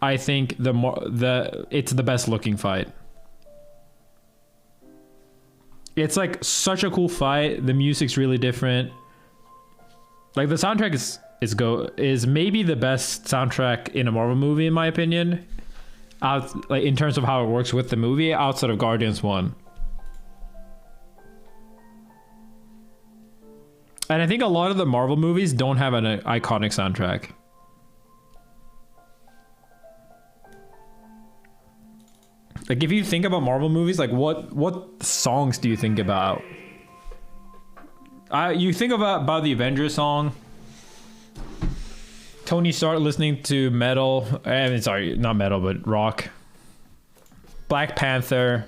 I think it's the best looking fight. It's like such a cool fight. The music's really different. Like the soundtrack is maybe the best soundtrack in a Marvel movie in my opinion. Like in terms of how it works with the movie outside of Guardians 1. And I think a lot of the Marvel movies don't have an iconic soundtrack. Like if you think about Marvel movies, like what songs do you think about? You think about the Avengers song. Tony Stark listening to metal. I mean, sorry, not metal, but rock. Black Panther.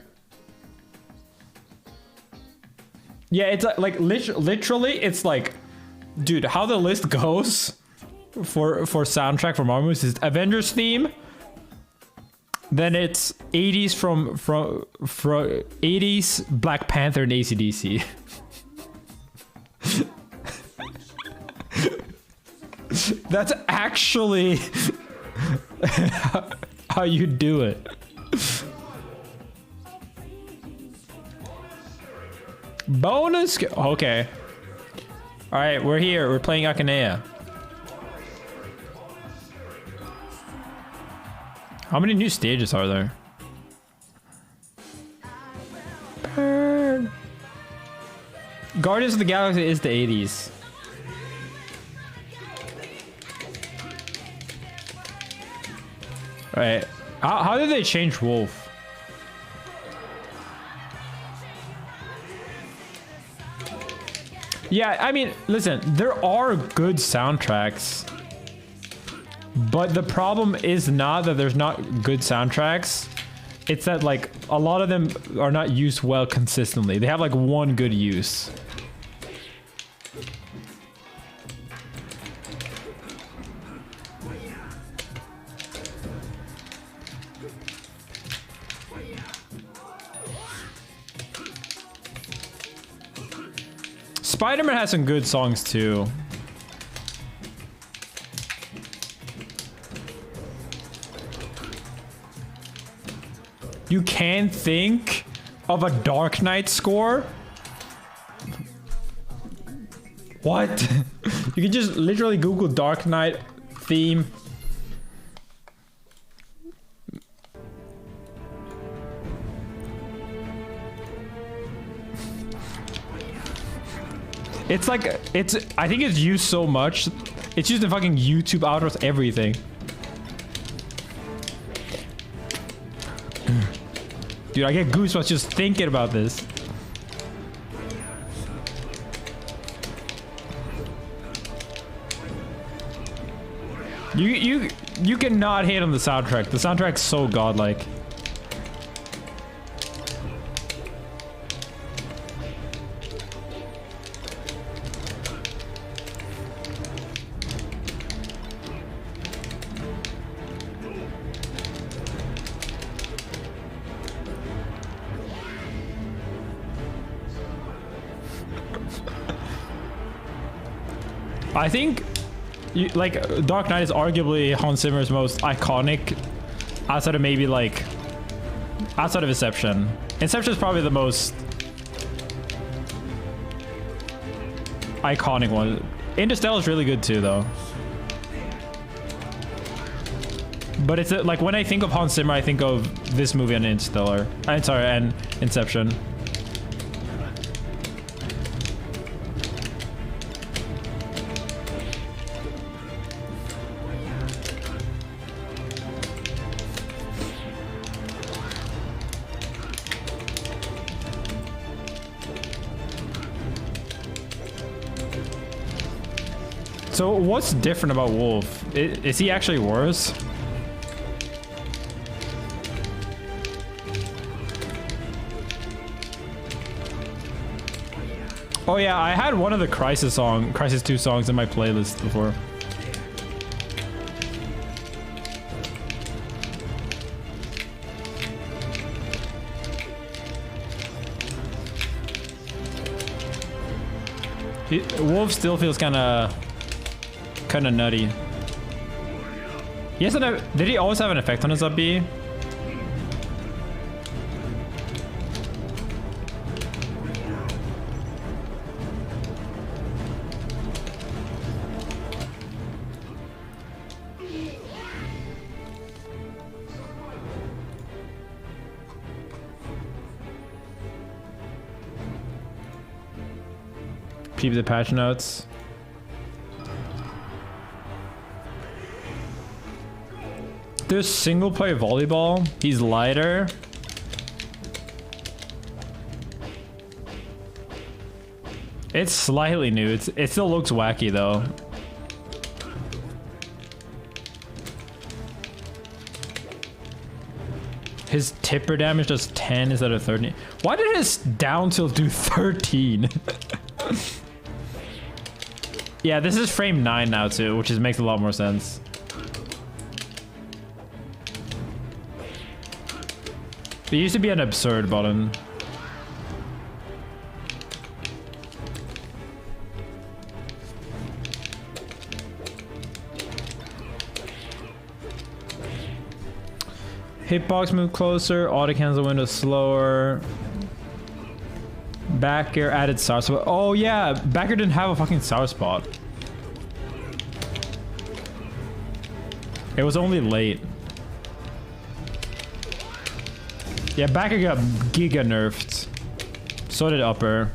Yeah, it's like literally, it's like, dude, how the list goes for soundtrack for Marvel movies is Avengers theme. Then it's 80s from 80s Black Panther and AC/DC. That's actually how you do it. Bonus. Okay. All right, we're here. We're playing Akaneia. How many new stages are there? Burn. Guardians of the Galaxy is the 80s. Right. How did they change Wolf? Yeah, I mean, listen, there are good soundtracks. But the problem is not that there's not good soundtracks. It's that like a lot of them are not used well consistently. They have like one good use. Spider-Man has some good songs too. You can't think of a Dark Knight score What? You can just literally Google Dark Knight theme. It's like, I think it's used so much. It's used in fucking YouTube outros, everything. Dude, I get goosebumps just thinking about this. You cannot hate on the soundtrack. The soundtrack's so godlike. I think, like, Dark Knight is arguably Hans Zimmer's most iconic, outside of maybe like, outside of Inception. Inception is probably the most iconic one. Interstellar is really good too, though. But it's like when I think of Hans Zimmer, I think of this movie and Interstellar. I'm sorry, and Inception. So what's different about Wolf? Is he actually worse? Oh yeah, I had one of the Crisis 2 songs in my playlist before. Wolf still feels kind of nutty. He has did he always have an effect on his up B? Peep the patch notes. There's single player volleyball. He's lighter. It's slightly new. It still looks wacky though. His tipper damage does 10 instead of 13. Why did his down tilt do 13? Yeah, this is frame 9 now too, which makes a lot more sense. It used to be an absurd button. Hitbox move closer, auto cancel window slower. Back air added sour spot. Oh yeah, back air didn't have a fucking sour spot. It was only late. Yeah, back air got giga nerfed. So did upper.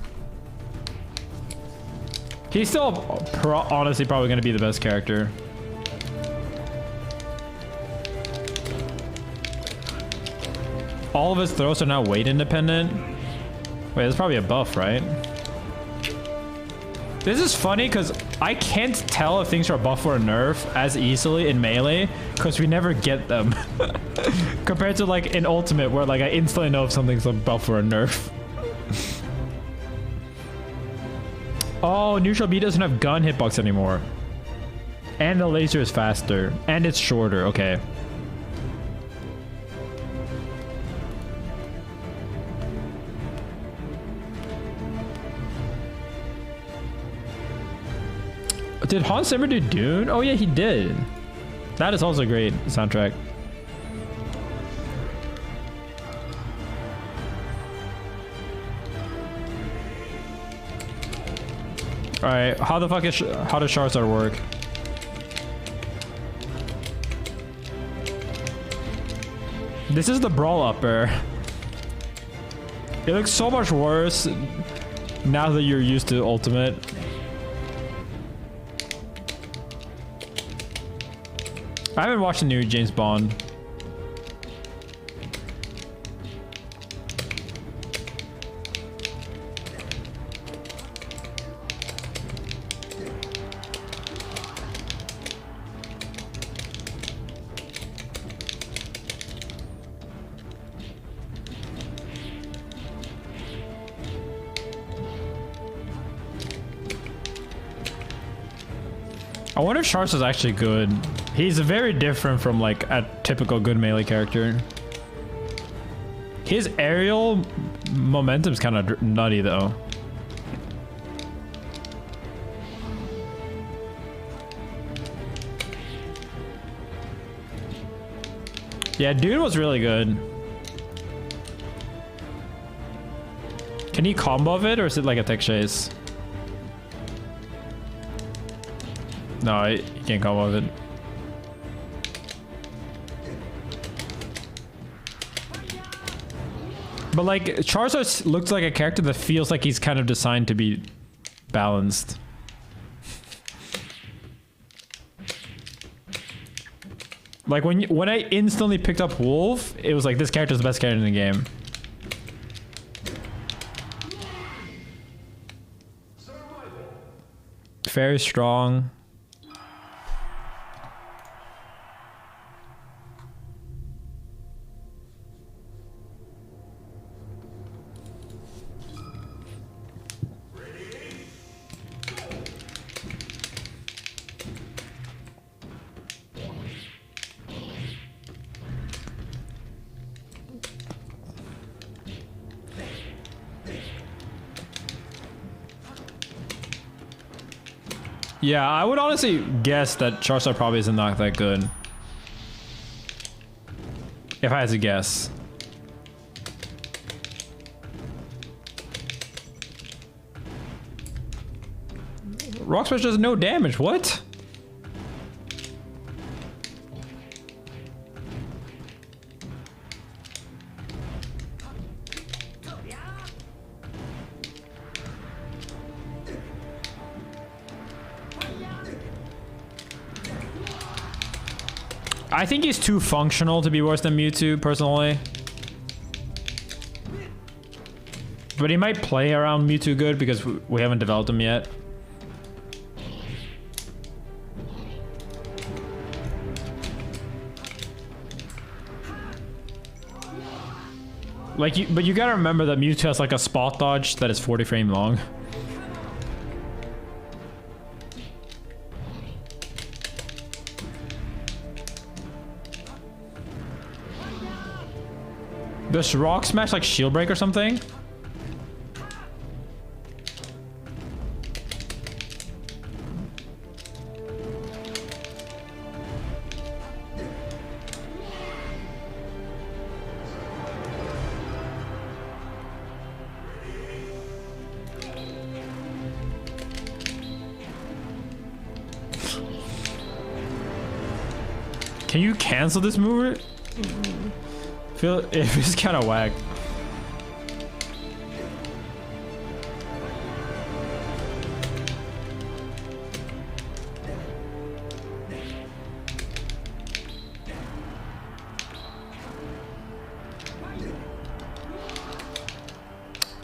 He's still honestly probably going to be the best character. All of his throws are now weight independent. Wait, that's probably a buff, right? This is funny because I can't tell if things are a buff or a nerf as easily in Melee because we never get them. Compared to like in Ultimate where like I instantly know if something's a buff or a nerf. Oh, neutral B doesn't have gun hitbox anymore. And the laser is faster. And it's shorter, okay. Did Hans Zimmer do Dune? Oh yeah, he did. That is also a great soundtrack. All right, how the fuck is how does Charizard work? This is the brawl upper. It looks so much worse now that you're used to ultimate. I haven't watched the new James Bond. I wonder if Charizard's actually good. He's very different from like a typical good melee character. His aerial momentum's kind of nutty though. Yeah, Dune was really good. Can he combo it or is it like a tech chase? No, he can't combo it. But like, Charizard looks like a character that feels like he's kind of designed to be balanced. Like when I instantly picked up Wolf, it was like this character's the best character in the game. Very strong. Yeah, I would honestly guess that Charizard probably isn't not that good. If I had to guess. Rock Smash does no damage, what? I think he's too functional to be worse than Mewtwo, personally. But he might play around Mewtwo good because we haven't developed him yet. Like, but you gotta remember that Mewtwo has like a spot dodge that is 40 frame long. Does Rock Smash like Shield Break or something? Can you cancel this move? Feel it feels kind of whack.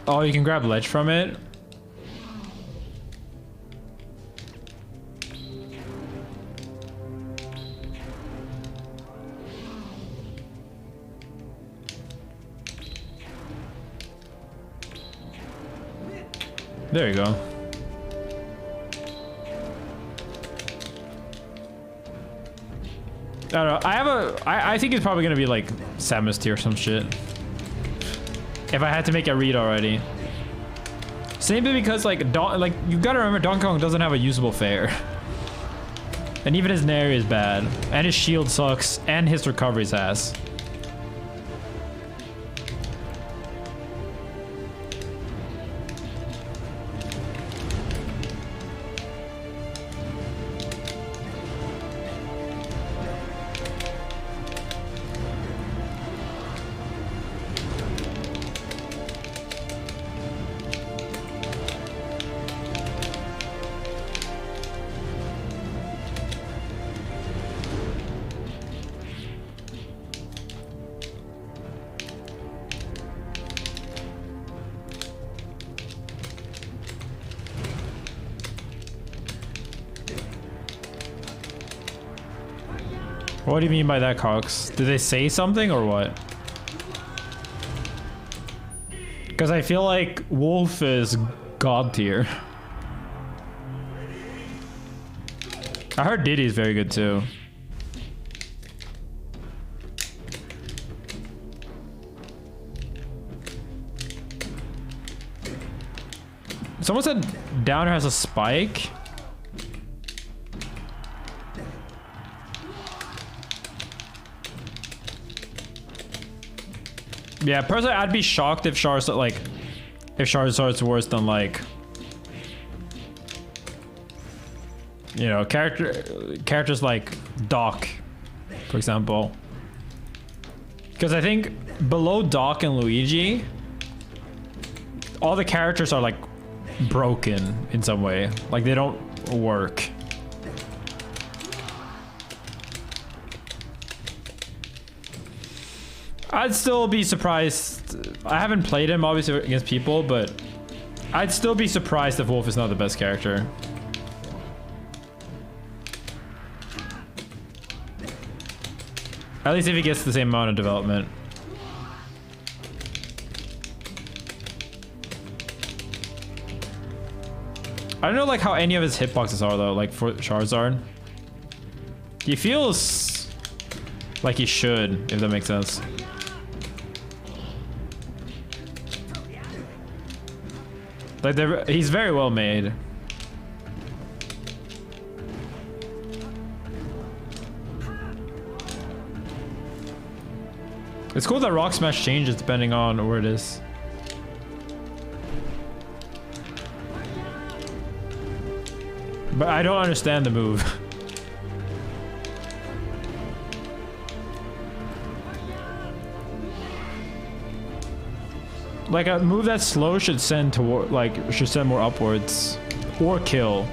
Oh, you can grab ledge from it. There you go. I don't know. I think it's probably gonna be like Samus tier or some shit. If I had to make a read already. Simply because like you gotta remember Donkey Kong doesn't have a usable fair. And even his Nair is bad. And his shield sucks. And his recovery's ass. What do you mean by that, Cox? Did they say something or what? Because I feel like Wolf is god tier. I heard Diddy's very good too. Someone said Downer has a spike. Yeah, personally, I'd be shocked if Charizard, like, if Charizard's worse than, like, you know, characters like Doc, for example. Because I think below Doc and Luigi, all the characters are, like, broken in some way. Like, they don't work. I'd still be surprised. I haven't played him obviously against people, but I'd still be surprised if Wolf is not the best character. At least if he gets the same amount of development. I don't know like how any of his hitboxes are though, like for Charizard. He feels like he should, if that makes sense. Like he's very well made. It's cool that Rock Smash changes depending on where it is. But I don't understand the move. Like a move that's slow should send toward, like, should send more upwards or kill.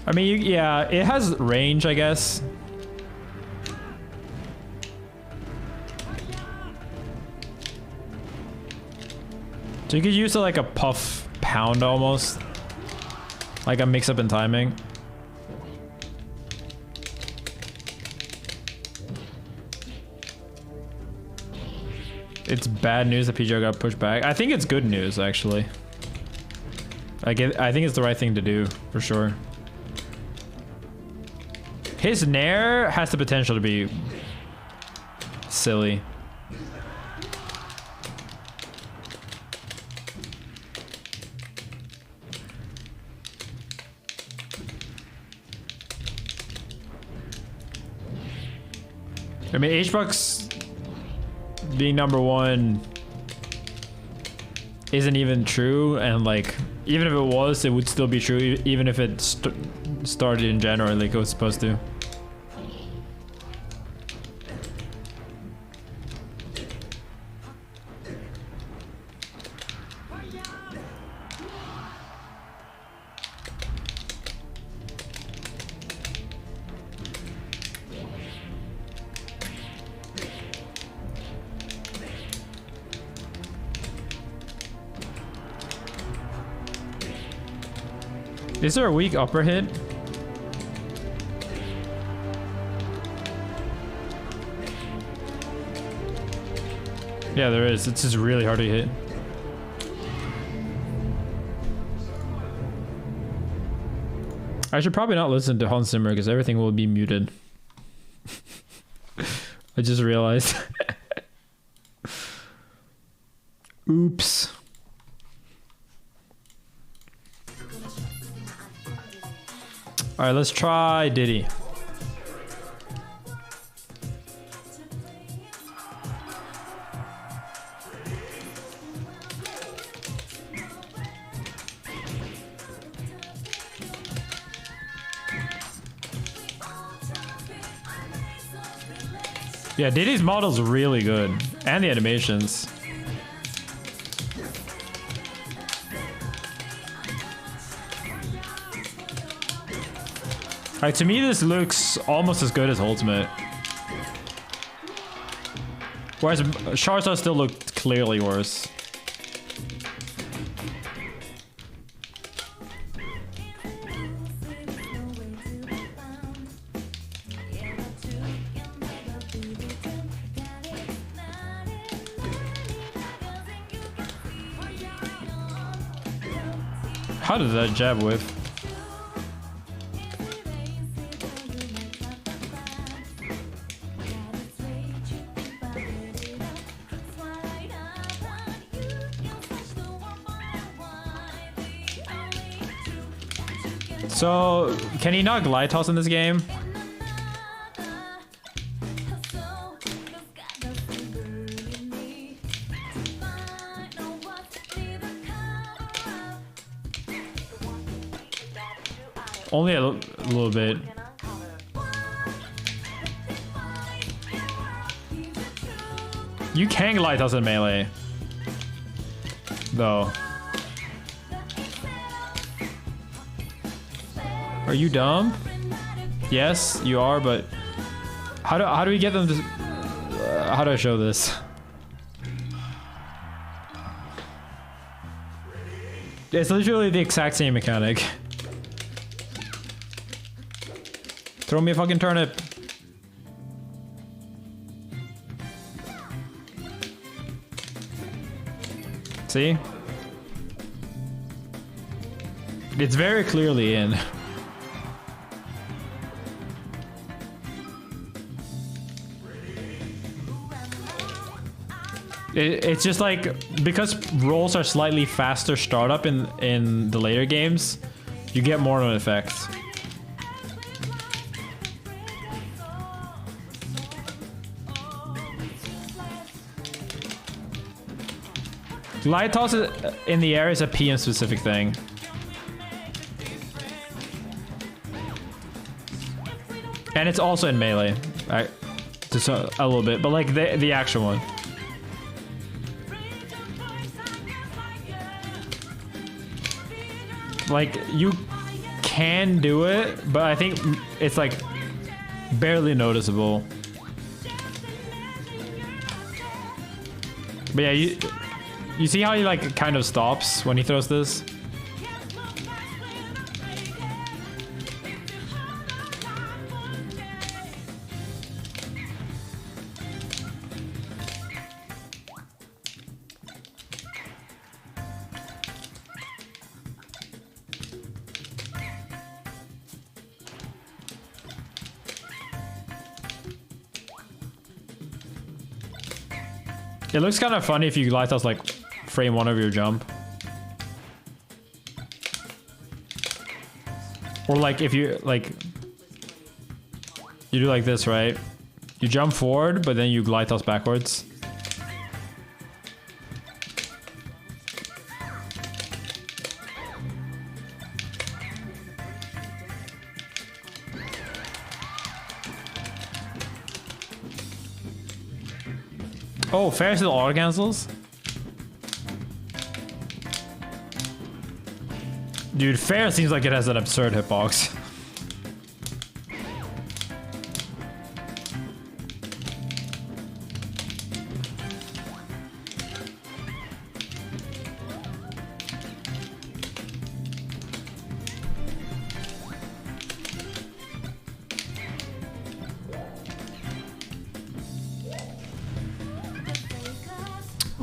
I mean, yeah, it has range, I guess. So you could use it like a puff pound almost. Like a mix up in timing. It's bad news that PJ got pushed back. I think it's good news, actually. I think it's the right thing to do, for sure. His Nair has the potential to be silly. I mean, H-Bucks being number one isn't even true, and like, even if it was, it would still be true, even if it started in January like it was supposed to. Is there a weak upper hit? Yeah, there is. It's just really hard to hit. I should probably not listen to Hans Zimmer because everything will be muted. I just realized. Oops. All right, let's try Diddy. Yeah, Diddy's model's really good, and the animations. Like, to me, this looks almost as good as Ultimate. Whereas Charizard still looked clearly worse. How did that jab whiff? So, can he not glide toss in this game? Only a little bit. You can glide toss in melee, though. Are you dumb? Yes, you are, but how do we get them to? How do I show this? It's literally the exact same mechanic. Throw me a fucking turnip. See? It's very clearly in. It's just like, because rolls are slightly faster startup in the later games, you get more of an effect. Glide toss in the air is a PM specific thing. And it's also in melee. Just a little bit, but like the actual one. Like, you can do it, but I think it's like barely noticeable. But yeah, you see how he like kind of stops when he throws this? It looks kind of funny if you glide toss like frame one of your jump. Or like if you like, you do like this, right? You jump forward, but then you glide toss backwards. Oh, fair still auto cancels? Dude, fair seems like it has an absurd hitbox.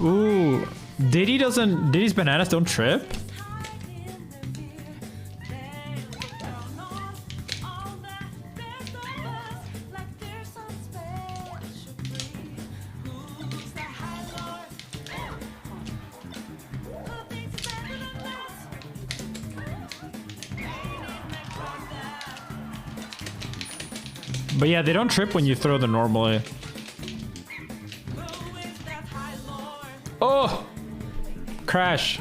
Ooh, Diddy's bananas don't trip? But yeah, they don't trip when you throw them normally. Oh! Crash.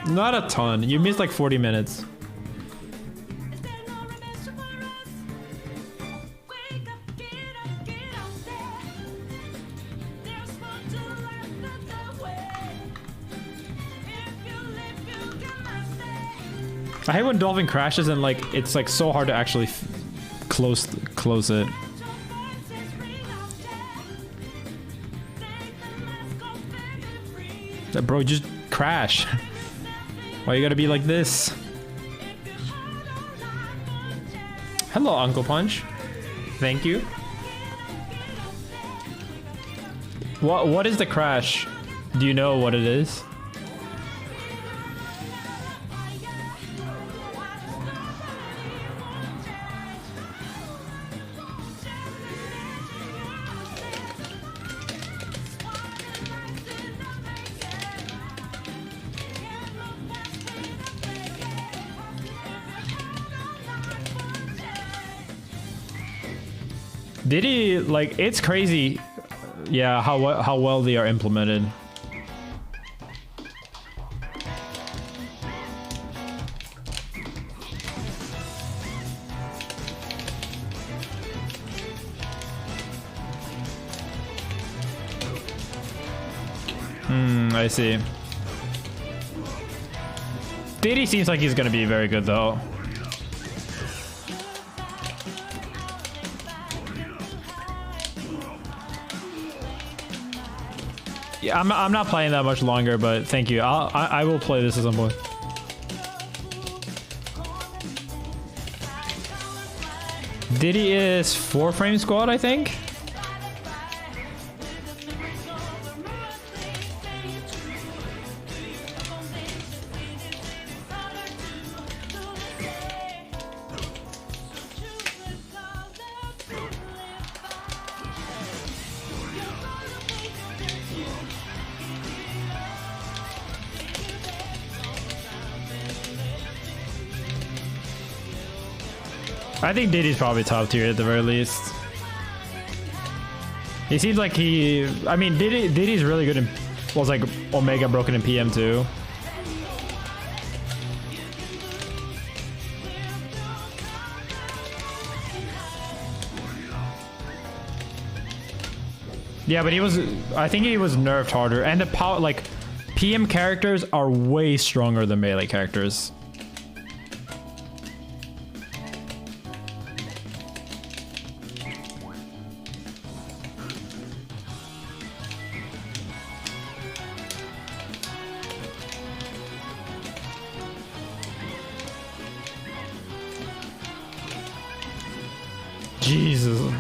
Not a ton. You missed like 40 minutes. I hate when Dolphin crashes and like it's like so hard to actually close it. Bro, just crash. Why you gotta be like this? Hello, Uncle Punch. Thank you. What is the crash? Do you know what it is? Did he like? It's crazy, yeah. How well they are implemented. I see. Diddy seems like he's gonna be very good though. Yeah, I'm not playing that much longer, but thank you. I will play this at some point. Diddy is 4-frame squad, I think. I think Diddy's probably top tier at the very least. He seems like he... I mean, Diddy's really good in... Well, it's like Omega broken in PM too. Yeah, but he was... I think he was nerfed harder. And the power... Like, PM characters are way stronger than melee characters. Jesus.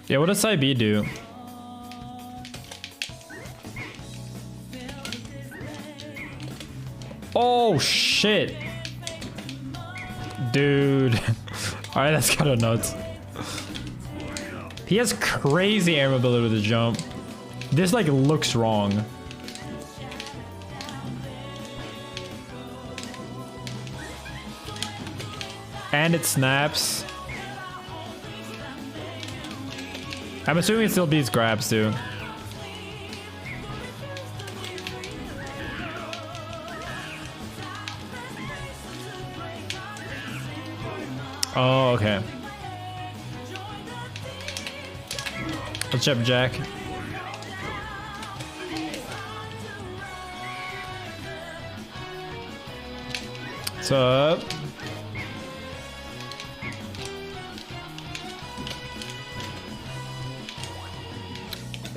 Yeah, what does Side B do? Oh shit. Dude. Alright, that's kind of nuts. He has crazy air mobility with the jump. This like looks wrong. And it snaps. I'm assuming it still beats grabs too. Oh, okay. What's up, Jack? What's up?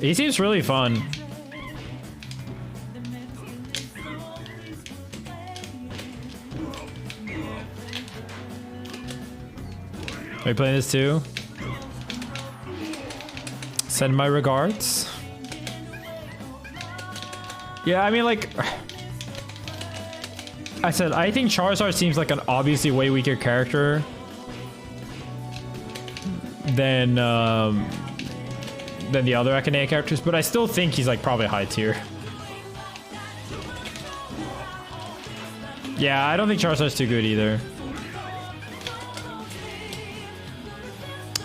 He seems really fun. Are you playing this too? Send my regards. Yeah, I mean, like I said, I think Charizard seems like an obviously way weaker character than the other akaneia characters, but I still think he's like probably high tier. Yeah, I don't think Charizard's too good either.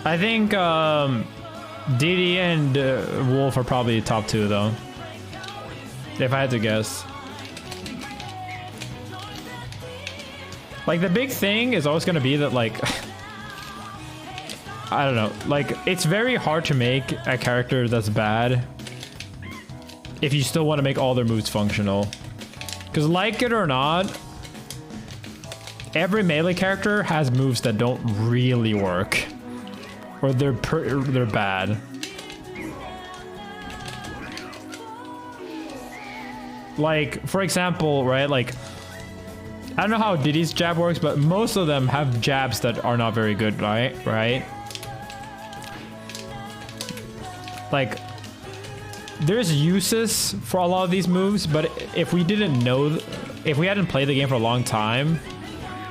I think DD and Wolf are probably top 2 though, if I had to guess. Like the big thing is always going to be that like I don't know. Like, it's very hard to make a character that's bad if you still want to make all their moves functional. Because like it or not, every melee character has moves that don't really work. Or they're bad. Like, for example, right, like, I don't know how Diddy's jab works, but most of them have jabs that are not very good, right? Like, there's uses for a lot of these moves, but if we didn't know, if we hadn't played the game for a long time,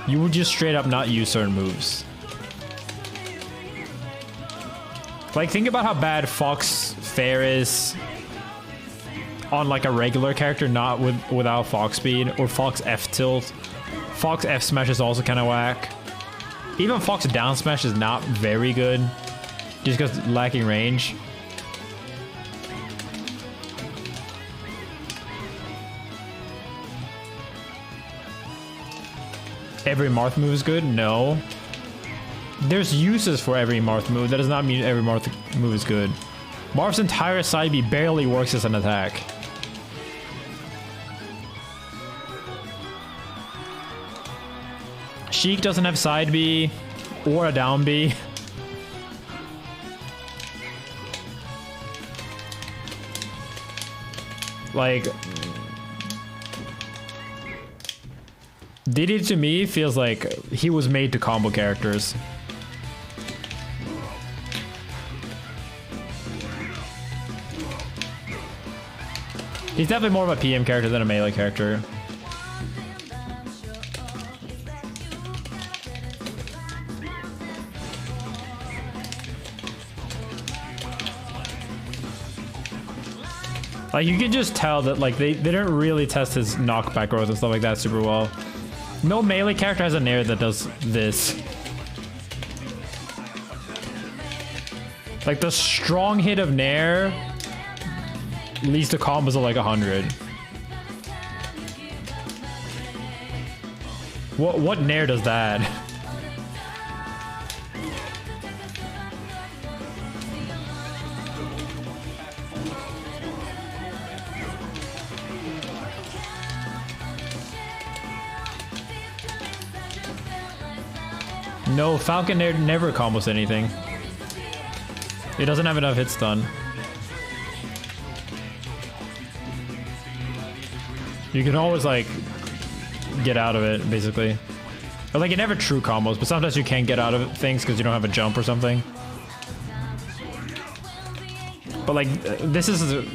you would just straight up not use certain moves. Like, think about how bad Fox Fair is on like a regular character, not without Fox Speed, or Fox F Tilt. Fox F Smash is also kind of whack. Even Fox Down Smash is not very good, just because lacking range. Every Marth move is good? No. There's uses for every Marth move. That does not mean every Marth move is good. Marth's entire side B barely works as an attack. Sheik doesn't have side B or a down B. Like, Diddy to me feels like he was made to combo characters. He's definitely more of a PM character than a melee character. Like, you can just tell that, like, they didn't really test his knockback growth and stuff like that super well. No melee character has a nair that does this. Like, the strong hit of nair leads to combos of like 100. What nair does that? No, Falcon Nair never combos anything. It doesn't have enough hit stun. You can always, like, get out of it, basically. Or, like, it never true combos, but sometimes you can't get out of things because you don't have a jump or something. But, like, this is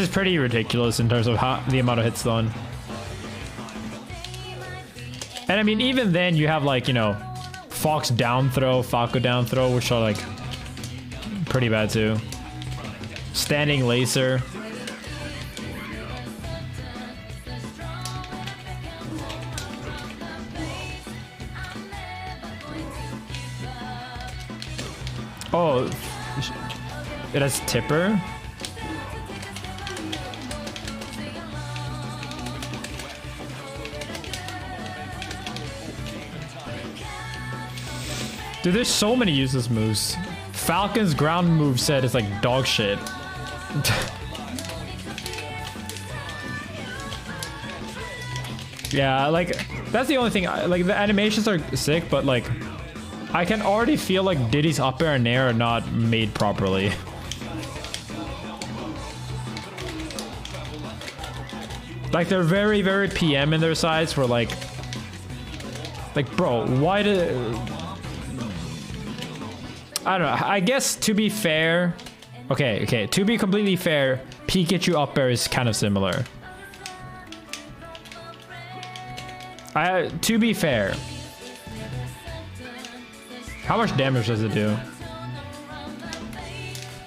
pretty ridiculous in terms of the amount of hit stun. And I mean, even then you have, like, you know, Fox down throw, Falco down throw, which are, like, pretty bad too. Standing laser. Oh, it has tipper. Dude, there's so many useless moves. Falcon's ground move set is like dog shit. Yeah, like, that's the only thing. Like, the animations are sick, but like, I can already feel like Diddy's up air and nair are not made properly. Like, they're very, very PM in their sides where like, bro, why did... I don't know. I guess to be fair, okay. To be completely fair, Pikachu up air is kind of similar. To be fair, how much damage does it do?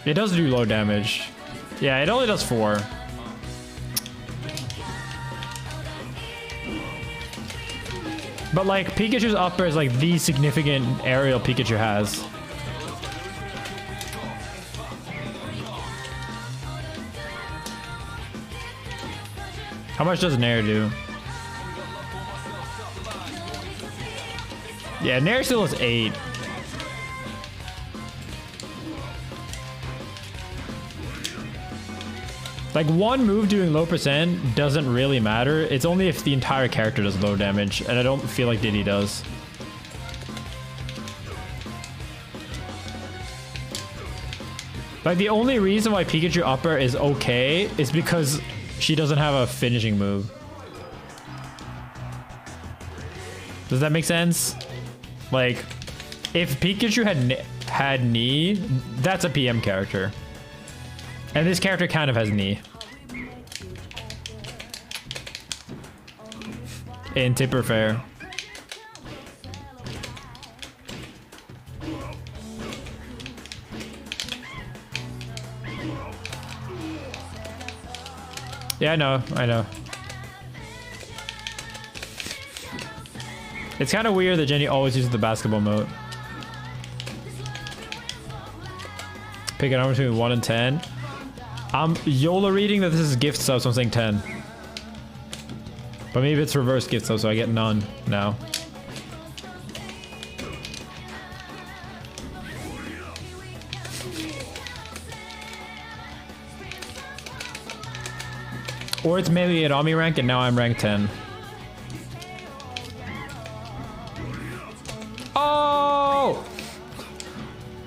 It does do low damage. Yeah, it only does 4. But like, Pikachu's up air is like the significant aerial Pikachu has. How much does Nair do? Yeah, Nair still is 8. Like one move doing low percent doesn't really matter. It's only if the entire character does low damage, and I don't feel like Diddy does. Like the only reason why Pikachu upper is okay is because she doesn't have a finishing move. Does that make sense? Like, if Pikachu had knee, that's a PM character. And this character kind of has knee. In Tipper Fair. Yeah, I know. It's kind of weird that Jenny always uses the basketball mode. Pick a number between 1 and 10. I'm YOLO reading that this is gift sub, so I'm saying 10. But maybe it's reverse gift sub, so I get none now. Or it's maybe an Ami rank and now I'm rank 10. Oh!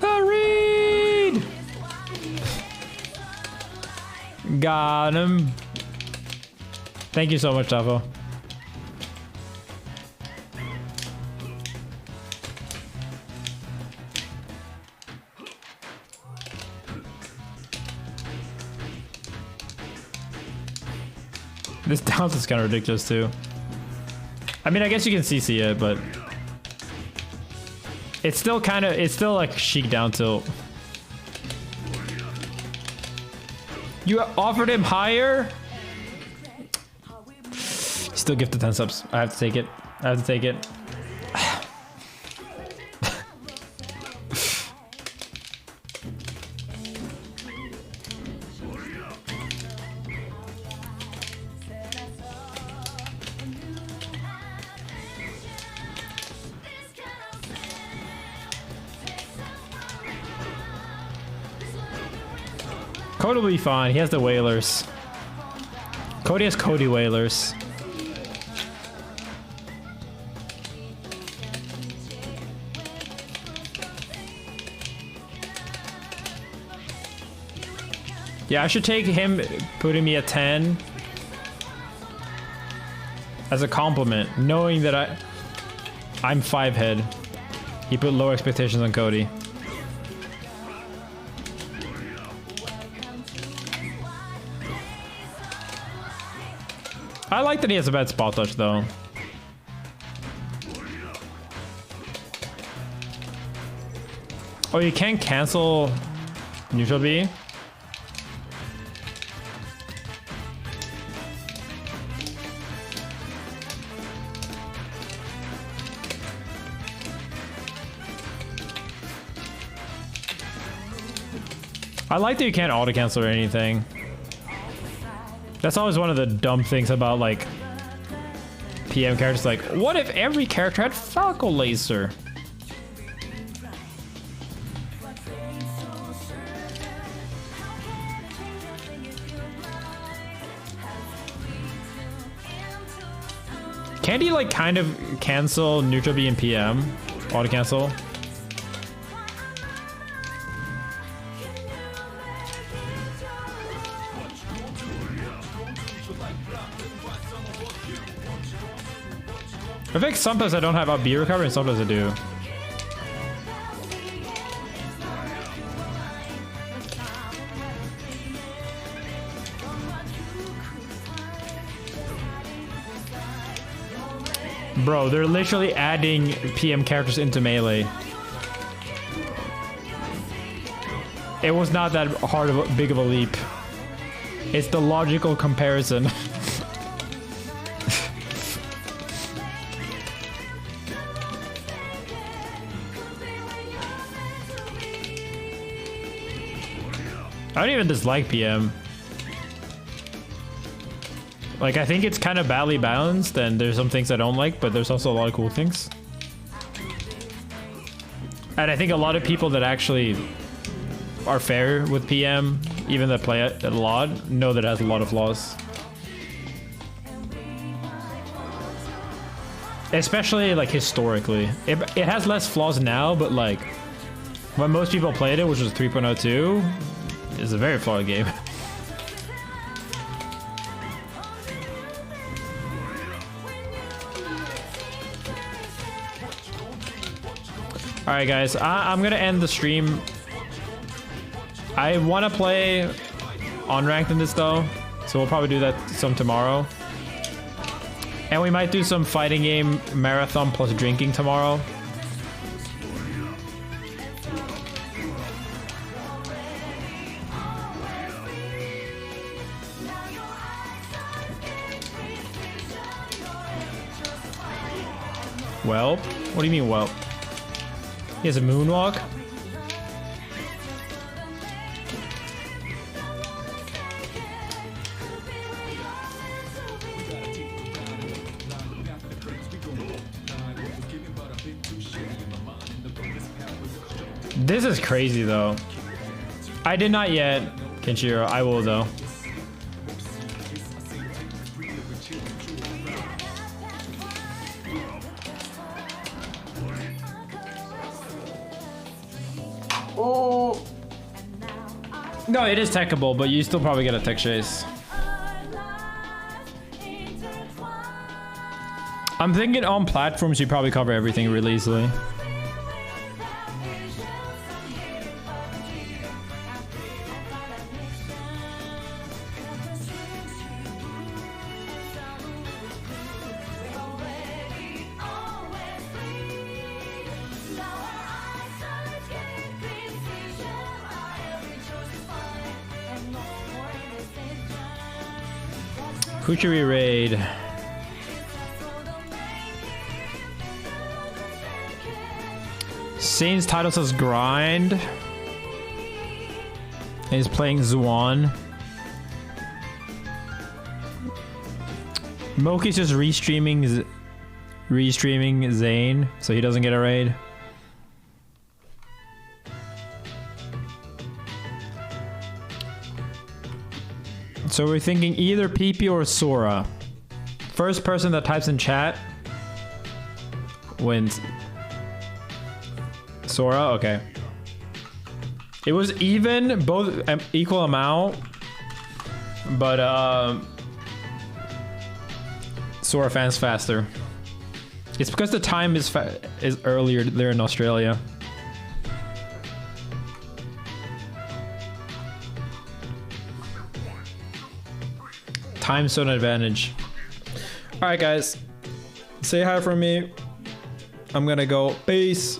A read! Got him. Thank you so much, Tafo. This downs is kind of ridiculous too. I mean, I guess you can CC it, but it's still like chic down tilt. You offered him higher? Still gifted 10 subs. I have to take it. Cody will be fine. He has the whalers. Cody has Cody whalers. Yeah, I should take him putting me at 10 as a compliment, knowing that I'm 5 head. He put low expectations on Cody. I like that he has a bad spot touch though. Oh, you can't cancel neutral B? I like that you can't auto cancel or anything. That's always one of the dumb things about like PM characters. Like, what if every character had Falco Laser? Can't he like kind of cancel neutral B and PM? Auto cancel? I think sometimes I don't have up B recovery and sometimes I do. Bro, they're literally adding PM characters into melee. It was not that hard of big of a leap. It's the logical comparison. I don't even dislike PM. Like, I think it's kind of badly balanced, and there's some things I don't like, but there's also a lot of cool things. And I think a lot of people that actually are fair with PM even that play it a lot, know that it has a lot of flaws. Especially like historically. It has less flaws now, but like when most people played it, which was 3.02, it's a very flawed game. Alright guys, I'm gonna end the stream. I want to play unranked in this though, so we'll probably do that some tomorrow. And we might do some fighting game marathon plus drinking tomorrow. Well, what do you mean, well? He has a moonwalk? This is crazy though. I did not yet, Kenshiro. I will though. Oh. No, it is techable, but you still probably get a tech chase. I'm thinking on platforms you probably cover everything really easily. Who should we raid? Sane's title says grind. And he's playing Zuan. Moki's just restreaming Zane, so he doesn't get a raid. So we're thinking either PP or Sora. First person that types in chat wins. Sora, okay. It was even, both equal amount, but Sora fans faster. It's because the time is earlier there in Australia. Time zone advantage. All right, guys. Say hi from me. I'm gonna go. Peace.